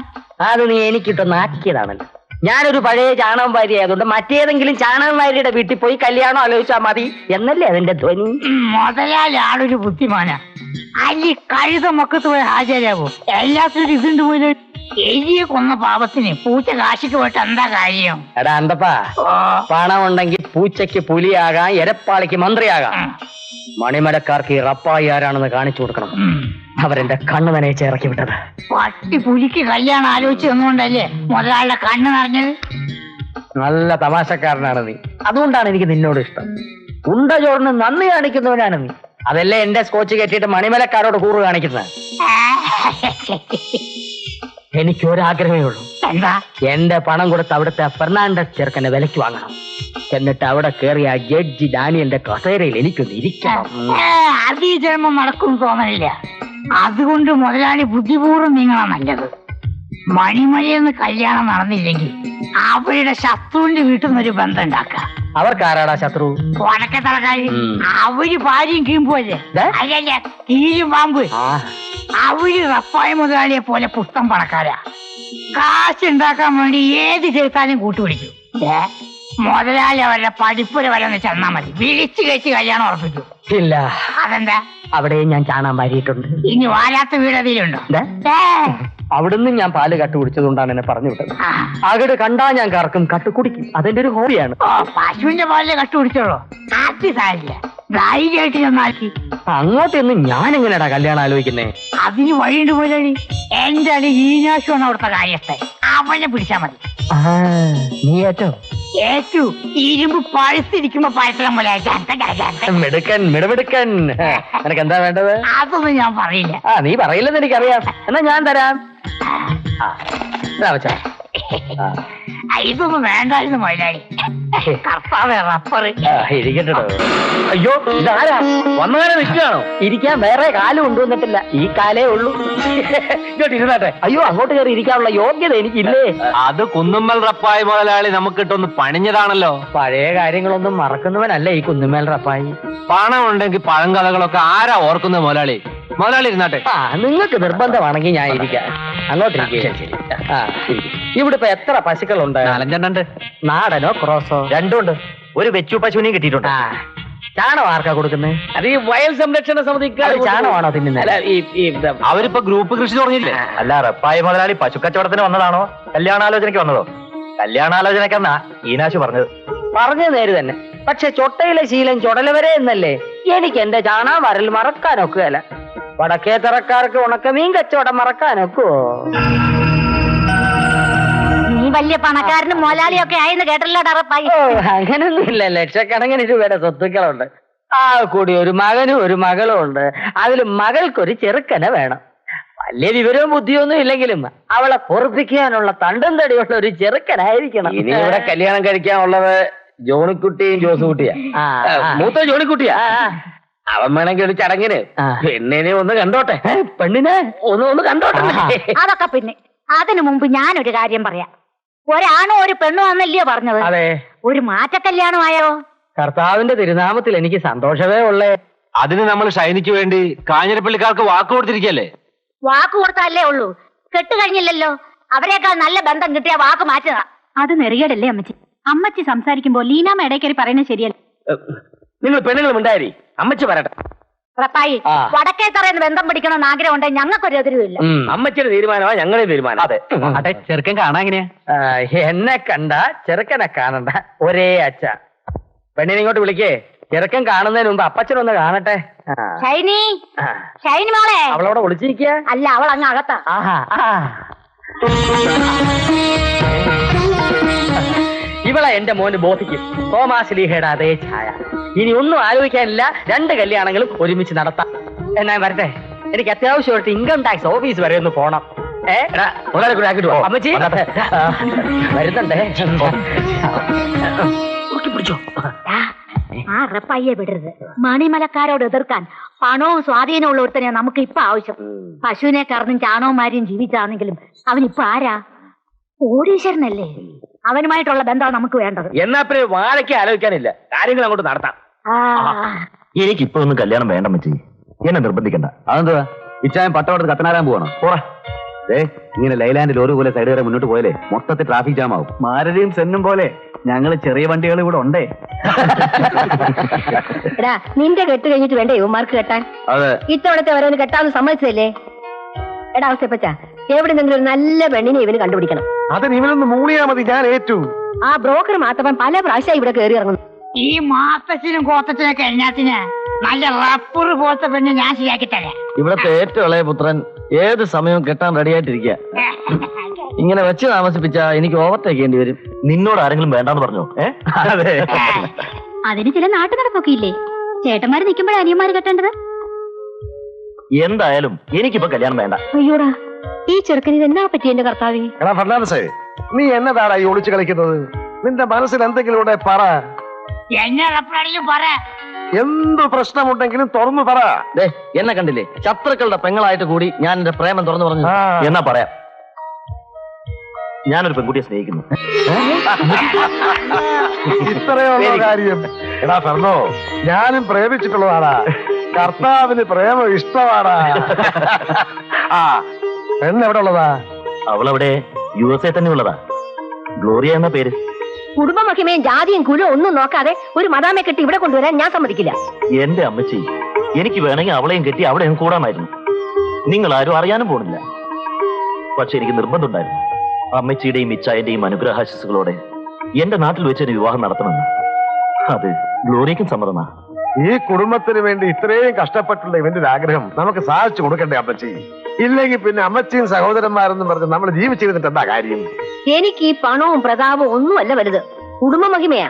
അത് നീ എനിക്കിട്ടൊന്ന് ആക്കിയതാണല്ലോ. ഞാനൊരു പഴയ ചാണകം വാരി ആയതുകൊണ്ട് മറ്റേതെങ്കിലും ചാണകം വാരിയുടെ വീട്ടിൽ പോയി കല്യാണം ആലോചിച്ചാൽ മതി എന്നല്ലേ അതിന്റെ ധ്വനി? മുതലാളി ആളൊരു ബുദ്ധിമാനാ. അല്ലി കഴുത മക്കത്ത് പോയി ഹാജരാകൂ. എല്ലാത്തിനും ഇതുണ്ട് പോലെ. എലിയെ കൊന്ന പാപത്തിന് പൂച്ച കാശിക്ക് പോയിട്ട് എന്താ കാര്യം? എടാ അന്തപ്പാ, പണം ഉണ്ടെങ്കിൽ പൂച്ചയ്ക്ക് പുലിയാകാം, എരപ്പാളിക്ക് മന്ത്രിയാകാം. മണിമലക്കാർക്ക് ഈ റപ്പായി ആരാണെന്ന് കാണിച്ചു കൊടുക്കണം. അവരെന്റെ കണ്ണ് നനയിച്ച് ഇറക്കി വിട്ടത്. പട്ടി പുലിക്ക് കല്യാണം ആലോചിച്ച് തന്നുകൊണ്ടല്ലേ മുതലാളിയുടെ കണ്ണ് നിറഞ്ഞത്? നല്ല തമാശക്കാരനാണ് നീ. അതുകൊണ്ടാണ് എനിക്ക് നിന്നോട് ഇഷ്ടം. ഉണ്ട ചോറിന് നന്ദി കാണിക്കുന്നവനാണ് നീ. അതല്ലേ എന്റെ സ്കോച്ച് കെട്ടിയിട്ട് മണിമലക്കാരോട് കൂറ് കാണിക്കുന്നത്. എനിക്കൊരാഗ്രഹമേ ഉള്ളൂ. എന്താ? എന്റെ പണം കൊടുത്ത് അവിടുത്തെ ഫെർണാണ്ടസ് ചെറുക്കനെ വിലക്ക് വാങ്ങണം. എന്നിട്ട് അവിടെ കയറിയ ജഡ്ജി ഡാനിയലിന്റെ കസേരയിൽ എനിക്കൊന്ന് ഇരിക്കണം. അത് ഈ ജന്മം നടക്കും തോന്നണില്ല. അതുകൊണ്ട് മുതലാളി ബുദ്ധിപൂർവ്വം നീങ്ങണം നല്ലത്. മണിമലയെന്ന് കല്യാണം നടന്നില്ലെങ്കിൽ അവരുടെ ശത്രുവിന്റെ വീട്ടിൽ നിന്നൊരു ബന്ധം ഉണ്ടാക്കുക. അവർക്കാരാടാ ശത്രു? വടക്കേ തലക്കാരി. അവര് ഭാര്യയും കീമ്പുമല്ലേ? അല്ലല്ല, കീഴും പാമ്പ്. അവര് റപ്പായ മുതലാളിയെ പോലെ പുസ്തം പണക്കാരാ. കാശുണ്ടാക്കാൻ വേണ്ടി ഏത് ചെയ്താലും കൂട്ടുപിടിക്കും. മുതലാളി അവരുടെ പഠിപ്പുര വരെ ചെന്നാ മതി, വിളിച്ചു കഴിച്ച് കല്യാണം ഉറപ്പിച്ചു. ഇല്ല. അതെന്താ? അവിടെയും ഞാൻ ചാണാൻ വാരിയിട്ടുണ്ട്. ഇനി വാരാത്ത വീട് അതിലുണ്ടോ? അവിടുന്ന് ഞാൻ പാല് കട്ടുകുടിച്ചതുകൊണ്ടാണ് എന്നെ പറഞ്ഞു വിട്ടത്. അകട് കണ്ടാ ഞാൻ കറക്കും, കട്ടുകുടിക്കും. അതെന്റെ ഒരു ഹോബിയാണ്. പശുവിന്റെ പാലിലെ കട്ടുകുടിച്ചോളൂ. അത് സാരില്ല, ധൈര്യമായിട്ട് ചെന്നാക്കി. അങ്ങോട്ടൊന്നും ഞാൻ എങ്ങനെയാടാ കല്യാണം ആലോചിക്കുന്നേ? അതിന് വഴിയുണ്ട് പോലെയാണ്. എന്റെ അടി ഈനാശമാണ് അവിടുത്തെ കാര്യത്തെ. അവനെ പിടിച്ചാ മതി. നീ ഏറ്റോ? ഏറ്റു. ഇരുമ്പ് പഴുത്തിരിക്കുമ്പോ പഴത്തം പോലെ. മിടുക്കൻ, മിടമിടുക്കൻ. നിനക്ക് എന്താ വേണ്ടത്? അതൊന്നും ഞാൻ പറയില്ല. നീ പറയില്ലെന്ന് എനിക്കറിയാം. എന്നാ ഞാൻ തരാം. ഇതൊന്നും വേണ്ടായിരുന്നു മുതലാളി. കർത്താവേ റബ്ബർ. ഇരിക്കട്ടോ. അയ്യോ, ഇതാരാ വന്നവരെ നിൽക്കുകയാണോ? ഇരിക്കാൻ വേറെ കാലം കൊണ്ടുവന്നിട്ടില്ല, ഈ കാലേ ഉള്ളൂ. ഇങ്ങോട്ട് ഇരുന്നാട്ടെ. അയ്യോ, അങ്ങോട്ട് കയറി ഇരിക്കാനുള്ള യോഗ്യത എനിക്കില്ലേ? അത് കുന്നുമ്മൽ റപ്പായി മുതലാളി നമുക്കിട്ടൊന്ന് പണിഞ്ഞതാണല്ലോ. പഴയ കാര്യങ്ങളൊന്നും മറക്കുന്നവനല്ല ഈ കുന്നുമ്മൽ റപ്പായി. പണം ഉണ്ടെങ്കിൽ പഴങ്കഥകളൊക്കെ ആരാ ഓർക്കുന്നത് മുതലാളി? മുതലാളി ഇരുന്നാട്ടെ. നിങ്ങൾക്ക് നിർബന്ധമാണെങ്കിൽ ഞാൻ ഇരിക്കാം. അങ്ങോട്ട് ഇവിടെ ഇപ്പൊ എത്ര പശുക്കളുണ്ട്? 4 നാടനോ ക്രോസോ? രണ്ടുണ്ട്. ഒരു വെച്ചു പശുവിനെയും കിട്ടിയിട്ടുണ്ട്. ചാണകം ആർക്കാ കൊടുക്കുന്നത്? അത് ഈ വയൽ സംരക്ഷണ സമിതിക്കാർ. ചാണകമാണോ തിന്നുന്നത്? അവരിപ്പോ ഗ്രൂപ്പ് കൃഷി തുടങ്ങിയില്ലേ? അല്ല, റപ്പായി മുതലാളി പശുക്കച്ചവടത്തിന് വന്നതാണോ കല്യാണാലോചനയ്ക്ക് വന്നതോ? കല്യാണാലോചനക്കെന്നാ ഈനാശു പറഞ്ഞത്. പറഞ്ഞത് നേര് തന്നെ. പക്ഷെ ചൊട്ടയിലെ ശീലം ചുടലവരെ എന്നല്ലേ? എനിക്ക് എന്റെ ചാണകം വരൽ മറക്കാനൊക്കുകയല്ല. വടക്കേ തറക്കാർക്ക് ഉണക്കമീൻ കച്ചവടം മറക്കാനൊക്കുവോ? നീ വലിയ പണക്കാരനും മോലാളിയൊക്കെ ആയെന്ന് കേട്ടല്ലോ ഡറപ്പായി. അങ്ങനൊന്നുമില്ല, ലക്ഷക്കണക്കിന് രൂപയുടെ സ്വത്തുക്കളുണ്ട്. ആ കൂടി ഒരു മകനും ഒരു മകളും ഉണ്ട്. അതിൽ മകൾക്കൊരു ചെറുക്കനെ വേണം. വലിയ വിവരവും ബുദ്ധിയൊന്നും ഇല്ലെങ്കിലും അവളെ പൊറപ്പിക്കാനുള്ള തണ്ടും തടിയുള്ള ഒരു ചെറുക്കനായിരിക്കണം. ഇനി ഇവിടെ കല്യാണം കഴിക്കാനുള്ളത് ജോണിക്കുട്ടിയും ജോസുകുട്ടിയാ. മൂത്ത ജോണിക്കുട്ടിയാ. അവൻ വേണമെങ്കിൽ ഒരു ചടങ്ങിന് പെണ്ണിനെ ഒന്ന് കണ്ടോട്ടെ. പെണ്ണിനെ ഒന്ന് കണ്ടോട്ടെ. അതൊക്കെ പിന്നെ. അതിനു മുമ്പ് ഞാനൊരു കാര്യം പറയാം. ഒരാണോ ഒരു പെണ്ണോ ആണെന്നല്ലയോ പറഞ്ഞത്? അതെ. ഒരു മാറ്റക്കല്യാണമായോ? കർത്താവിന്റെ തിരുനാമത്തിൽ എനിക്ക് സന്തോഷമേ ഉള്ളേ. അതിന് നമ്മൾ ഷൈനിക്ക് വേണ്ടി കാഞ്ഞിരപ്പള്ളിക്കാർക്ക് വാക്ക് കൊടുത്തിരിക്കല്ലേ? വാക്ക് കൊടുത്തല്ലേ ഉള്ളൂ, കെട്ട് കഴിഞ്ഞില്ലല്ലോ. അവരെക്കാൾ നല്ല ബന്ധം കിട്ടിയ വാക്ക് മാറ്റുക. അത് നെറിയടല്ലേ അമ്മച്ചി? അമ്മച്ചി സംസാരിക്കുമ്പോ ലീനാമ്മ ഇടയ്ക്കറി പറയുന്നത് ശരിയല്ല. നിങ്ങൾ പെണ്ണുങ്ങളും ഉണ്ടായി അമ്മച്ചി പറയട്ടെ. ഉറപ്പായി വടക്കേത്തറയെന്ന് ബന്ധം പിടിക്കണമെന്ന് ആഗ്രഹം ഉണ്ടെങ്കിൽ ഞങ്ങൾക്കൊരു എതിരുമില്ല. അമ്മച്ചിയുടെ തീരുമാനമാണ് ഞങ്ങളുടെ തീരുമാനം. അതെ. അതെ, ചെറുക്കൻ കാണാൻ എങ്ങനെയാ? എന്നെ കണ്ട ചെറുക്കനെ കാണണ്ട, ഒരേ അച്ഛ. പെണ്ണിനെ ഇങ്ങോട്ട് വിളിക്കേ. ചെറുക്കൻ കാണുന്നതിന് മുമ്പ് അപ്പച്ചനൊന്ന് കാണട്ടെ. ഷൈനി, ഷൈനി മോളെ. അവളവിടെ വിളിച്ചിരിക്കുക? അല്ല, അവൾ അങ്ങ് അകത്താ. ഇവളെ എന്റെ മോന് ബോധിക്കും. തോമാശ്ലീഹയുടെ അതേ ഛായ. ഇനി ഒന്നും ആലോചിക്കാനില്ല, 2 കല്യാണങ്ങളും ഒരുമിച്ച് നടത്താം. എന്നാ വരട്ടെ, എനിക്ക് അത്യാവശ്യമായിട്ട് ഇൻകം ടാക്സ് ഓഫീസ് വരെ ഒന്ന് പോണം. അമ്മച്ചി വരുന്നുണ്ടേ. പിടിച്ചോ. ആ റപ്പായെ വിടരുത്. മണിമലക്കാരോട് എതിർക്കാൻ പണവും സ്വാധീനമുള്ള ഒരുത്തനെയാ നമുക്ക് ഇപ്പൊ ആവശ്യം. പശുവിനെ കറന്നും ചാണവും മാരിയും ജീവിച്ചാണെങ്കിലും അവനിപ്പൊ ആരാ? കോടീശ്വരനല്ലേ. അവനുമായിട്ടുള്ള ബന്ധമാണ് നമുക്ക് വേണ്ടത്. എന്നാ പിന്നെ വാഴയ്ക്ക് ആലോചിക്കാനില്ല, കാര്യങ്ങൾ അങ്ങോട്ട് നടത്താം. എനിക്കിപ്പോ ഒന്നും കല്യാണം വേണ്ട മച്ചി, എന്നെ നിർബന്ധിക്കണ്ട. അതെന്തുവാ? ഇച്ചായം പട്ടവടത്ത് കത്തനാരാൻ പോകണം. ഇങ്ങനെ ലൈലാൻഡിൽ ഒരു പോലെ സൈഡ് വരെ മുന്നോട്ട് പോയാലേ മൊത്തത്തിൽ ട്രാഫിക് ജാം ആവും. മാരുതിയും സെന്നും പോലെ ഞങ്ങള് ചെറിയ വണ്ടികൾ ഇവിടെ ഉണ്ടേ. എടാ, നിന്റെ കെട്ട് കഴിഞ്ഞിട്ട് വേണ്ടേ യുവമാർക്ക് കെട്ടാൻ? അതെ. ഇത്തവണത്തെ ഓരോന്ന് കെട്ടാന്ന് സമ്മതിച്ചതല്ലേ? എടാ അവസ്ഥപ്പച്ച, എവിടെ നിന്നെങ്കിലും ഒരു നല്ല പെണ്ണിനെ ഇവന് കണ്ടുപിടിക്കണം. അതിന് ഇവനൊന്ന് മൂളിയാ മതി, ഞാൻ ഏറ്റു. ആ ബ്രോക്കർ മാത്രം പല പ്രാവശ്യം ഇവിടെ കയറി ഇറങ്ങുന്നു. ഈ മാത്തച്ഛനും കോത്തച്ഛനൊക്കെ കഴിഞ്ഞാത്തിന് നല്ല റബ്ബർ പോലത്തെ പെണ്ണ് ഞാൻ ശരിയാക്കി തരാം. ഇവിടത്തെ ഏറ്റവും ഇളയ പുത്രൻ ഏത് സമയവും കെട്ടാൻ റെഡി ആയിട്ടിരിക്കുക. ഇങ്ങനെ വെച്ച് താമസിപ്പിച്ചാ എനിക്ക് ഓവർടേക്ക് ചെയ്യേണ്ടി വരും. നിന്നോട് ആരെങ്കിലും വേണ്ടാന്ന് പറഞ്ഞോ? അതെ. അതിന് ചില നാട്ടു നടപ്പൊക്കെ ഇല്ലേ? ചേട്ടന്മാര് നിൽക്കുമ്പോഴേ അനിയന്മാര് കെട്ടേണ്ടത്. എന്തായാലും എനിക്കിപ്പോ കല്യാണം വേണ്ട. അയ്യോടാ, ഈ ചെറുക്കന് ഇതെന്നാ പറ്റി എന്റെ കർത്താവേ? എടാ ഫെർണാണ്ടസേ, നീ എന്നതാടാ ഈ ഒളിച്ചു കളിക്കുന്നത്? നിന്റെ മനസ്സിൽ എന്തെങ്കിലും ഇവിടെ പറ. എന്ത് പ്രശ്നമുണ്ടെങ്കിലും തുറന്നു പറ. എന്നെ കണ്ടില്ലേ, ശത്രുക്കളുടെ പെങ്ങളായിട്ട് കൂടി ഞാൻ എന്റെ പ്രേമം തുറന്നു പറഞ്ഞു. എന്നാ പറയാം, ഞാനൊരു പെൺകുട്ടിയെ സ്നേഹിക്കുന്നു. ഇത്രയുള്ള കാര്യം. എടാ ഫെർണോ, ഞാനും പ്രേമിച്ചിട്ടുള്ളതാടാ. കർത്താവിന് പ്രേമം ഇഷ്ടമാടാ. ആ പെണ്ണ് എവിടെ ഉള്ളതാ? അവളവിടെ USA തന്നെ ഉള്ളതാ. ഗ്ലോറിയ എന്ന പേര്. കുടുംബ മഹിമയും ജാതിയും കുലവും ഒന്നും നോക്കാതെ ഒരു മദാമെ കെട്ടി ഇവിടെ കൊണ്ടുവരാൻ ഞാൻ സമ്മതിക്കില്ല. എന്റെ അമ്മച്ചി, എനിക്ക് വേണമെങ്കിൽ അവളെയും കെട്ടി അവിടെയും കൂടാമായിരുന്നു. നിങ്ങൾ ആരും അറിയാനും പോണില്ല. പക്ഷെ എനിക്ക് നിർബന്ധമുണ്ടായിരുന്നു, അമ്മച്ചിയുടെയും ഇച്ചായന്റെയും അനുഗ്രഹാശിസുകളോടെ എന്റെ നാട്ടിൽ വെച്ച് ഒരു വിവാഹം നടത്തണമെന്ന്. അത് ഗ്ലോറിയക്കും സമ്മതമാ. ഈ കുടുംബത്തിന് വേണ്ടി ഇത്രയും കഷ്ടപ്പെട്ടുള്ള ഇവന്റെ ഒരു ആഗ്രഹം നമുക്ക് സാധിച്ചു കൊടുക്കണ്ടേ അമ്മച്ചി? ഇല്ലെങ്കിൽ പിന്നെ അമ്മച്ചിയും സഹോദരന്മാരെന്നും പറഞ്ഞ് നമ്മൾ ജീവിച്ചിരുന്നിട്ട് എന്താ കാര്യം? എനിക്ക് ഈ പണവും പ്രതാപവും ഒന്നുമല്ല വലുത്, കുടുംബ മഹിമയാ.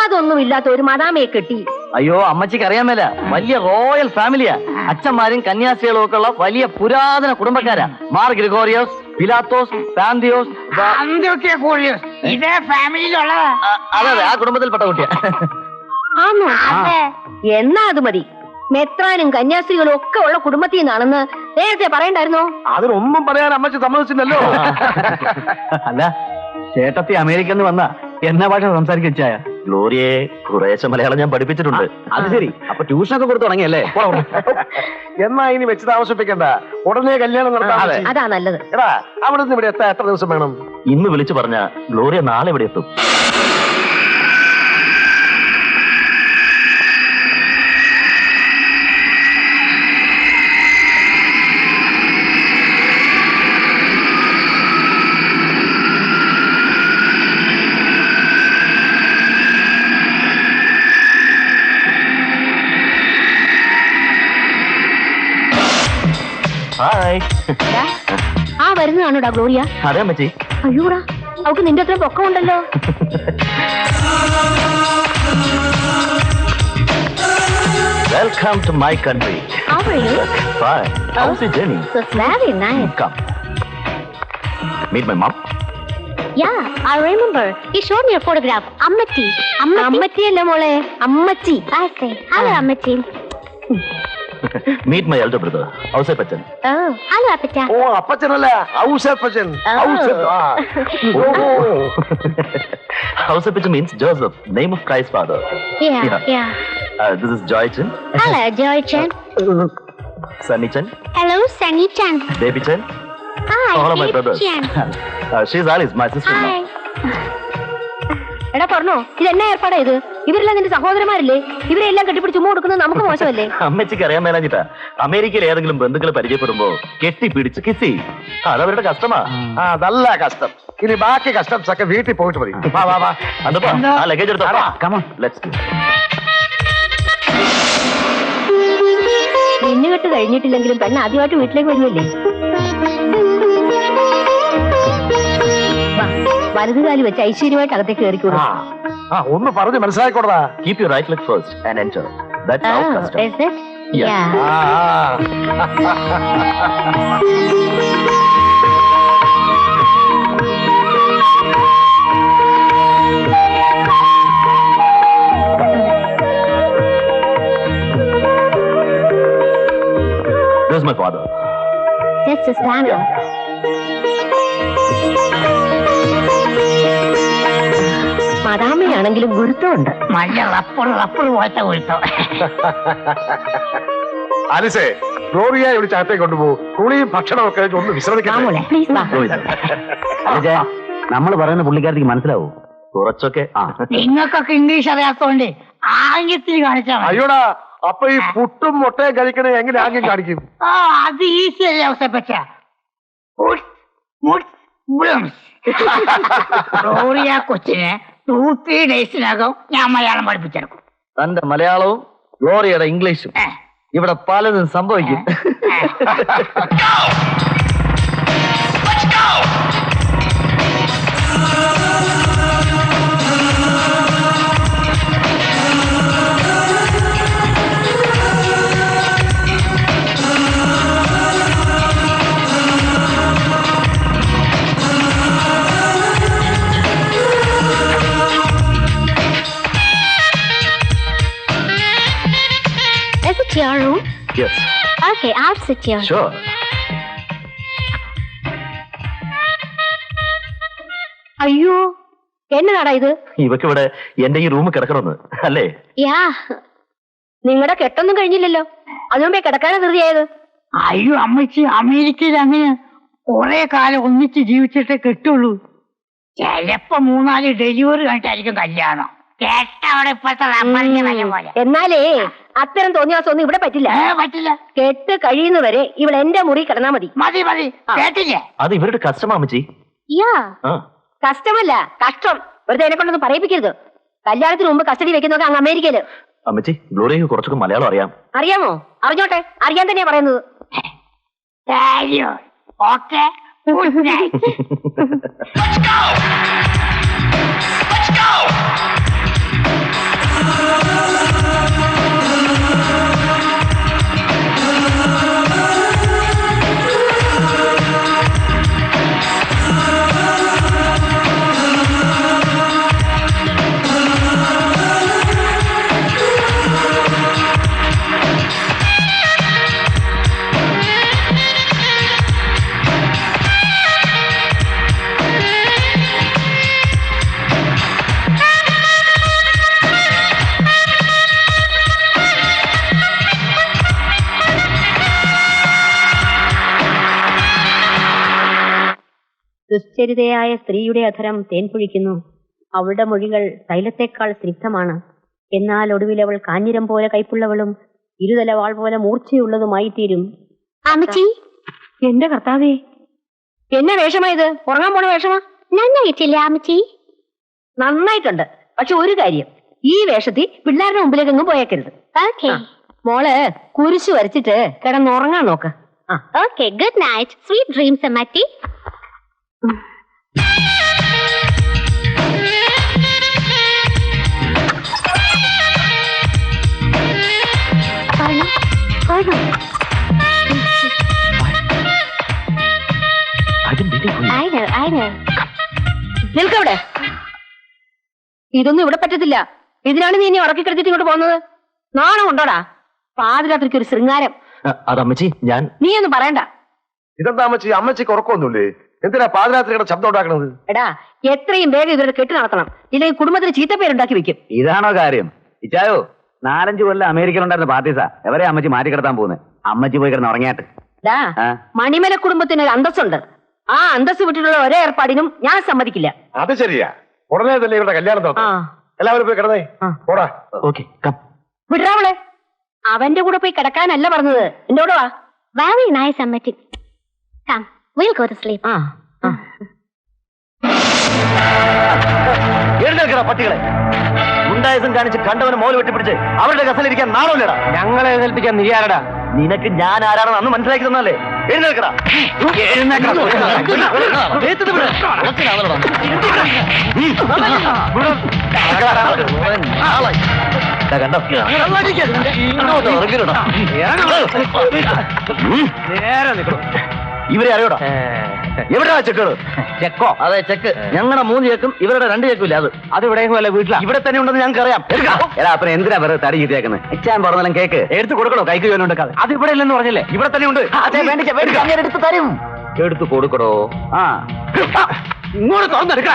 അതൊന്നും ഇല്ലാത്ത ഒരു മദാമയെ കെട്ടി. അയ്യോ, അമ്മച്ചിക്ക് അറിയാമല്ല, വലിയ റോയൽ ഫാമിലിയാ. അച്ഛന്മാരും കന്യാസ്ത്രീകളും ഒക്കെ ഉള്ള വലിയ പുരാതന കുടുംബക്കാരാ. മാർ ഗ്രിഗോറിയോസ്, പിലാത്തോസ്, പാന്തിയോസ്, ഇതേ ഫാമിലിയിലുള്ളതാ. അതെ, ആ കുടുംബത്തിൽപ്പെട്ട കുട്ടിയാ. ആന്നോ? എന്നാ അത് മതി. മെത്രാനും കന്യാസ്ത്രീകളും ഒക്കെ ഉള്ള കുടുംബത്തിൽ നിന്നാണെന്ന് നേരത്തെ പറയണ്ടായിരുന്നോ? അതിനൊന്നും പറയാൻ അമ്മച്ചി സമ്മതിച്ചില്ലല്ലോ. അല്ല, ചേട്ടത്തി അമേരിക്കന്ന് വന്ന എന്നാ ഭാഷ സംസാരിച്ചായ? ഗ്ലോറിയെ കുറേശ്ശെ മലയാളം ഞാൻ പഠിപ്പിച്ചിട്ടുണ്ട്. അത് ശരി, അപ്പൊ ട്യൂഷനൊക്കെ കൊടുത്തു തുടങ്ങിയല്ലേ? എന്നാ ഇനി വെച്ച് താമസിപ്പിക്കണ്ട, ഉടനെ കല്യാണം നടത്താം. അതാ നല്ലത്. എടാ, അവിടെ നിന്ന് ഇവിടെ എത്താൻ എത്ര ദിവസം വേണം? ഇന്ന് വിളിച്ചു പറഞ്ഞ ഗ്ലോറിയ നാളെ ഇവിടെ എത്തും. ആ വരുന്നതാണോടാ ഗ്ലോറിയ? അതെ അമ്മച്ചി. അയ്യോടാ, അവക്ക് നിന്റെ അത്ര പൊക്കമുണ്ടല്ലോ. Welcome to my country. How are you? Fine. How's the journey? So very nice. Come. Meet my mom. Yeah, I remember. He showed me a photograph. Ammatti. അമ്മച്ചി അല്ല മോളെ, അമ്മച്ചി. I say, hello, Ammatti. Meet my elder brother, Ausep Bachchan. Oh, hello, Appacha. Oh അപ്പച്ചനല്ല Ouseppachan. Ouseph. Ausep Bachchan means Joseph, name of Christ's father. Yeah. This is Joy Chan, Hello, Joy Chan. Sunny Chan, Hello, Sunny Chan. Baby Chan. Hi, All of my Baby brothers. Chan. She's Alice, my sister-in-law. Hi. എടാ പറഞ്ഞോ, ഇതെന്നാ ഏർപ്പാടാ ഇത്? ഇവരെല്ലാം നിന്റെ സഹോദരന്മാരില്ലേ? ഇവരെല്ലാം കെട്ടിപ്പിടിച്ച് ചുമ്മാ കൊടുക്കുന്നത് നമുക്ക് മോശമല്ലേ? അമ്മച്ചിക്ക് അറിയാൻ മേലാഞ്ഞിട്ടാ. അമേരിക്കയിൽ ഏതെങ്കിലും ബന്ധുക്കളെ പരിചയപ്പെടുമ്പോ കെട്ടിപ്പിടിച്ച് കിസ് ചെയ്യും. അതവരുടെ കഷ്ടമാ. അതല്ല കഷ്ടം. ഇനി ബാക്കി കഷ്ടംസ് ഒക്കെ വീട്ടിൽ പോയിട്ട് മതി. വാ വാ വാ. അന്തപ്പാ, ആ ലഗേജ് എടുത്തോ. Come on. Let's go. പെണ്ണുകെട്ട് കഴിഞ്ഞിട്ടില്ലെങ്കിലും പെണ്ണ് ആദ്യമായിട്ട് വീട്ടിലേക്ക് വരുന്നില്ലേ? വലതുകാലി വെച്ച് ഐശ്വര്യമായിട്ട് അകത്തേക്ക് കയറിക്കൂടും. ഒന്ന് പറഞ്ഞ് മനസ്സിലാക്കിക്കോടാ. Keep your right leg first and enter. That's our custom. Is it? Yeah. This is my father. Just a stand up. മദാമയാണെങ്കിലും ഗുരുത്വമുണ്ട്. നല്ല റപ്പർ പോലത്തെ ഗുരുത്വം. ആലിസേ, ഗ്ലോറിയെ വിളിച്ച് അകത്തേക്ക് കൊണ്ടുപോകും. കുളിയും ഭക്ഷണമൊക്കെ കഴിഞ്ഞ് ഒന്ന് വിശ്രമിക്കാം. പ്ലീസ് വാ. നമ്മൾ പറയുന്ന പുള്ളിക്കാരത്തേക്ക് മനസ്സിലാവൂ? കുറച്ചൊക്കെ. നിങ്ങൾക്കൊക്കെ ഇംഗ്ലീഷ് അറിയാത്തോണ്ട് ആംഗ്യത്തിൽ കാണിച്ചാൽ മതി. അയ്യോടാ, അപ്പൊ ഈ പുട്ടും മുട്ടയും കഴിക്കണേ എങ്ങനെ ആംഗ്യം കാണിക്കും? അത് ഈസി അല്ലേ അവസരപ്പറ്റ. ഗ്ലോറിയ കൊച്ചിനെ 2-3 ഡേയ്സിനകം ഞാൻ മലയാളം പഠിപ്പിച്ചെടുക്കും. തന്റെ മലയാളവും ഗ്ലോറിയുടെ ഇംഗ്ലീഷും ഇവിടെ പലതും സംഭവിക്കും. Is it your room? Yes. Okay, I'll sit here. Sure. അയ്യോ, എന്നതാടാ ഇത്? ഇവക്കിവിടെ എന്റെ ഈ റൂം കിടക്കണമെന്ന് അല്ലേ? Yeah. നിങ്ങളുടെ കെട്ടൊന്നും കഴിഞ്ഞില്ലല്ലോ, അതുമുമ്പേ കിടക്കാനാ ധൃതിയായത്. അയ്യോ അമ്മച്ചി, അമേരിക്കയിൽ അങ്ങനെ കുറെ കാലം ഒന്നിച്ച് ജീവിച്ചിട്ടേ കിട്ടുള്ളൂ. ചിലപ്പോ 3-4 ഡെലിവറി കഴിഞ്ഞിട്ടായിരിക്കും കല്യാണം. കേട്ടവിടെ ഇപ്പോഴത്തെ പോലെ. എന്നാലേ അത്തരം തോന്നിയാസൊന്നും ഇവിടെ പറ്റില്ല. പറ്റില്ല. കെട്ട് കഴിയുന്നവരെ ഇവിടെ എന്റെ മുറി കിടന്നാ മതി. മതി കേട്ടില്ലേ? അത് ഇവരുടെ കസ്റ്റമാ അമ്മച്ചി. Yeah. കഷ്ടമല്ല, കഷ്ടം. വെറുതെ എന്നെ കൊണ്ടൊന്നും പറയിപ്പിക്കരുത്. കല്യാണത്തിന് മുമ്പ് കസ്റ്റഡി വെക്കുന്നതൊക്കെ അങ്ങ് അമേരിക്കയില്. അമ്മച്ചി, ഗ്ലോറിയക്ക് കുറച്ചൊക്കെ മലയാളം അറിയാം. അറിയാമോ? അറിഞ്ഞോട്ടെ, അറിയാൻ തന്നെയാ പറയുന്നത്. Okay, good night. ദുശ്ചരിതയായ സ്ത്രീയുടെ അധരം തേൻ പൊഴിക്കുന്നു. അവളുടെ മൊഴികൾ തൈലത്തേക്കാൾ സ്നിഗ്ധമാണ്. എന്നാൽ ഒടുവിൽ അവൾ കാഞ്ഞിരം പോലെ കൈപ്പുള്ളവളും ഇരുതല വാൾ പോലെ മൂർച്ചയുള്ളതുമായി തീരും. അമ്മച്ചി, എന്റെ കർത്താവേ, എന്നെ വേഷമായത്? ഉറങ്ങാൻ പോണ വേഷമാ? നന്നായിട്ടില്ല അമ്മച്ചി? നന്നായിട്ടുണ്ട്. പക്ഷെ ഒരു കാര്യം, ഈ വേഷത്തിൽ പിള്ളേരുടെ മുമ്പിലേക്ക് എങ്ങും പോയേക്കരുത്. Okay. മോള് കുരിശു വരച്ചിട്ട് കിടന്നുറങ്ങാൻ നോക്ക്. Okay, good night. Sweet dreams, Ammatti. നിൽക്കവിടെ. ഇതൊന്നും ഇവിടെ പറ്റത്തില്ല. ഇതിനാണ് നീ ഇനി ഉറക്കി കിടത്തിട്ട് ഇങ്ങോട്ട് പോകുന്നത്? നാണം ഉണ്ടോടാ? പാതിരാത്രിക്ക് ഒരു ശൃംഗാരം. അതമ്മച്ചി ഞാൻ നീ ഒന്നും പറയണ്ട. ഇതെന്താ അമ്മച്ചി? അമ്മച്ചിക്ക് ഉറക്കമൊന്നുമില്ലേ? എന്തിനാ പാതിരാത്രിയുടെ ശബ്ദം ഉണ്ടാക്കണത്? എടാ, എത്രയും വേഗം ഇവരുടെ കെട്ട് നടത്തണം, ഇല്ലെങ്കിൽ കുടുംബത്തിന് ചീത്തപ്പേരുണ്ടാക്കി വെക്കും. ഇതാണോ കാര്യം? ഇച്ചായോ 4-5 കൊല്ലം അമേരിക്കയിലുണ്ടായിരുന്ന പാർട്ടീസാ എവരെ അമ്മച്ചി മാറ്റി കിടത്താൻ പോകുന്നത്. അമ്മച്ചി പോയി കിടന്ന് ഉറങ്ങിയാട്ട്. മണിമല കുടുംബത്തിന് ഒരു അന്തസ്സുണ്ട്. ആ അന്തസ് വിട്ടിട്ടുള്ള ഒരേ ഏർപ്പാടിനും ഞാൻ സമ്മതിക്കില്ല. അത് ശരിയാ. ഉടനെ തന്നെ ഇവരുടെ കല്യാണം നടത്താം. എല്ലാവരും പോയി കിടന്നേ. പോടാ. Okay come. വിടറാവളെ. അവന്റെ കൂടെ പോയി കിടക്കാനല്ല പറഞ്ഞത്, എന്റെ കൂടെ വാ. Very nice, Ammati. Come, we'll go to sleep. എഴുന്നേൽക്കടാ പട്ടികളെ. ഗുണ്ടായുസം കാണിച്ച് കണ്ടവന് മോല് വെട്ടിപ്പിടിച്ച് അവരുടെ കസലിരിക്കാൻ നാണമില്ലടാ. ഞങ്ങളെ എഴുന്നേൽപ്പിക്കാൻ നീ ആരടാ? നിനക്ക് ഞാൻ ആരാണെന്ന് അന്ന് മനസ്സിലാക്കി തന്നല്ലേ? എഴുന്നേൽക്കടാ. ഇവരെ അറിയോടാ? എവിടെയാ ചെക്കുകൾ? ചെക്കോ? അതെ ചെക്ക്. ഞങ്ങളുടെ 3 ചെക്കും ഇവരുടെ 2 ചെക്കും ഇല്ല. അത് എവിടെയെങ്കിലും അല്ല, വീട്ടിലാ. ഇവിടെ തന്നെ ഉണ്ടെന്ന് ഞങ്ങൾക്ക് അറിയാം. എടാ അപ്പൊ എന്തിനാ വെറുതെ തടി ചീത്തയാക്കുന്നത്? ഇച്ചാൻ പറഞ്ഞാലും കേക്ക് എടുത്ത് കൊടുക്കണോ? കൈക്ക് ജോലിണ്ടാക്കാതെ. അത് ഇവിടെ ഇല്ലെന്ന് പറഞ്ഞില്ലേ? ഇവിടെ തന്നെ ഉണ്ട്. എടുത്ത് തരും. എടുത്ത് കൊടുക്കണോ? ആ ഇങ്ങോട്ട് തുറന്നെടുക്കാ.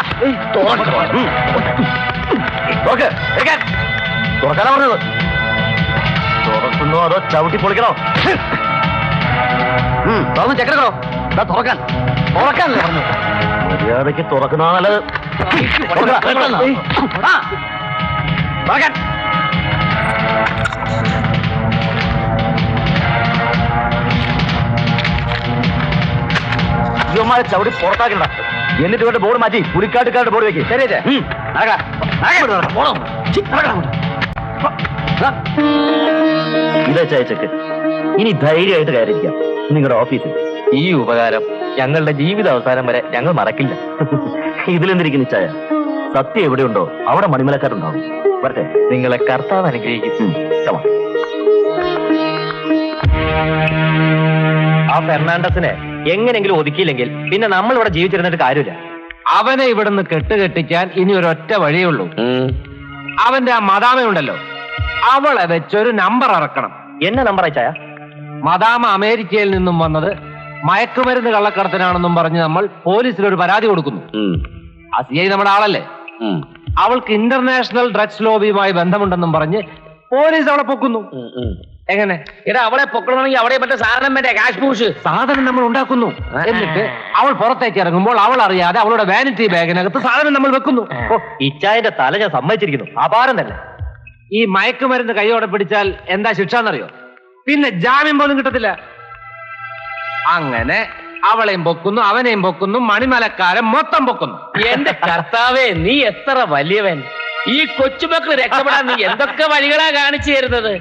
തുറക്കാനാ പറഞ്ഞത്. തുറക്കുന്നോ അതോ ചവിട്ടി പൊളിക്കണോ? തുറന്ന് ചെക്കണോ? തുറക്കാൻ തുറക്കാനല്ലേ പറഞ്ഞു? മര്യാദയ്ക്ക് തുറക്കുന്ന നല്ലത്. ഇവന്മാരെ ചവിട്ടി പുറത്താക്കണ്ട. എന്നിട്ട് ഇവരുടെ ബോർഡ് മാറ്റി പുലിക്കാട്ടുകാരുടെ ബോർഡ് വെക്ക്. ശരിയല്ലേ? ഇതാ ചെക്ക്. ഇനി ധൈര്യമായിട്ട് കയറിയിരിക്കാം നിങ്ങളുടെ ഓഫീസിൽ. ഈ ഉപകാരം ഞങ്ങളുടെ ജീവിത അവസാനം വരെ ഞങ്ങൾ മറക്കില്ല. ഇതിലെന്തിരിക്കുന്നു ചായ? സത്യം എവിടെയുണ്ടോ അവിടെ മണിമലക്കാരുണ്ടാവും. വരട്ടെ. നിങ്ങളെ കർത്താവ് അനുഗ്രഹിക്കും. ആ ഫെർണാണ്ടസിനെ എങ്ങനെങ്കിലും ഒതുക്കിയില്ലെങ്കിൽ പിന്നെ നമ്മൾ ഇവിടെ ജീവിച്ചിരുന്നിട്ട് കാര്യമില്ല. അവനെ ഇവിടുന്ന് കെട്ടുകെട്ടിക്കാൻ ഇനി ഒരൊറ്റ വഴിയേ ഉള്ളൂ. അവന്റെ ആ മദാമയുണ്ടല്ലോ, അവളെ വെച്ചൊരു നമ്പർ ഇറക്കണം. എന്നെ നമ്പർ അയച്ചായ? മദാമ അമേരിക്കയിൽ നിന്നും വന്നത് മയക്കുമരുന്ന് കള്ളക്കടത്തിനാണെന്നും പറഞ്ഞ് നമ്മൾ പോലീസിൽ ഒരു പരാതി കൊടുക്കുന്നു. ആ CI നമ്മുടെ ആളല്ലേ? അവൾക്ക് ഇന്റർനാഷണൽ ഡ്രഗ്സ് ലോബിയുമായി ബന്ധമുണ്ടെന്നും പറഞ്ഞ് പോലീസ് അവളെ പൊക്കുന്നു. എങ്ങനെ? എടാ, അവളെ പൊക്കണമെങ്കിൽ അവിടെ മറ്റേ സാധനം വേണ്ടേ? കാഷ് പൂഷ് സാധനം നമ്മൾ ഉണ്ടാക്കുന്നു. എന്നിട്ട് അവൾ പുറത്തേക്ക് ഇറങ്ങുമ്പോൾ അവൾ അറിയാതെ അവളുടെ വാനിറ്റി ബാഗിനകത്ത് സാധനം നമ്മൾ വെക്കുന്നു. ഇച്ചായന്റെ തല ഞാൻ സമ്മതിച്ചിരിക്കുന്നു. അപാരം തന്നെ. ഈ മയക്കുമരുന്ന് കൈയോടെ പിടിച്ചാൽ എന്താ ശിക്ഷ എന്നറിയോ? പിന്നെ ജാമ്യം പോലും കിട്ടത്തില്ല. അങ്ങനെ അവളെയും പൊക്കുന്നു, അവനെയും പൊക്കുന്നു, മണിമലക്കാരൻ മൊത്തം പൊക്കുന്നു. എന്റെ കർത്താവേ, നീ എത്ര വലിയവൻ! ഈ കൊച്ചുമക്കൾ രക്ഷപ്പെടാൻ നീ എന്തൊക്കെ വഴികളാ കാണിച്ചു തരുന്നത്.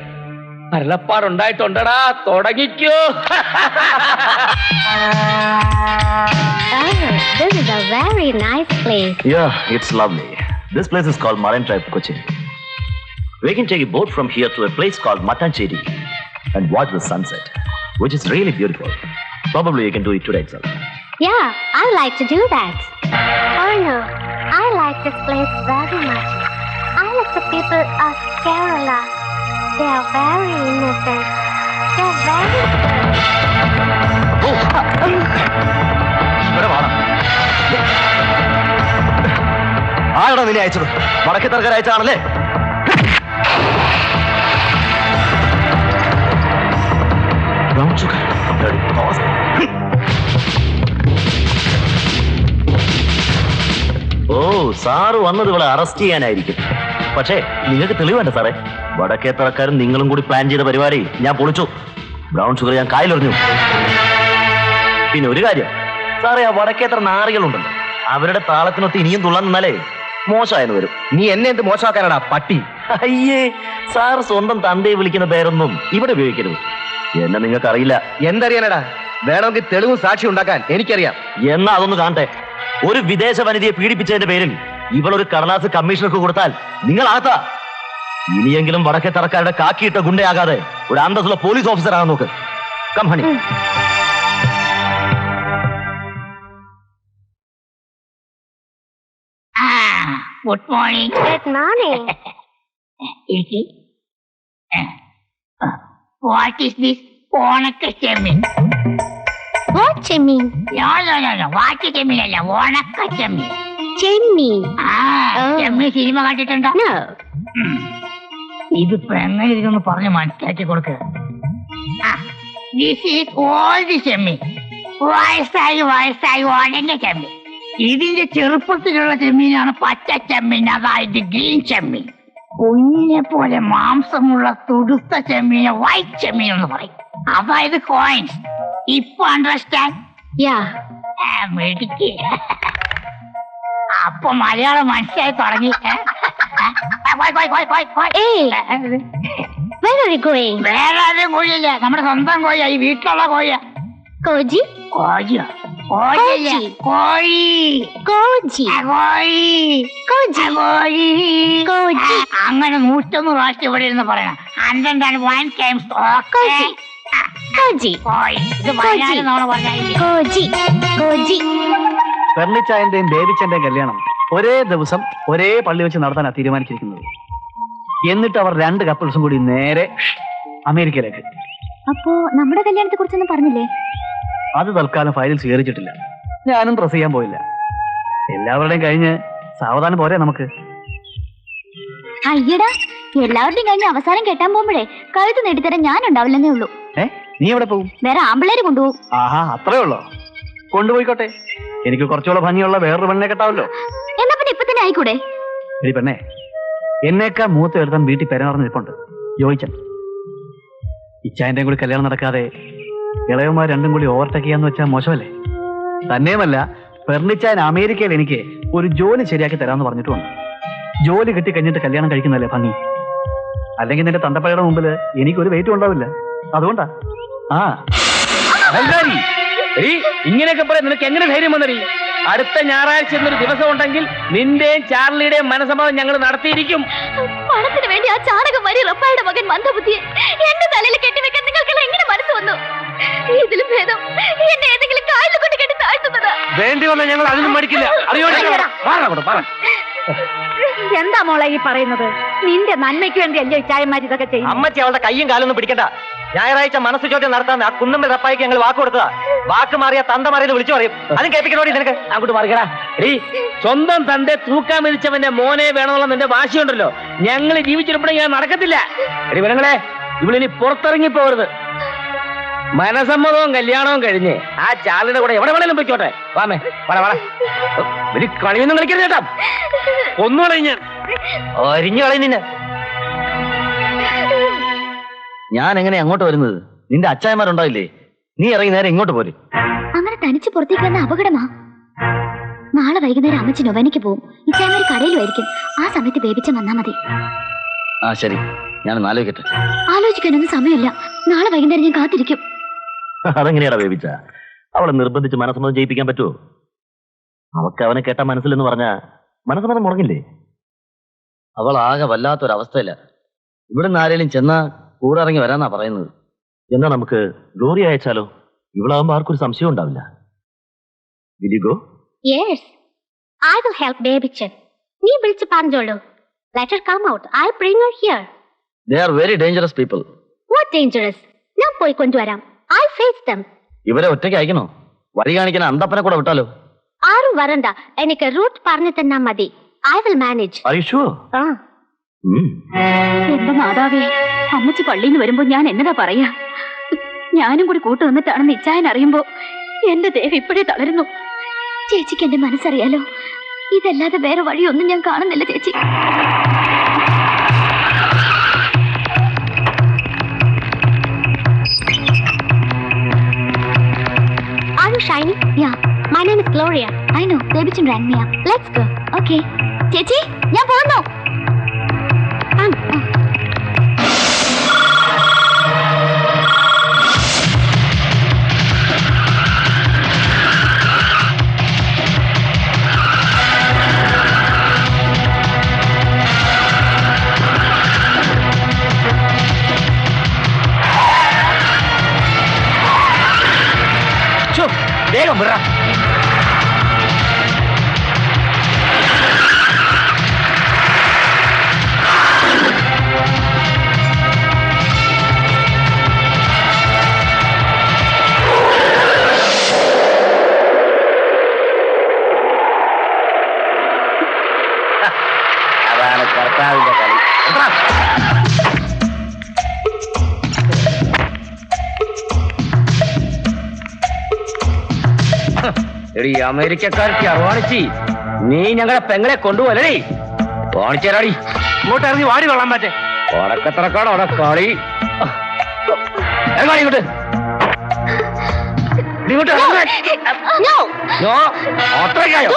മരണപ്പാടുണ്ടായിട്ടുണ്ടടാ. തുടങ്ങിക്കോ. This is a very nice place. Yeah, it's lovely. This place is called Marine Drive, Kochi. We can take a boat from here to a place called Mattancheri and watch the sunset, which is really beautiful. Probably you can do it today itself. Yeah, I like to do that. Oh no, I like this place very much. I like the people of Kerala. They are very innocent. They are very ആരാണ് നിന്നെ അയച്ചത്? വടക്കേ തർക്കാർ അയച്ചാണല്ലേ? ഓ, sir വന്നത് ഇവിടെ arrest ചെയ്യാനായിരിക്കും. പക്ഷേ നിങ്ങൾക്ക് തെളിവേണ്ട സാറേ. വടക്കേ തറക്കാരും നിങ്ങളും കൂടി പ്ലാൻ ചെയ്ത പരിപാടി ഞാൻ പൊളിച്ചു. ബ്രൗൺ ഷുഗർ ഞാൻ കായലെറിഞ്ഞു. പിന്നെ ഒരു കാര്യം സാറേ, ആ വടക്കേത്ര നാറികളുണ്ടല്ലോ, അവരുടെ താളത്തിനൊത്ത് ഇനിയും തുള്ളാൻ നിന്നാലേ മോശമായെന്ന് വരും. നീ എന്നെ എന്ത് മോശമാക്കാനാടാ പട്ടി? അയ്യേ, സാർ സ്വന്തം തന്തയെ വിളിക്കുന്ന പേരൊന്നും ഇവിടെ ഉപയോഗിക്കരുത്. എന്നെ നിങ്ങൾക്ക് അറിയില്ല. എന്തറിയാനടാ? വേണമെങ്കിൽ തെളിവും സാക്ഷി ഉണ്ടാക്കാൻ എനിക്കറിയാം. എന്നാ അതൊന്ന് കാണട്ടെ. ഒരു വിദേശ വനിതയെ പീഡിപ്പിച്ചതിന്റെ പേരിൽ ഇവളൊരു കടലാസ് കമ്മീഷണർക്ക് കൊടുത്താൽ നിങ്ങൾ ആത്താ. ഇനിയെങ്കിലും വടക്കേ തറക്കാരുടെ കാക്കിയിട്ട ഗുണ്ടയാകാതെ ഒരു അന്തസ്സുള്ള പോലീസ് ഓഫീസർ ആകാൻ നോക്ക്. Come honey. Good morning. Good morning. What is this? ഓണക്ക ചെമ്മീൻ. What Chemmeen? No. VAT ചെമ്മീനല്ല, ഓണക്ക Chemmeen. Chemmeen. Chemmeen cinema കണ്ടിട്ടുണ്ടോ? No. ഇതിപ്പോ എങ്ങനെ ഇതൊന്ന് പറഞ്ഞ് മനസ്സിലാക്കി കൊടുക്കുക. ദിസ് ഈസ് ഓൾഡ് ചെമ്മീൻ. വയസ്സായി ഉടനെ ചെമ്മീൻ. ഇതിന്റെ ചെറുപ്പത്തിലുള്ള ചെമ്മീനാണ് പച്ച ചെമ്മീൻ, അതായത് ഗ്രീൻ ചെമ്മീൻ. കുഞ്ഞിനെ പോലെ മാംസമുള്ള തുടുത്ത ചെമ്മീനെ വൈറ്റ് ചെമ്മീൻ എന്ന് പറയും, അതായത് കോയിൻസ്. ഇപ്പൊ അണ്ടർസ്റ്റാൻഡ്? മെഡിക്ക്. അപ്പൊ മലയാളം മനസ്സിലായി തുടങ്ങി. Where are you going? വേറെ ആരും കോഴിയില്ല, നമ്മുടെ സ്വന്തം കോഴിയാ, ഈ വീട്ടിലുള്ള കോഴിയാ. Koji? കോഴിയോ? കോഴിയില്ല, കോഴി. Koji. കോഴി. Koji. അങ്ങനെ 101 പ്രാവശ്യം ഇവിടെ ഇരുന്ന് പറയണം. അതെന്താണ്? 1 times. Koji. Koji. കോഴി. ഇത് വയനാട് നമ്മൾ പറഞ്ഞാൽ Koji. പെർണിച്ചായന്റെയും ബേബിച്ചന്റെയും കല്യാണം ഒരേ ദിവസം ഒരേ പള്ളി വെച്ച് നടത്താനാണ് തീരുമാനിച്ചിരിക്കുന്നത്. എന്നിട്ട് അവർ 2 കപ്പിൾസും കൂടി നേരെ അമേരിക്കയിലേക്ക്. അപ്പോ നമ്മുടെ കല്യാണത്തെ കുറിച്ചൊന്നും പറഞ്ഞില്ലേ? അത് തൽക്കാലം ഫയലിൽ സ്വീകരിച്ചിട്ടില്ല. ഞാനും ഡ്രസ് ചെയ്യാൻ പോയില്ല. എല്ലാവരുടെയും കഴിഞ്ഞ് സാവധാനം പോരെ നമുക്ക്. അയ്യടാ, എല്ലാവരുടെയും കഴിഞ്ഞ് അവസാനം കെട്ടാൻ പോകുമ്പോഴേ കഴുത്ത് നേടിത്തരാൻ ഞാൻ ഉണ്ടാവില്ലെന്നേ ഉള്ളൂ. നീ എവിടെ പോകും? വേറെ ആമ്പിള്ളേര് കൊണ്ടുപോകും. ആഹാ, അത്രേ ഉള്ളോ? കൊണ്ടുപോയിക്കോട്ടെ. എനിക്ക് കുറച്ചുകൂടെ ഭംഗിയുള്ള വേറൊരു പെണ്ണെ കെട്ടാവല്ലോ. എന്നാ പിന്നെ ഇപ്പൊ തന്നെ ആയിക്കൂടെ? ശരി പെണ്ണെ, എന്നേക്കാ മൂത്ത് എടുത്താൻ വീട്ടിൽ പെരുമാറുന്ന ഇരിപ്പുണ്ട്, യോജിച്ചൻ. ഇച്ചായന്റെയും കൂടി കല്യാണം നടക്കാതെ ഇളയന്മാർ 2 കൂടി ഓവർടേക്ക് ചെയ്യാന്ന് വെച്ചാൽ മോശമല്ലേ? തന്നെയുമല്ല, പെർണിച്ചായൻ അമേരിക്കയിൽ എനിക്ക് ഒരു ജോലി ശരിയാക്കി തരാമെന്ന് പറഞ്ഞിട്ടുണ്ട്. ജോലി കിട്ടി കഴിഞ്ഞിട്ട് കല്യാണം കഴിക്കുന്നതല്ലേ ഭംഗി. അല്ലെങ്കിൽ നിന്റെ തന്തപ്പഴയുടെ മുമ്പിൽ എനിക്കൊരു വെയിറ്റും ഉണ്ടാവില്ല. അതുകൊണ്ടാ. ഇങ്ങനെയൊക്കെ പറയാം, നിനക്ക് എങ്ങനെ ധൈര്യം വന്നടി? അടുത്ത ഞായറാഴ്ച എന്നൊരു ദിവസം ഉണ്ടെങ്കിൽ നിന്റെയും ചാർലിയുടെയും മനസ്സമ്മതം ഞങ്ങൾ നടത്തിയിരിക്കും. പണത്തിന് വേണ്ടി ആ ചാണകം വരി റപ്പായുടെ മകൻ മന്ദബുദ്ധിയെ എന്റെ തലയിൽ കെട്ടിവെക്കാൻ നിങ്ങൾക്കെല്ലാം എങ്ങനെ മനസ്സ് വന്നു? ഇതിലും ഭേദം എന്നെ ഏതെങ്കിലും കായലിൽ കൊണ്ട് കെട്ടി താഴ്ത്തുന്നതാ. വേണ്ടി വന്നാൽ ഞങ്ങൾ അതിനും മടിക്കില്ല. എന്താ മോളെ ഈ പറയുന്നത്? നിന്റെ നന്മയ്ക്ക് വേണ്ടി അല്ലേ ചായമാരി ഇതൊക്കെ ചെയ്യും? അമ്മച്ചി അവളുടെ കയ്യും കാലൊന്നും പിടിക്കണ്ട. ഞായറാഴ്ച മനസ്സ് ചോദ്യം നടത്താൻ ആ കുന്നമ്മൽ റപ്പായിക്ക് ഞങ്ങൾ വാക്ക് കൊടുത്തതാ. വാക്ക് മാറിയ തന്ത മാറിയത് വിളിച്ചു പറയും. അതും കേൾപ്പിക്കണോടി നിനക്ക്. അങ്ങോട്ട് മാറിക്കടാ. സ്വന്തം തന്റെ തൂക്കാൻ വിധിച്ചവന്റെ മോനെ വേണമെന്നുള്ള നിന്റെ വാശിയുണ്ടല്ലോ, ഞങ്ങൾ ജീവിച്ചിരിപ്പണെങ്കിൽ ഞാൻ നടക്കത്തില്ല. എടി പെണ്ണുങ്ങളെ, ഇവളിനി പുറത്തിറങ്ങി പോകരുത്. മനസമ്മതവും കല്യാണവും കഴിഞ്ഞ് ആ ചാലിന്റെ കൂടെ എവിടെ വേണേലും പൊയ്ക്കോട്ടെ. വാമേ, വലിയ കളിയൊന്നും കളിക്കരുത് ചേട്ടാ. ഒന്നും കളഞ്ഞ് അരിഞ്ഞു കളയും നിന്നെ. ഞാൻ എങ്ങനെ അങ്ങോട്ട് വരുന്നത്? നിന്റെ അച്ചായന്മാരുണ്ടാവില്ലേ? നീ ഇറങ്ങി നേരെ ഇങ്ങോട്ട് പോര്. അങ്ങനെ തനിച്ച് പുറത്തേക്ക് വന്ന അപകടമാ. നാളെ വൈകുന്നേരം അമ്മച്ചി നൊവനിക്ക് പോവും. ഇച്ചായമാര് കടയിലുമായിരിക്കും. ആ സമയത്ത് ബേബിച്ചൻ വന്നാ മതി. ശരി, ഞാൻ ആലോചിക്കട്ടെ. ആലോചിക്കാനൊന്നും സമയമില്ല. നാളെ വൈകുന്നേരം ഞാൻ കാത്തിരിക്കും. അതെങ്ങനെയാടാ ബേബിച്ച? അവളെ നിർബന്ധിച്ച് മനസ്സമ്മതം ചെയ്യിപ്പിക്കാൻ പറ്റുമോ? അവക്ക് അവനെ കേട്ട മനസ്സിലെന്ന് പറഞ്ഞ മനസ്സമ്മതം മുടങ്ങില്ലേ? അവൾ ആകെ വല്ലാത്തൊരവസ്ഥയില്ല. ഇവിടുന്ന് ആരെങ്കിലും ചെന്നാ കൂടെ ഇറങ്ങി വരാന്നാ പറയുന്നത്. എന്നാ നമുക്ക് ഗ്ലോറി അയച്ചാലോ? ഇവളാകുമ്പോ ആർക്കൊരു സംശയം ഉണ്ടാവില്ല. Will you go? Yes, I will help Babychan. നീ വിളിച്ച് പറഞ്ഞോളൂ. Let her come out. I'll bring her here. They are very dangerous people. What dangerous? ഞാൻ പോയി കൊണ്ടുവരാം. I'll face them. ഇവരെ ഒറ്റയ്ക്ക് അയക്കണോ? വഴി കാണിക്കാൻ അന്തപ്പനെ കൂടെ വിട്ടാലോ? ആരും വരണ്ട. എനിക്ക് റൂട്ട് പറഞ്ഞു തന്നാ മതി. I will manage. Are you sure? എന്റെ മാതാവേ, അമ്മച്ചി പള്ളിയിൽ നിന്ന് വരുമ്പോ ഞാൻ എന്നതാ പറയാ? ഞാനും കൂടി കൂട്ടു നിന്നിട്ടാണെന്ന് ഇച്ചായൻ അറിയുമ്പോ എന്റെ ദേഹം ഇപ്പോഴേ തളരുന്നു. ചേച്ചിക്ക് എന്റെ മനസ്സറിയാലോ. ഇതല്ലാതെ വേറെ വഴിയൊന്നും ഞാൻ കാണുന്നില്ല ചേച്ചി. Are you shining? Yeah. My name is Gloria. I know. Bebichan rang me up. Let's go. Okay. ചേച്ചി, ഞാൻ പോന്നു. വേഗം വിട. എടി അമേരിക്കക്കാർക്ക് അറുവാണിച്ചി, നീ ഞങ്ങളുടെ പെങ്ങളെ കൊണ്ടുപോലേ കാണിച്ചേരാടി. ഇങ്ങോട്ട് ഇറങ്ങി വാടി കൊള്ളാൻ പറ്റേ ഉടക്കത്തിറക്കാട് അവിടെ കളി. ഇറങ്ങാടി ഇങ്ങോട്ട്. ഇങ്ങോട്ട് അത്രയ്ക്കായോ?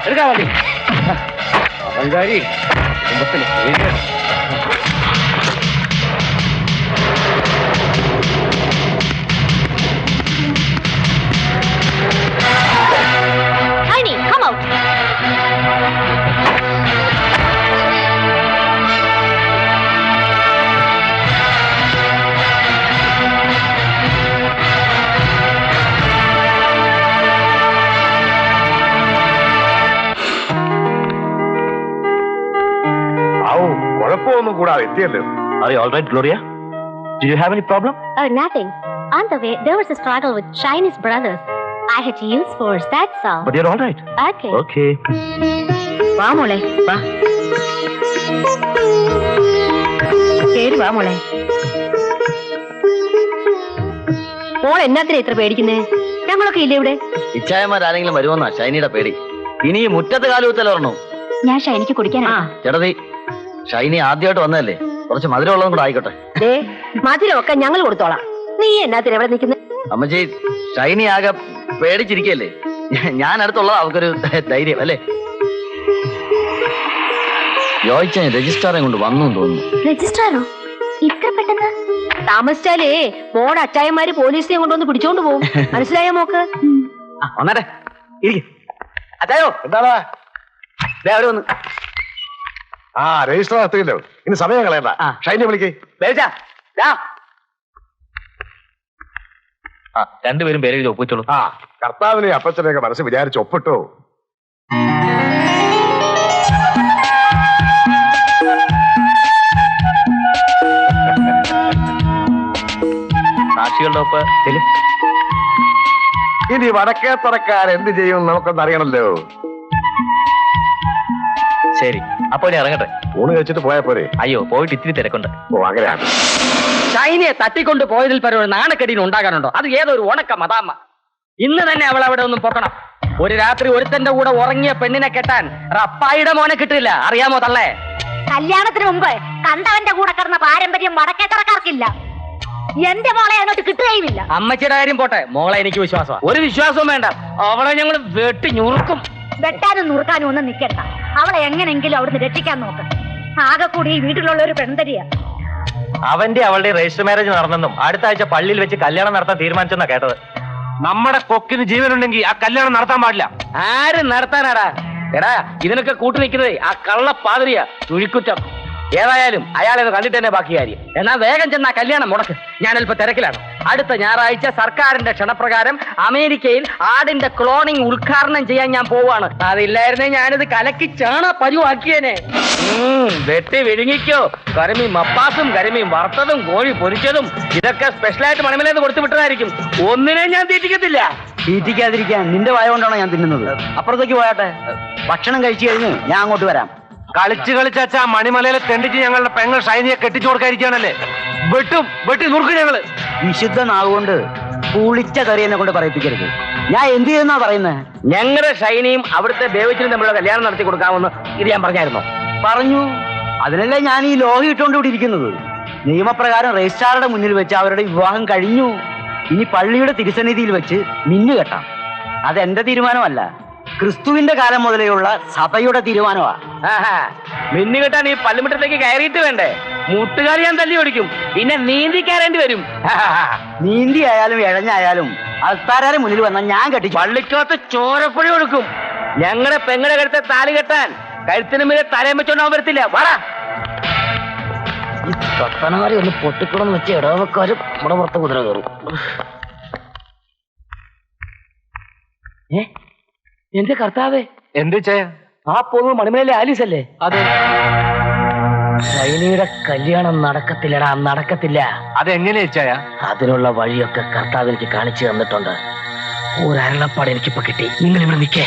എടുക്കാൻ വേണ്ടി അവങ്കാരി കുടുംബത്തിന് പേര്. Honey, come out. കുഴപ്പമൊന്നും കൂടാതെ എത്തിയല്ലോ. Are you all right, Gloria? Do you have any problem? Oh, nothing. On the way, there was a struggle with Chinese brothers. I had to use force, that's all. But you're all right. Okay. Okay. വാ മോളെ, വാ കേറി വാ മോളെ. മോൾ എന്നാത്തിനാ ഇത്ര പേടിക്കുന്നേ? ഞങ്ങളൊക്കെ ഇല്ലേ ഇവിടെ? ഇച്ഛായമാരാരെങ്കിലും വരുമെന്നാ ഷൈനിയുടെ പേടി. ഇനി ഈ മുറ്റത്ത് കാലുകുത്തൽ വരണോ? ഞാൻ ഷൈനിക്ക് കുടിക്കാനാ. ചേട്ടതി, ഷൈനി ആദ്യമായിട്ട് വന്നതല്ലേ, കുറച്ച് മധുരമുള്ളതും കൂടെ ആയിക്കോട്ടെ. മധുരമൊക്കെ ഞങ്ങൾ കൊടുത്തോളാം. നീ എന്നാത്തിനാ ഇവിടെ നിൽക്കുന്നത്? അമ്മച്ചി, ഷൈനി ആകെ പേടിച്ചിരിക്കല്ലേ. ഞാൻ അടുത്തുള്ളത് അവക്കൊരു ധൈര്യം അല്ലേ. ജോയിച്ച രജിസ്ട്രാറെ കൊണ്ട് വന്നു തോന്നുന്നു. രജിസ്ട്രാറോ? ഇത്ര പെട്ടെന്ന്? താമസിച്ചാലേ മോടെ അച്ചായന്മാര് പോലീസിനെ കൊണ്ടുവന്ന് പിടിച്ചോണ്ട് പോകും. മനസ്സിലായോ മോക്ക്? വന്നേട്ടെ, അച്ചായോ എന്താടാ അവിടെ വന്ന്. ആ രജിസ്റ്റർ എത്തിയല്ലോ, ഇനി സമയം കളയണ്ട. ഷൈനെ വിളിക്കേ. രണ്ടുപേരും പേരെഴുതി ഒപ്പിച്ചോളൂ. ആ കർത്താവിനെ അപ്പച്ചനെയൊക്കെ മനസ്സിൽ വിചാരിച്ച് ഒപ്പിട്ടോ. സാക്ഷികളുടെ ഒപ്പ് ചെല്ലും. ഇനി വടക്കേ തറക്കാർ എന്ത് ചെയ്യും നമുക്കൊന്ന് അറിയണല്ലോ. ശരി, അപ്പൊ ഇനി ഇറങ്ങട്ടെ. ഊണ് കഴിച്ചിട്ട് പോയാ പോരെ? അയ്യോ, പോയിട്ട് ഇത്തിരി തിരക്കുണ്ട്. ഓ അങ്ങനെയാണ്. ചൈനയെ തട്ടിക്കൊണ്ട് പോയതിൽ പരം ഒരു നാണക്കെടിന് ഉണ്ടാകാനുണ്ടോ? അത് ഏതൊരു ഉണക്ക മതാമ്മ. ഇന്ന് തന്നെ അവൾ അവിടെ ഒന്നും പൊക്കണം. ഒരു രാത്രി ഒരുത്തന്റെ കൂടെ ഉറങ്ങിയ പെണ്ണിനെ കെട്ടാൻ റപ്പായിയുടെ മോനെ കിട്ടില്ല, അറിയാമോ തള്ളേ? കല്യാണത്തിന് മുമ്പ് കണ്ടവന്റെ കൂടെ കിടന്ന പാരമ്പര്യം വടക്കേത്തറക്കാർക്കില്ല. എന്റെ മോളെ അങ്ങോട്ട് കിട്ടുകയുമില്ല. അമ്മച്ചിയുടെ കാര്യം പോട്ടെ, മോളെ എനിക്ക് വിശ്വാസമാണ്. ഒരു വിശ്വാസവും വേണ്ട, അവളെ ഞങ്ങൾ വെട്ടി ഞുറുക്കും. വെട്ടാനും നുറുക്കാനും ഒന്നും നിൽക്കണ്ട. അവളെ എങ്ങനെങ്കിലും അവിടുന്ന് രക്ഷിക്കാൻ നോക്ക്. ആകെ കൂടി ഈ വീട്ടിലുള്ള ഒരു പെൺതരിയാ. അവന്റെ അവളുടെ രജിസ്റ്റർ മാരേജ് നടന്നെന്നും അടുത്ത ആഴ്ച പള്ളിയിൽ വെച്ച് കല്യാണം നടത്താൻ തീരുമാനിച്ചെന്നാ കേട്ടത്. നമ്മുടെ കൊക്കിന് ജീവനുണ്ടെങ്കിൽ ആ കല്യാണം നടത്താൻ പാടില്ല. ആര് നടത്താനാടാ? എടാ, ഇതിനൊക്കെ കൂട്ടു നിൽക്കുന്നത് ആ കള്ള പാതിരിയാ, ചുഴിക്കുറ്റം. ഏതായാലും അയാളെ കണ്ടിട്ട് തന്നെ ബാക്കി കാര്യം. എന്നാ വേഗം ചെന്ന കല്യാണം മുടക്ക്. ഞാൻ അല്പം തിരക്കിലാണ്. അടുത്ത ഞായറാഴ്ച സർക്കാരിന്റെ ക്ഷണപ്രകാരം അമേരിക്കയിൽ ആടിന്റെ ക്ലോണിംഗ് ഉദ്ഘാടനം ചെയ്യാൻ ഞാൻ പോവാണ്. അതില്ലായിരുന്നേ ഞാനിത് കലക്കി ചാണ പരുവാക്കിയേനെ. വെട്ടി വിഴുങ്ങിക്കോ. കരിമീൻ മപ്പാസും കരിമീൻ വറുത്തതും കോഴി പൊരിച്ചതും ഇതൊക്കെ സ്പെഷ്യലായിട്ട് മണിമലേന്ന് കൊടുത്തു വിട്ടതായിരിക്കും. ഒന്നിനെ ഞാൻ തീറ്റിക്കത്തില്ല. തീറ്റിക്കാതിരിക്കാൻ നിന്റെ വായ കൊണ്ടാണോ ഞാൻ തിന്നുന്നത്? അപ്പുറത്തേക്ക് പോയാട്ടെ, ഭക്ഷണം കഴിച്ചു കഴിഞ്ഞ് ഞാൻ അങ്ങോട്ട് വരാം. കളിച്ച് കളിച്ചാ മണിമലയിലെ തെണ്ടിച്ച് ഞങ്ങളുടെ പെങ്ങൾ ഷൈനിയെ കെട്ടിച്ചു കൊടുക്കാതിരിക്കാണല്ലേ. വെട്ടി നുറുക്ക് ഞങ്ങള്. വിശുദ്ധ നാവുകൊണ്ട് പുളിച്ച കറി എന്നെ കൊണ്ട് പറയിപ്പിക്കരുത്. ഞാൻ എന്ത് ചെയ്യുന്നാ പറയുന്നത്? ഞങ്ങളുടെ ഷൈനിയും അവിടുത്തെ ദേവച്ചിനും തമ്മിലുള്ള കല്യാണം നടത്തി കൊടുക്കാമെന്ന് ഇത് ഞാൻ പറഞ്ഞായിരുന്നോ? പറഞ്ഞു. അതിനല്ലേ ഞാൻ ഈ ലോഹി ഇട്ടുകൊണ്ട് ഇവിടെ ഇരിക്കുന്നത്. നിയമപ്രകാരം രജിസ്ട്രാറുടെ മുന്നിൽ വെച്ച് അവരുടെ വിവാഹം കഴിഞ്ഞു. ഇനി പള്ളിയുടെ തിരുസന്നിധിയിൽ വെച്ച് മിന്നു കെട്ടാം. അതെന്റെ തീരുമാനമല്ല, ക്രിസ്തുവിന്റെ കാലം മുതലെയുള്ള സഭയുടെ തീരുമാനമാ. മിന്നു കെട്ടാൻ ഈ പള്ളിമുറ്റത്തേക്ക് കയറിയിട്ട് വേണ്ടേ? മുട്ടുകാരി ഞാൻ തല്ലി ഓടിക്കും, പിന്നെ നീന്തി കയറേണ്ടി വരും. നീന്തി ആയാലും ഇഴഞ്ഞായാലും ആൾക്കാരെ മുന്നിൽ വന്നാൽ ഞാൻ കെട്ടി പള്ളിക്കകത്ത് ചോരപ്പുഴ കൊടുക്കും. ഞങ്ങളുടെ പെങ്ങളുടെ കഴുത്തെ താലി കെട്ടാൻ കഴുത്തിന് മീതെ തലയും വെച്ചോണ്ടാൻ വരത്തില്ല. വാടാ. ഈ കത്തനാരി ഒന്ന് പൊട്ടിക്കൂടെന്ന് വെച്ച് ഇടവക്കാരും നമ്മുടെ പുറത്ത് കുതിര കയറും. എന്റെ കർത്താവേ, എന്ത് ചെയ്യാ? ആ പോകുന്ന മണിമലയിലെ ആലീസ് അല്ലേ? അതെ. ഷൈനിയുടെ കല്യാണം നടക്കത്തില്ലടാ, നടക്കത്തില്ല. അതെങ്ങനെയാ ചായ? അതിനുള്ള വഴിയൊക്കെ കർത്താവ് എനിക്ക് കാണിച്ചു തന്നിട്ടുണ്ട്. ഒരു അരുളപ്പാട് എനിക്കിപ്പോ കിട്ടി. നിങ്ങൾ ഇവിടെ നിൽക്കേ.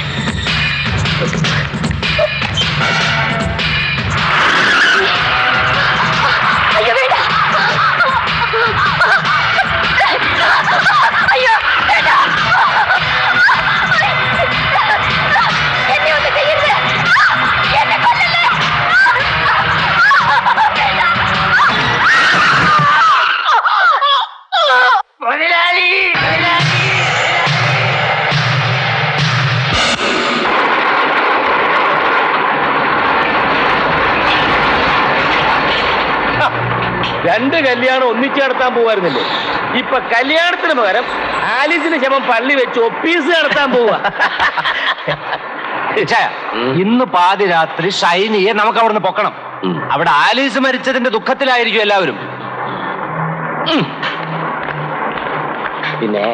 രണ്ട് കല്യാണം ഒന്നിച്ചു നടത്താൻ പോവായിരുന്നില്ലേ? ഇപ്പൊ കല്യാണത്തിന് പകരം ആലീസിന് ശവം പള്ളി വെച്ച് ഒപ്പീസ് നടത്താൻ പോവാ. ഇന്ന് പാതിരാത്രി ഷൈനിയെ നമുക്ക് അവിടുന്ന് പൊക്കണം. അവിടെ ആലീസ് മരിച്ചതിന്റെ ദുഃഖത്തിലായിരിക്കും എല്ലാവരും. പിന്നെ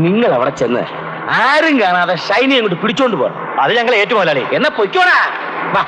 നിങ്ങൾ അവിടെ ചെന്ന് ആരും കാണാതെ ഷൈനി അങ്ങോട്ട് പിടിച്ചോണ്ട് പോകണം. അത് ഞങ്ങൾ ഏറ്റുപോലാളി. എന്നാ പൊയ്ക്കോടാ. വാ.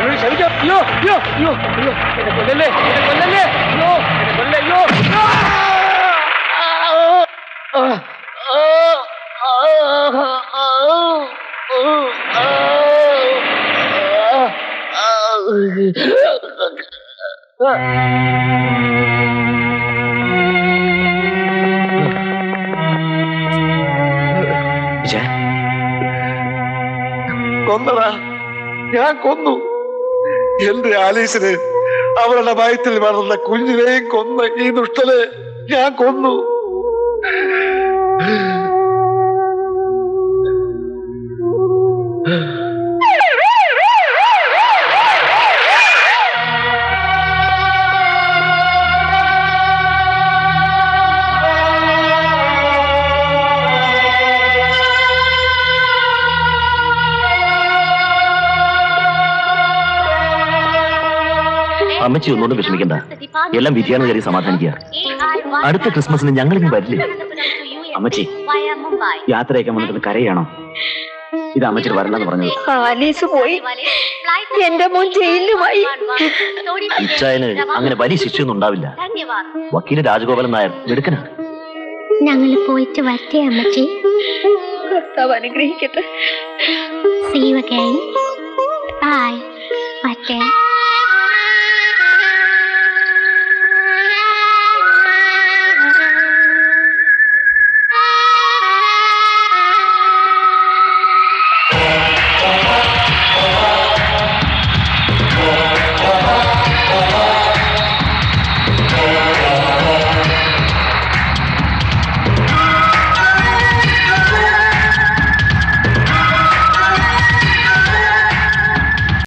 നിങ്ങൾ ക്ഷമിക്കാം. അയ്യോ അയ്യോ അയ്യോ അയ്യോ എന്നെ കൊല്ലല്ലേ, എന്നെ കൊല്ലല്ലേ, അയ്യോ എന്നെ കൊല്ലല്ലേ, അയ്യോ കൊന്നടാ, ഞാൻ കൊന്നു. എന്റെ ആലീസിന് അവരുടെ വയറ്റിൽ വളർന്ന കുഞ്ഞിനെയും കൊന്ന ഈ ദുഷ്ടനെ ഞാൻ കൊന്നു. അമ്മച്ചി ഒന്നുകൊണ്ടും വിഷമിക്കണ്ട, എല്ലാം വിധിയാണെന്ന് കരുതി സമാധാനിക്കുക. അടുത്ത ക്രിസ്മസിന് ഞങ്ങളിങ്ങ് വരില്ലേ? അമ്മച്ചി യാത്രയൊക്കെ വന്നിട്ട് കരയാണോ? ഇത് അമ്മച്ചിട്ട് വരണ്ടെന്ന് പറഞ്ഞത്. ആലീസ് പോയി, എന്റെ മോൻ ജയിലുമായി. ഇച്ചായന് അങ്ങനെ വലിയ ശിക്ഷയൊന്നും ഉണ്ടാവില്ല. വക്കീല് രാജഗോപാലൻ നായർ എടുക്കനാ. ഞങ്ങൾ പോയിട്ട് വരട്ടെ അമ്മച്ചി. കർത്താവ് അനുഗ്രഹിക്കട്ടെ. See you again. Bye. വരട്ടെ.